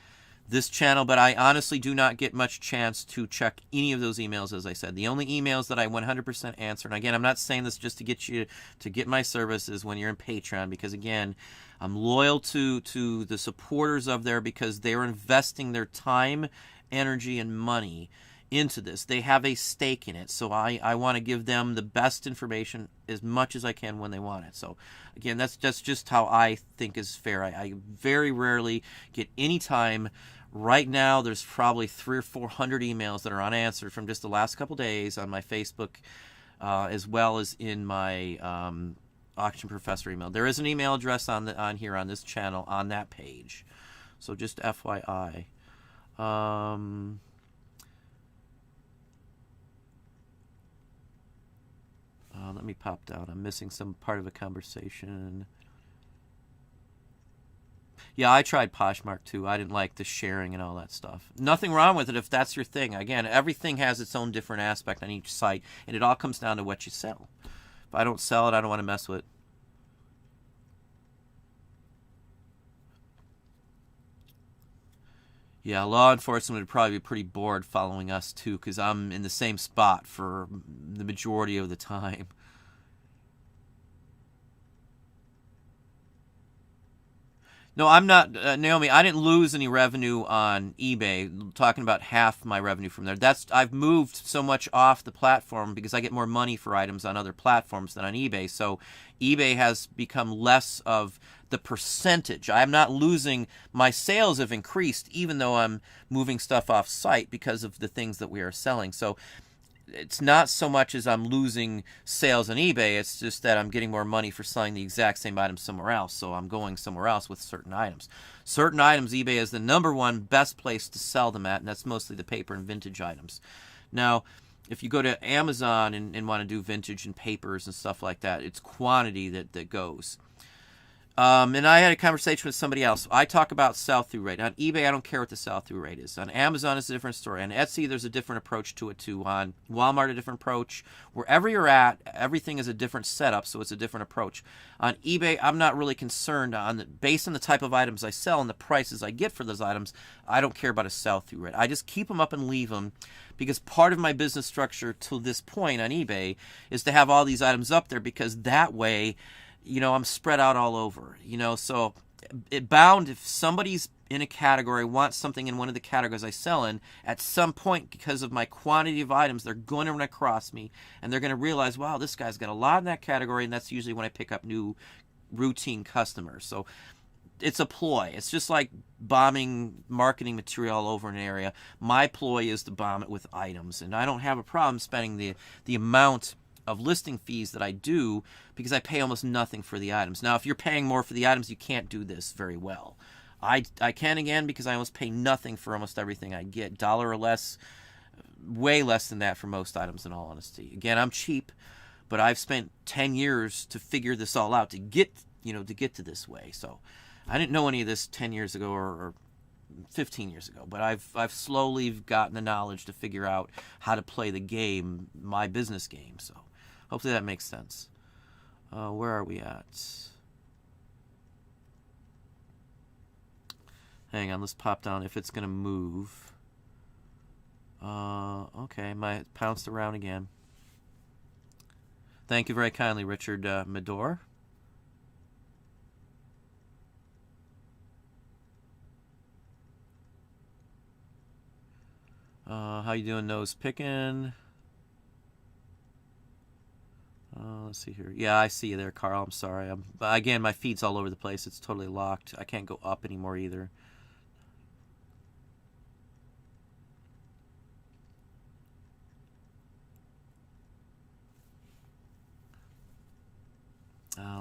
this channel, but I honestly do not get much chance to check any of those emails, as I said. The only emails that I 100% answer, and again, I'm not saying this just to get you to get my services when you're in Patreon, because again, I'm loyal to the supporters of there because they're investing their time, energy, and money into this. They have a stake in it, so I want to give them the best information as much as I can when they want it. So again, that's just how I think is fair. I very rarely get any time. Right now there's probably 300 or 400 emails that are unanswered from just the last couple days on my Facebook, as well as in my Auction Professor email. There is an email address on here on this channel on that page, so just FYI. Let me pop down. I'm missing some part of a conversation. Yeah, I tried Poshmark too. I didn't like the sharing and all that stuff. Nothing wrong with it if that's your thing. Again, everything has its own different aspect on each site, and it all comes down to what you sell. If I don't sell it, I don't want to mess with it. Yeah, law enforcement would probably be pretty bored following us too, because I'm in the same spot for the majority of the time. No, I'm not, Naomi. I didn't lose any revenue on eBay. Talking about half my revenue from there. I've moved so much off the platform because I get more money for items on other platforms than on eBay. So eBay has become less of the percentage. I'm not losing. My sales have increased even though I'm moving stuff off site because of the things that we are selling. So it's not so much as I'm losing sales on eBay, it's just that I'm getting more money for selling the exact same item somewhere else, so I'm going somewhere else with certain items. Certain items, eBay is the #1 best place to sell them at, and that's mostly the paper and vintage items. Now, if you go to Amazon and want to do vintage and papers and stuff like that, it's quantity that goes. And I had a conversation with somebody else. I talk about sell-through rate. On eBay, I don't care what the sell-through rate is. On Amazon, it's a different story. On Etsy, there's a different approach to it, too. On Walmart, a different approach. Wherever you're at, everything is a different setup, so it's a different approach. On eBay, I'm not really concerned based on the type of items I sell and the prices I get for those items. I don't care about a sell-through rate. I just keep them up and leave them, because part of my business structure to this point on eBay is to have all these items up there, because that way, I'm spread out all over, so if somebody's in a category, wants something in one of the categories I sell in, at some point, because of my quantity of items, they're going to run across me, and they're going to realize, wow, this guy's got a lot in that category, and that's usually when I pick up new routine customers. So it's a ploy. It's just like bombing marketing material all over an area. My ploy is to bomb it with items, and I don't have a problem spending the amount of listing fees that I do, because I pay almost nothing for the items. Now, if you're paying more for the items, you can't do this very well. I can, again, because I almost pay nothing for almost everything I get. $1 or less, way less than that for most items, in all honesty. Again, I'm cheap, but I've spent 10 years to figure this all out, to get to this way. So I didn't know any of this 10 years ago or 15 years ago, but I've slowly gotten the knowledge to figure out how to play the game, my business game. So hopefully that makes sense. Where are we at? Hang on, let's pop down if it's going to move. Okay, it pounced around again. Thank you very kindly, Richard Medor. How you doing, nose picking? Let's see here. Yeah, I see you there, Carl. I'm sorry. Again, my feed's all over the place. It's totally locked. I can't go up anymore either.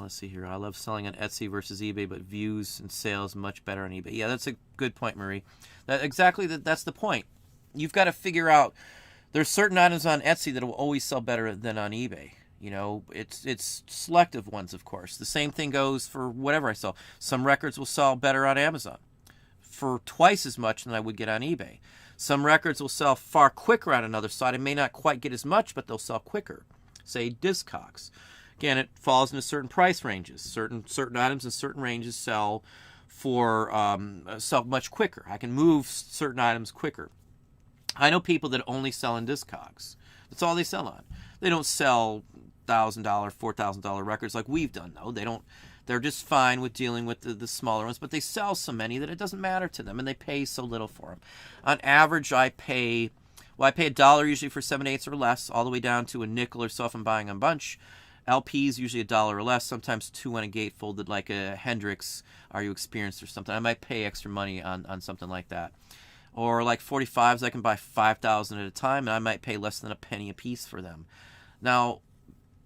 Let's see here. I love selling on Etsy versus eBay, but views and sales much better on eBay. Yeah, that's a good point, Marie. That's the point. You've got to figure out, there's certain items on Etsy that will always sell better than on eBay. It's selective ones, of course. The same thing goes for whatever I sell. Some records will sell better on Amazon for twice as much than I would get on eBay. Some records will sell far quicker on another site. I may not quite get as much, but they'll sell quicker. Say Discogs. Again, it falls into certain price ranges. Certain items in certain ranges sell for sell much quicker. I can move certain items quicker. I know people that only sell in Discogs. That's all they sell on. They don't sell $1,000, $4,000 records like we've done. No, they don't. They're just fine with dealing with the smaller ones, but they sell so many that it doesn't matter to them, and they pay so little for them. On average, I pay $1 usually for 7/8 or less, all the way down to a nickel or so if I'm buying a bunch. LPs usually $1 or less, sometimes 2 on a gatefold, like a Hendrix, Are You Experienced or something. I might pay extra money on something like that. Or like 45s, I can buy 5,000 at a time, and I might pay less than a penny a piece for them. Now,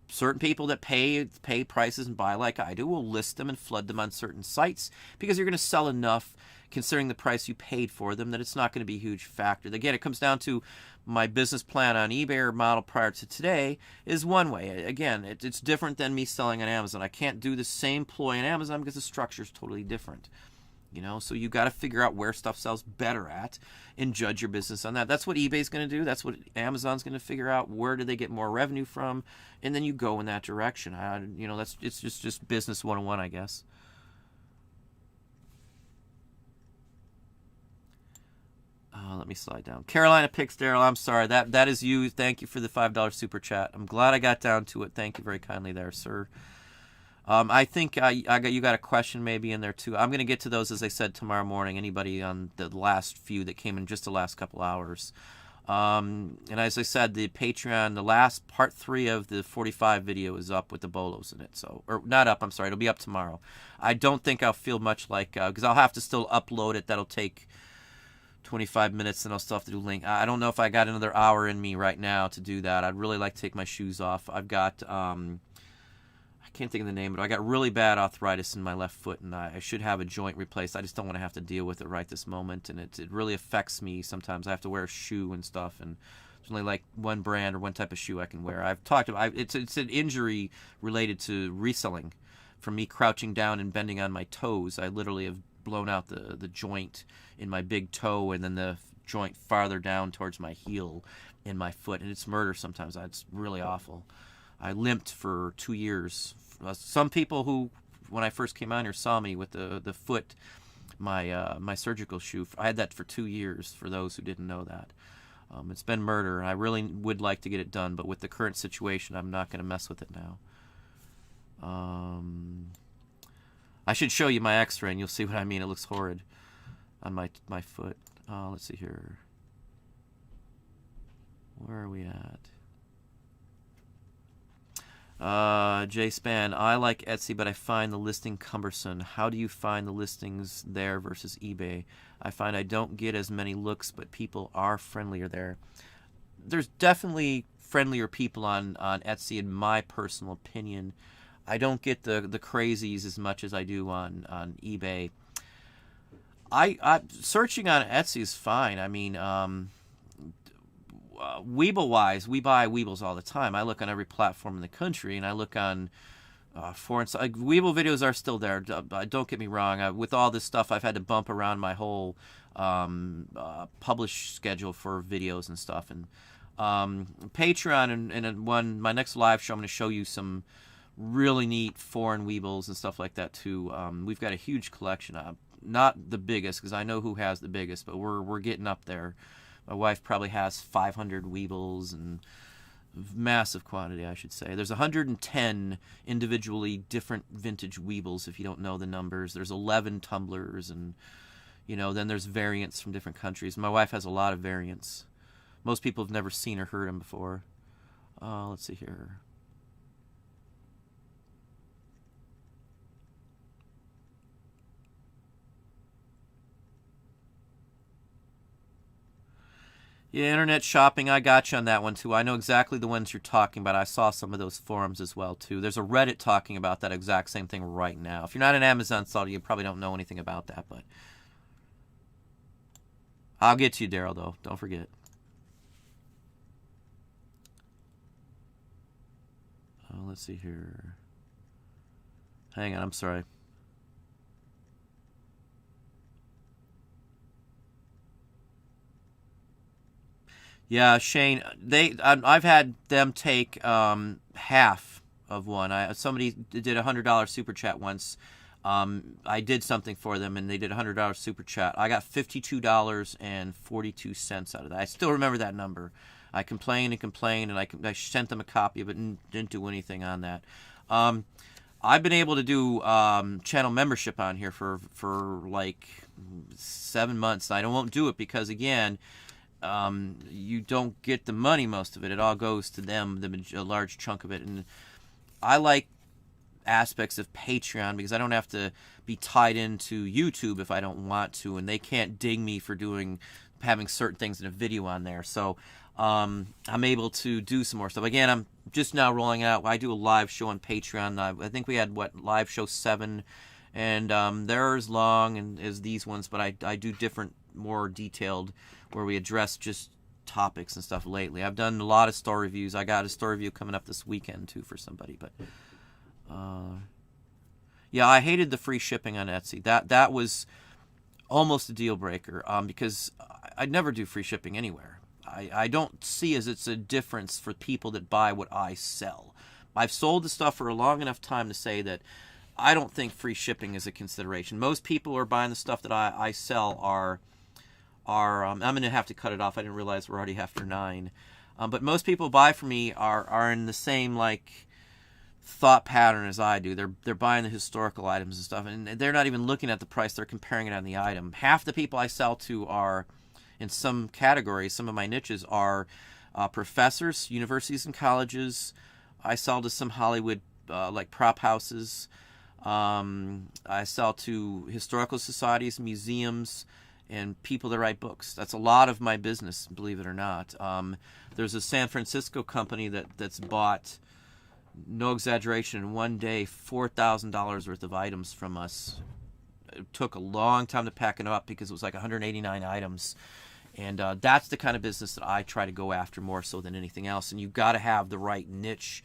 certain people that pay prices and buy like I do will list them and flood them on certain sites because you're going to sell enough considering the price you paid for them that it's not going to be a huge factor. Again, it comes down to my business plan on eBay or model prior to today is one way. Again, it's different than me selling on Amazon. I can't do the same ploy on Amazon because the structure is totally different. So you got to figure out where stuff sells better at and judge your business on that. That's what eBay's going to do. That's what Amazon's going to figure out. Where do they get more revenue from? And then you go in that direction. It's just business 101, I guess. Let me slide down. Carolina picks Daryl. I'm sorry. That is you. Thank you for the $5 super chat. I'm glad I got down to it. Thank you very kindly there, sir. I think you got a question maybe in there too. I'm going to get to those, as I said, tomorrow morning. Anybody on the last few that came in just the last couple hours. And as I said, the Patreon, the last part 3 of the 45 video is up with the bolos in it. Or not up, I'm sorry. It'll be up tomorrow. I don't think I'll feel much like, because I'll have to still upload it. That'll take 25 minutes, and I'll still have to do link. I don't know if I got another hour in me right now to do that. I'd really like to take my shoes off. I've got... I can't think of the name, but I got really bad arthritis in my left foot, and I should have a joint replaced. I just don't want to have to deal with it right this moment, and it really affects me sometimes. I have to wear a shoe and stuff, and there's only like one brand or one type of shoe I can wear. I've talked about it's an injury related to reselling from me crouching down and bending on my toes. I literally have blown out the joint in my big toe and then the joint farther down towards my heel in my foot, and it's murder sometimes. It's really awful. I limped for 2 years. Some people who, when I first came out here, saw me with the foot, my surgical shoe. I had that for 2 years, for those who didn't know that. It's been murder. I really would like to get it done, but with the current situation, I'm not going to mess with it now. I should show you my x-ray, and you'll see what I mean. It looks horrid on my foot. Let's see here. Where are we at? Jay Span, I like Etsy, but I find the listing cumbersome. How do you find the listings there versus eBay? I find I don't get as many looks, but people are friendlier there. There's definitely friendlier people on Etsy, in my personal opinion. I don't get the crazies as much as I do on eBay. I searching on Etsy is fine. I mean, Weeble-wise, we buy Weebles all the time. I look on every platform in the country, and I look on foreign... Weeble videos are still there. Don't get me wrong. With all this stuff, I've had to bump around my whole publish schedule for videos and stuff. And Patreon, and my next live show, I'm going to show you some really neat foreign Weebles and stuff like that, too. We've got a huge collection. Not the biggest, because I know who has the biggest, but we're getting up there. My wife probably has 500 Weebles, and massive quantity, I should say. There's 110 individually different vintage Weebles, if you don't know the numbers. There's 11 tumblers, and then there's variants from different countries. My wife has a lot of variants. Most people have never seen or heard them before. Let's see here. Yeah, internet shopping, I got you on that one, too. I know exactly the ones you're talking about. I saw some of those forums as well, too. There's a Reddit talking about that exact same thing right now. If you're not an Amazon seller, you probably don't know anything about that, but I'll get to you, Daryl, though. Don't forget. Let's see here. Hang on, I'm sorry. Yeah, Shane, I've had them take half of one. Somebody did a $100 super chat once. I did something for them, and they did $100 super chat. I got $52.42 out of that. I still remember that number. I complained and complained, and I sent them a copy of it and didn't do anything on that. I've been able to do channel membership on here for like 7 months. I won't do it because, again, you don't get the money, most of it. It all goes to them, a large chunk of it. And I like aspects of Patreon because I don't have to be tied into YouTube if I don't want to, and they can't ding me for having certain things in a video on there. So I'm able to do some more stuff. Again, I'm just now rolling out. I do a live show on Patreon. I think we had live show 7, and they're as long as these ones, but I do different, more detailed, where we address just topics and stuff lately. I've done a lot of store reviews. I got a store review coming up this weekend too for somebody, but yeah, I hated the free shipping on Etsy. That was almost a deal breaker, because I'd never do free shipping anywhere. I don't see as it's a difference for people that buy what I sell. I've sold the stuff for a long enough time to say that I don't think free shipping is a consideration. Most people who are buying the stuff that I sell are I'm going to have to cut it off. I didn't realize we're already after 9. But most people who buy from me are in the same thought pattern as I do. They're buying the historical items and stuff, and they're not even looking at the price. They're comparing it on the item. Half the people I sell to are, in some categories, some of my niches are professors, universities and colleges. I sell to some Hollywood prop houses. I sell to historical societies, museums, and people that write books. That's a lot of my business, believe it or not. There's a San Francisco company that's bought, no exaggeration, in one day, $4,000 worth of items from us. It took a long time to pack it up because it was like 189 items. And that's the kind of business that I try to go after more so than anything else. And you've got to have the right niche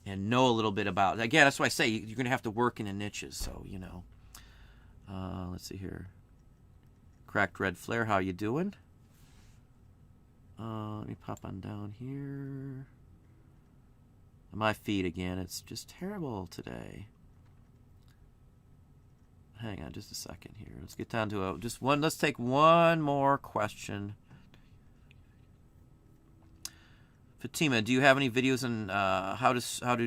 and know a little bit about it. Again, that's why I say you're going to have to work in the niches. So, let's see here. Cracked Red Flare, how you doing? Let me pop on down here. My feed again, it's just terrible today. Hang on just a second here. Let's get down to let's take one more question. Fatima, do you have any videos on how to start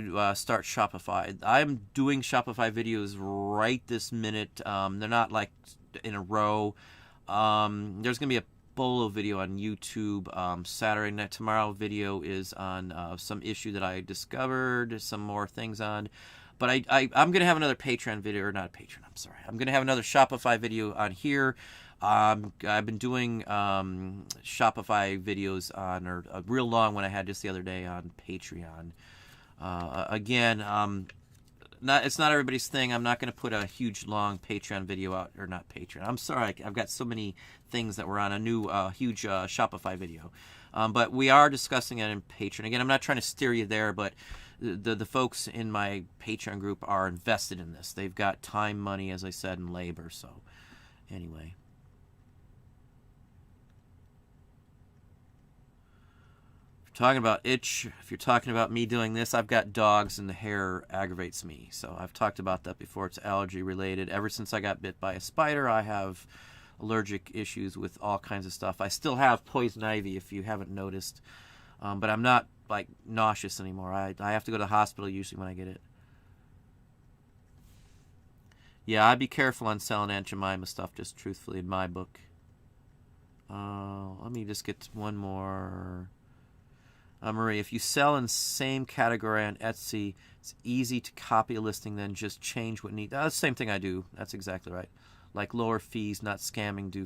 Shopify? I'm doing Shopify videos right this minute. They're not in a row. There's going to be a Bolo video on YouTube Saturday night. Tomorrow video is on some issue that I discovered, some more things on. But I'm going to have another Patreon video, or not Patreon, I'm sorry. I'm going to have another Shopify video on here. I've been doing Shopify videos on, or a real long one I had just the other day on Patreon. Again, it's not everybody's thing. I'm not going to put a huge long Patreon video out, or not Patreon. I'm sorry, I've got so many things that were on a new huge Shopify video. But we are discussing it in Patreon. Again, I'm not trying to steer you there, but the folks in my Patreon group are invested in this. They've got time, money, as I said, and labor. So anyway. Talking about itch, if you're talking about me doing this, I've got dogs and the hair aggravates me. So I've talked about that before. It's allergy related. Ever since I got bit by a spider, I have allergic issues with all kinds of stuff. I still have poison ivy, if you haven't noticed. But I'm not nauseous anymore. I have to go to the hospital usually when I get it. Yeah, I'd be careful on selling Aunt Jemima stuff, just truthfully, in my book. Let me just get one more. Marie, if you sell in the same category on Etsy, it's easy to copy a listing, then just change what needs. That's the same thing I do. That's exactly right. Like lower fees, not scamming, do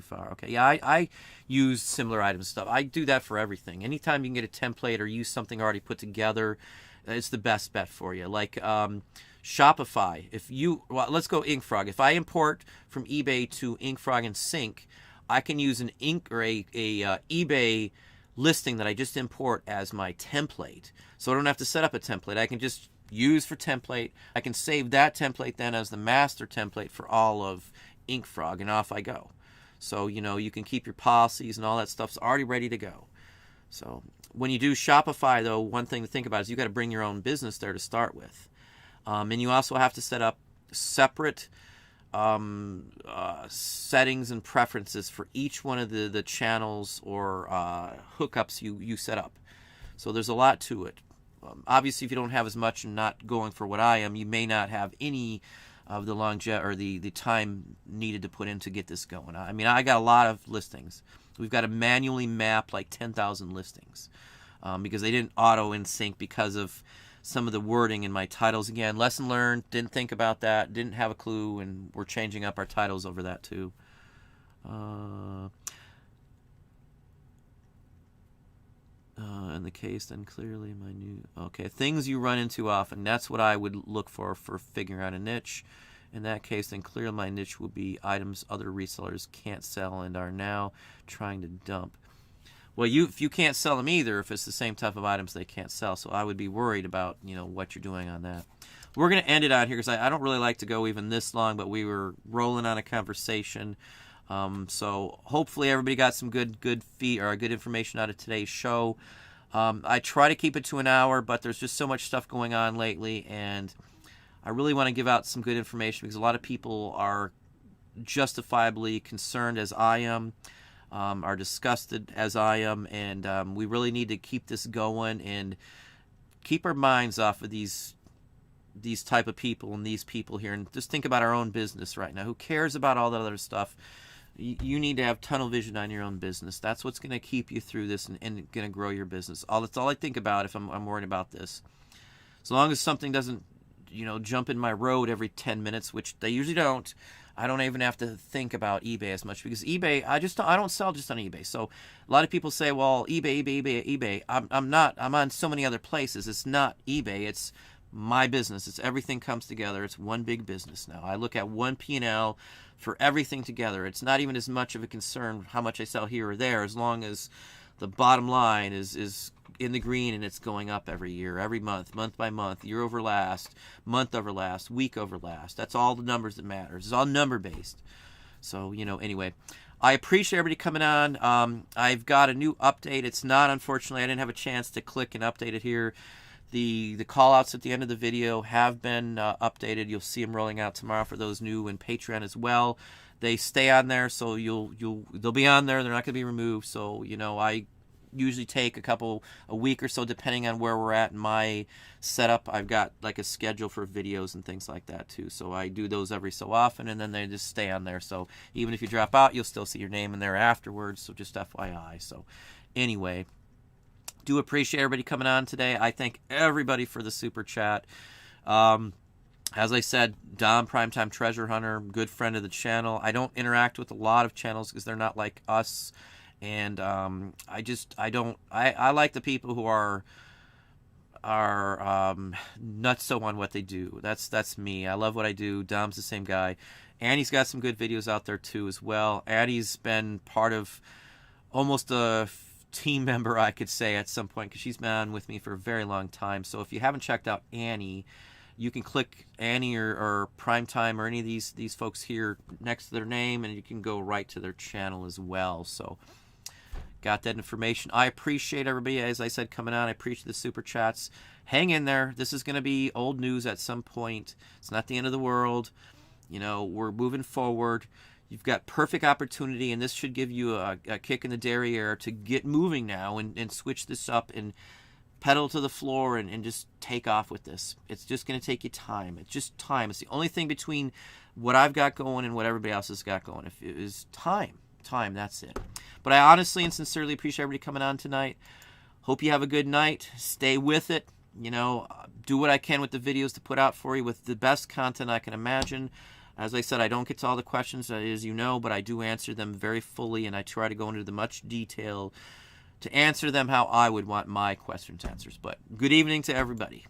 far. Okay, yeah, I use similar items stuff. I do that for everything. Anytime you can get a template or use something already put together, it's the best bet for you. Like Shopify. Let's go InkFrog. If I import from eBay to InkFrog and sync, I can use an eBay listing that I just import as my template. So I don't have to set up a template. I can just use for template. I can save that template then as the master template for all of InkFrog, and off I go. So, you can keep your policies and all that stuff's already ready to go. So when you do Shopify, though, one thing to think about is you got to bring your own business there to start with. And you also have to set up separate settings and preferences for each one of the channels or hookups you set up. So there's a lot to it. Obviously, if you don't have as much and not going for what I am, you may not have any of the longevity or the time needed to put in to get this going. I mean, I got a lot of listings. We've got to manually map like 10,000 listings because they didn't auto in sync because of some of the wording in my titles. Again, lesson learned, didn't think about that, didn't have a clue, and we're changing up our titles over that too. In the case, then clearly my new... Okay, things you run into often. That's what I would look for figuring out a niche. In that case, then clearly my niche would be items other resellers can't sell and are now trying to dump. Well, if you can't sell them either, if it's the same type of items they can't sell, so I would be worried about, what you're doing on that. We're going to end it out here because I don't really like to go even this long, but we were rolling on a conversation. So hopefully everybody got some good information out of today's show. I try to keep it to an hour, but there's just so much stuff going on lately, and I really want to give out some good information because a lot of people are justifiably concerned, as I am, are disgusted as I am, and we really need to keep this going and keep our minds off of these type of people and these people here, and just think about our own business right now. Who cares about all that other stuff? You need to have tunnel vision on your own business. That's what's going to keep you through this and going to grow your business. That's all I think about if I'm worried about this. As long as something doesn't, jump in my road every 10 minutes, which they usually don't, I don't even have to think about eBay as much because eBay, I don't sell just on eBay. So a lot of people say, well, eBay. I'm on so many other places. It's not eBay. It's my business. It's everything comes together. It's one big business now. I look at one P&L for everything together. It's not even as much of a concern how much I sell here or there, as long as the bottom line is in the green and it's going up every year, every month by month, year over last, month over last, week over last. That's all the numbers that matters. It's all number based. So, anyway, I appreciate everybody coming on. I've got a new update. It's not, unfortunately, I didn't have a chance to click and update it here. The call-outs at the end of the video have been updated. You'll see them rolling out tomorrow for those new in Patreon as well. They stay on there, so they'll be on there. They're not going to be removed. So I usually take a week or so, depending on where we're at in my setup. I've got like a schedule for videos and things like that too. So I do those every so often, and then they just stay on there. So even if you drop out, you'll still see your name in there afterwards. So just FYI. So anyway. Do appreciate everybody coming on today. I thank everybody for the super chat. As I said, Dom, Primetime Treasure Hunter, good friend of the channel. I don't interact with a lot of channels because they're not like us. And I like the people who are nuts so on what they do. That's me. I love what I do. Dom's the same guy. Annie's got some good videos out there too as well. Annie's been part of almost a team member, I could say, at some point, because she's been on with me for a very long time. So if you haven't checked out Annie, you can click Annie or Primetime or any of these folks here next to their name, and you can go right to their channel as well. So got that information. I appreciate everybody, as I said, coming on. I appreciate the super chats. Hang in there. This is going to be old news at some point. It's not the end of the world. We're moving forward. You've got perfect opportunity, and this should give you a kick in the derriere to get moving now and switch this up and pedal to the floor and just take off with this. It's just going to take you time. It's just time. It's the only thing between what I've got going and what everybody else has got going. If it is time, that's it. But I honestly and sincerely appreciate everybody coming on tonight. Hope you have a good night. Stay with it. Do what I can with the videos to put out for you with the best content I can imagine. As I said, I don't get to all the questions, as you know, but I do answer them very fully, and I try to go into the much detail to answer them how I would want my questions answered. But good evening to everybody.